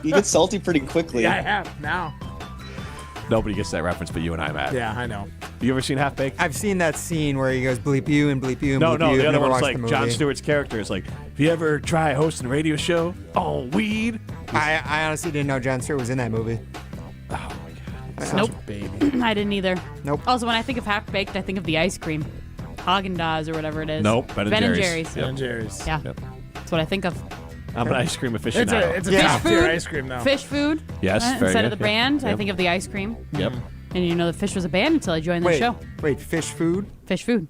You get salty pretty quickly. Yeah, I have now. Nobody gets that reference but you and I, Matt. Yeah, I know. You ever seen Half-Baked? I've seen that scene where he goes bleep you and bleep you and No, bleep you. the I've other never one's watched the like Jon movie. Stewart's character is like, have you ever tried hosting a radio show on weed? I honestly didn't know Jon Stewart was in that movie. Nope. Baby. I didn't either. Nope. Also, when I think of half-baked, I think of the ice cream. Haagen-Dazs or whatever it is. Nope, Ben and Jerry's. Ben and Jerry's. Yeah. Yep. That's what I think of. I'm an ice cream aficionado. It's a Fish top tier food. ice cream now. Fish food. Yes, very Instead good. of the Yep. band, I Yep. think of the ice cream. Yep. And you know, the fish was a band until I joined the Wait, show. fish food? Fish food.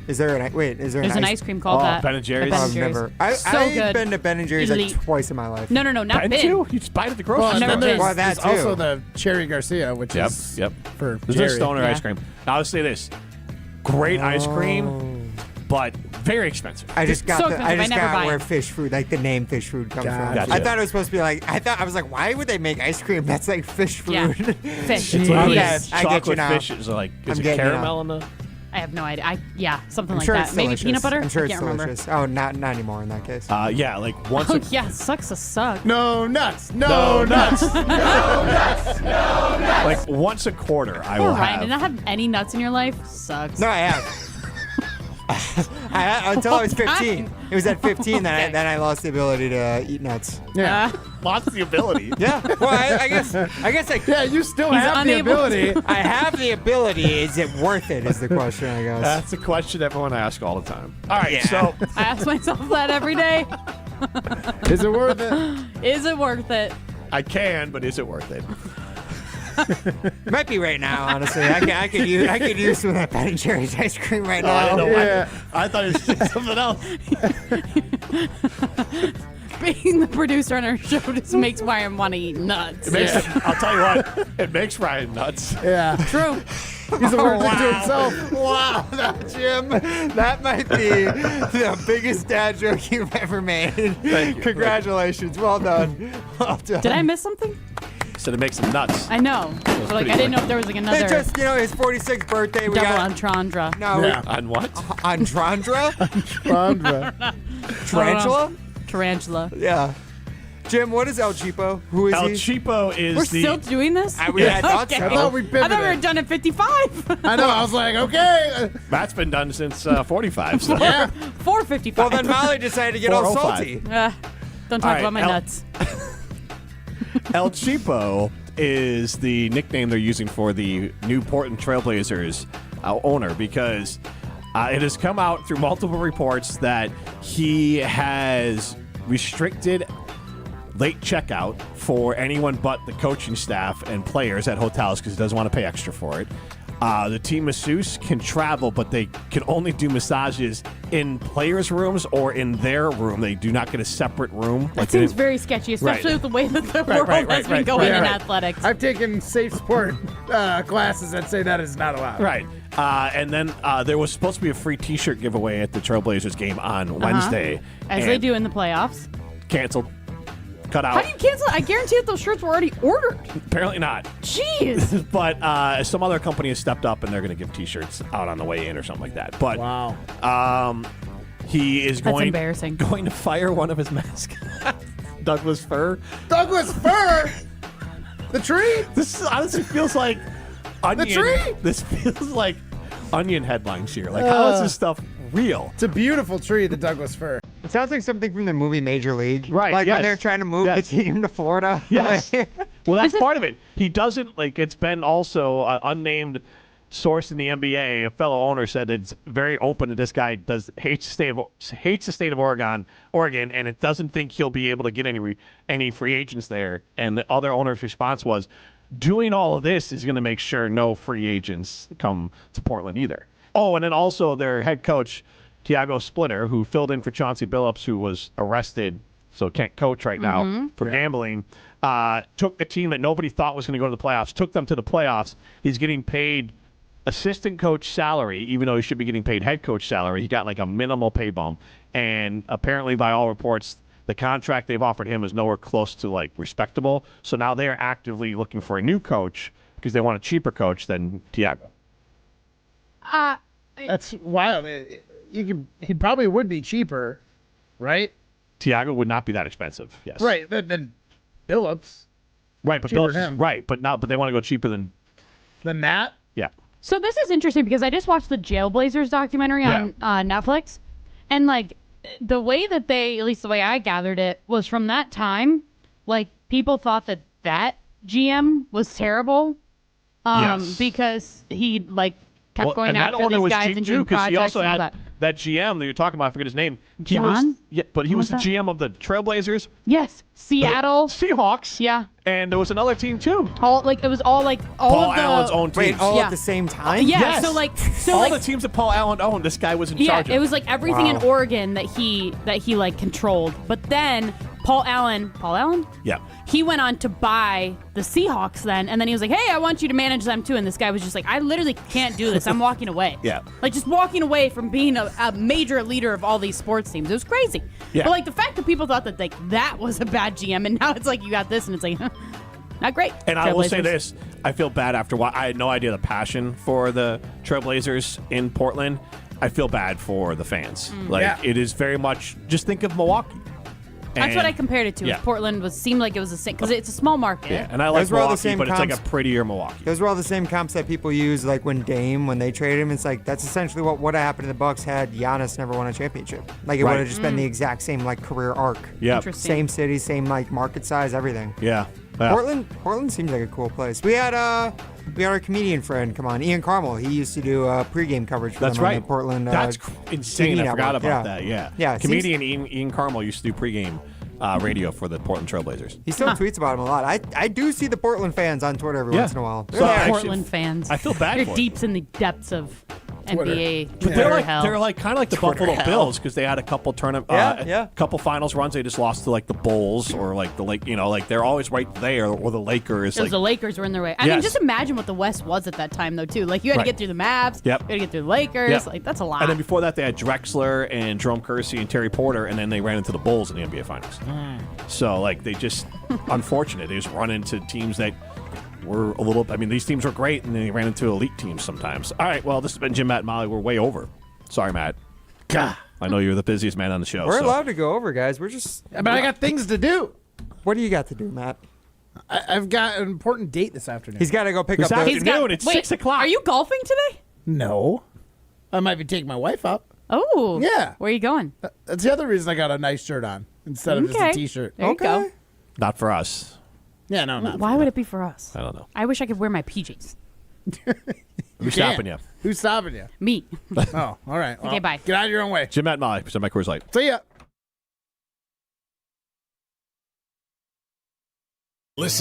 Is there an There's an ice cream called that. Ben and Jerry's? At Ben I've and Jerry's. never. So I've good. been to Ben and Jerry's like Elite. twice in my life. No, not Ben been. too? You just buy it at the grocery Well, and store. then Never there's, been. Well, that there's also too. the Cherry Garcia, which Yep, is yep. for There's Jerry. a stoner Yeah. ice cream. Now, I'll say this. Great ice cream, but very expensive. I just got So the, expensive, I just I never got buy where it. fish food, like the name fish food comes from. Gotcha. I thought it was supposed to be like, I was like, why would they make ice cream that's like fish food? Yeah. Fish. It's Okay, literally I get you chocolate now. fish. Is like, I'm is it getting you caramel in the? I have no idea. Something I'm like sure that. it's Maybe delicious. peanut butter? I'm sure I it's can't remember. delicious. Oh, not anymore in that case. Yeah, like once. Oh, yeah. Sucks a suck. No nuts. No nuts. Like once a quarter, I Poor will Ryan, have. did not have any nuts in your life? Sucks. No, I have. Until I was 15. It was at 15 that I lost the ability to eat nuts. Yeah. Lost the ability. Yeah. Well, I guess Yeah, you still He's have the unable ability. I have the ability. Is it worth it? Is the question, I guess. That's a question everyone asks all the time. All right, so I ask myself that every day. Is it worth it? Is it worth it? I can, but is it worth it? Might be right now, honestly. I could use some of that Ben and Jerry's ice cream right now. Yeah. I thought it was something else. Being the producer on our show just makes Ryan want to eat nuts. It makes, I'll tell you what, it makes Ryan nuts. Yeah. True. He's allergic to himself. Wow, Jim, that might be the biggest dad joke you've ever made. Thank you. Congratulations. Well done. Well done. Did I miss something? So it makes him nuts. I know. But like, pretty I didn't quick. know if there was like another It's just, his 46th birthday. We double got entendre. no Yeah. On what? Androndra? Sandra. Tarantula? Tarantula. Yeah. Jim, what is El Cheapo? Who is El he? Cheapo is We're the. still doing this? I thought so. I thought we pivoted. I thought we were done at 55. I know. I was like, okay. Matt's been done since 45. So. Yeah. 455. Well, then Molly decided to get all 405. salty. Don't talk All right, about my El- nuts. El Cheapo is the nickname they're using for the new Portland Trailblazers owner because it has come out through multiple reports that he has restricted late checkout for anyone but the coaching staff and players at hotels because he doesn't want to pay extra for it. The team masseuse can travel, but they can only do massages in players' rooms or in their room. They do not get a separate room. That seems very sketchy, especially with the way that the world has been going in athletics. I've taken safe sport classes that say that is not allowed. Right. And then there was supposed to be a free T-shirt giveaway at the Trailblazers game on Wednesday. As they do in the playoffs. Canceled. Cut out. How do you cancel it? I guarantee that those shirts were already ordered. Apparently not. Jeez. But some other company has stepped up and they're going to give T-shirts out on the way in or something like that. But wow. He is That's embarrassing. going to fire one of his mascots, Douglas Fir. Douglas Fir? The tree? This honestly feels like Onion, The tree? This feels like Onion headlines here. Like, how is this stuff real? It's a beautiful tree, the Douglas fir. It sounds like something from the movie Major League. Right, Like yes. when they're trying to move the team to Florida. Yes. Well, that's part of it. He doesn't, like, it's been also an unnamed source in the NBA. A fellow owner said it's very open that this guy hates the state of Oregon, and it doesn't think he'll be able to get any free agents there. And the other owner's response was, doing all of this is going to make sure no free agents come to Portland either. Oh, and then also their head coach, Tiago Splitter, who filled in for Chauncey Billups, who was arrested, so can't coach right now for gambling, took the team that nobody thought was going to go to the playoffs, took them to the playoffs. He's getting paid assistant coach salary, even though he should be getting paid head coach salary. He got like a minimal pay bump. And apparently, by all reports, the contract they've offered him is nowhere close to like respectable. So now they're actively looking for a new coach because they want a cheaper coach than Tiago. That's wild. He probably would be cheaper, right? Tiago would not be that expensive. Yes. Right. Then Billups. Right, but cheaper Billups, than him. right, but they want to go cheaper than that. Yeah. So this is interesting because I just watched the Jailblazers documentary on Netflix, and like the way that at least the way I gathered it, was from that time, like people thought that GM was terrible, because he like kept going after these guys and doing because projects. he also and all had that GM that you're talking about. I forget his name. He John? was the GM of the Trailblazers. Yes, Seattle Seahawks. Yeah. And there was another team too. Paul of the Allen's own teams. Wait, all at the same time? Yeah. Yes. So all the teams that Paul Allen owned, this guy was in charge of. It was like everything in Oregon that he like controlled. But then Paul Allen? Yeah. He went on to buy the Seahawks then, and then he was like, hey, I want you to manage them too. And this guy was just like, I literally can't do this. I'm walking away. Yeah. Like just walking away from being a major leader of all these sports teams. It was crazy. Yeah. But like the fact that people thought that like that was a bad GM, and now it's like you got this, and it's like, not great. And I will say Trailblazers. this. I feel bad after I had no idea the passion for the Trailblazers in Portland. I feel bad for the fans. It is very much, just think of Milwaukee. That's what I compared it to. Yeah. Portland seemed like it was the same because it's a small market. Yeah, and I like Those were all the Milwaukee, same but it's like a comps. prettier Milwaukee. Those were all the same comps that people use, like when they traded him. It's like that's essentially what would have happened to the Bucks had Giannis never won a championship. Like it would have just been the exact same like career arc. Yeah. Interesting. Same city, same like market size, everything. Yeah. Portland seems like a cool place. We had our comedian friend come on, Ian Carmel. He used to do pregame coverage for That's them on right. the Portland. That's insane. TV I forgot network. about that. Yeah. Yeah. it Comedian seems- Ian Carmel used to do pregame radio for the Portland Trailblazers. He still tweets about him a lot. I do see the Portland fans on Twitter every once in a while. So actually, Portland fans. I feel bad You're for deep in the depths of NBA. But they're like kind of like the Twitter Buffalo hell. Bills because they had a couple couple finals runs. They just lost to like the Bulls or like the like they're always right there, or the Lakers. Because the Lakers were in their way. I mean, just imagine what the West was at that time, though, too. Like, you had to get through the Mavs. Yep. You had to get through the Lakers. Yep. Like, that's a lot. And then before that, they had Drexler and Jerome Kersey and Terry Porter, and then they ran into the Bulls in the NBA Finals. So, like, they just, unfortunate. They just run into teams that were a little, I mean, these teams were great, and then they ran into elite teams sometimes. All right, well, this has been Jim, Matt, and Molly. We're way over. Sorry, Matt. God. I know you're the busiest man on the show. We're so. allowed to go over, guys. We're just. But I got things to do. What do you got to do, Matt? I've got an important date this afternoon. He's got to go pick This up the. afternoon, it's 6 o'clock. Are you golfing today? No. I might be taking my wife up. Oh. Yeah. Where are you going? That's the other reason I got a nice shirt on instead of just a T-shirt. There you go. Not for us. Yeah, no, not. Why would it be for us? I don't know. I wish I could wear my PJs. Who's stopping you? Who's stopping you? Me. Oh, all right. Okay, bye. Get out of your own way. Jim, Matt, and Molly. Present by Coors Light. See ya. Listen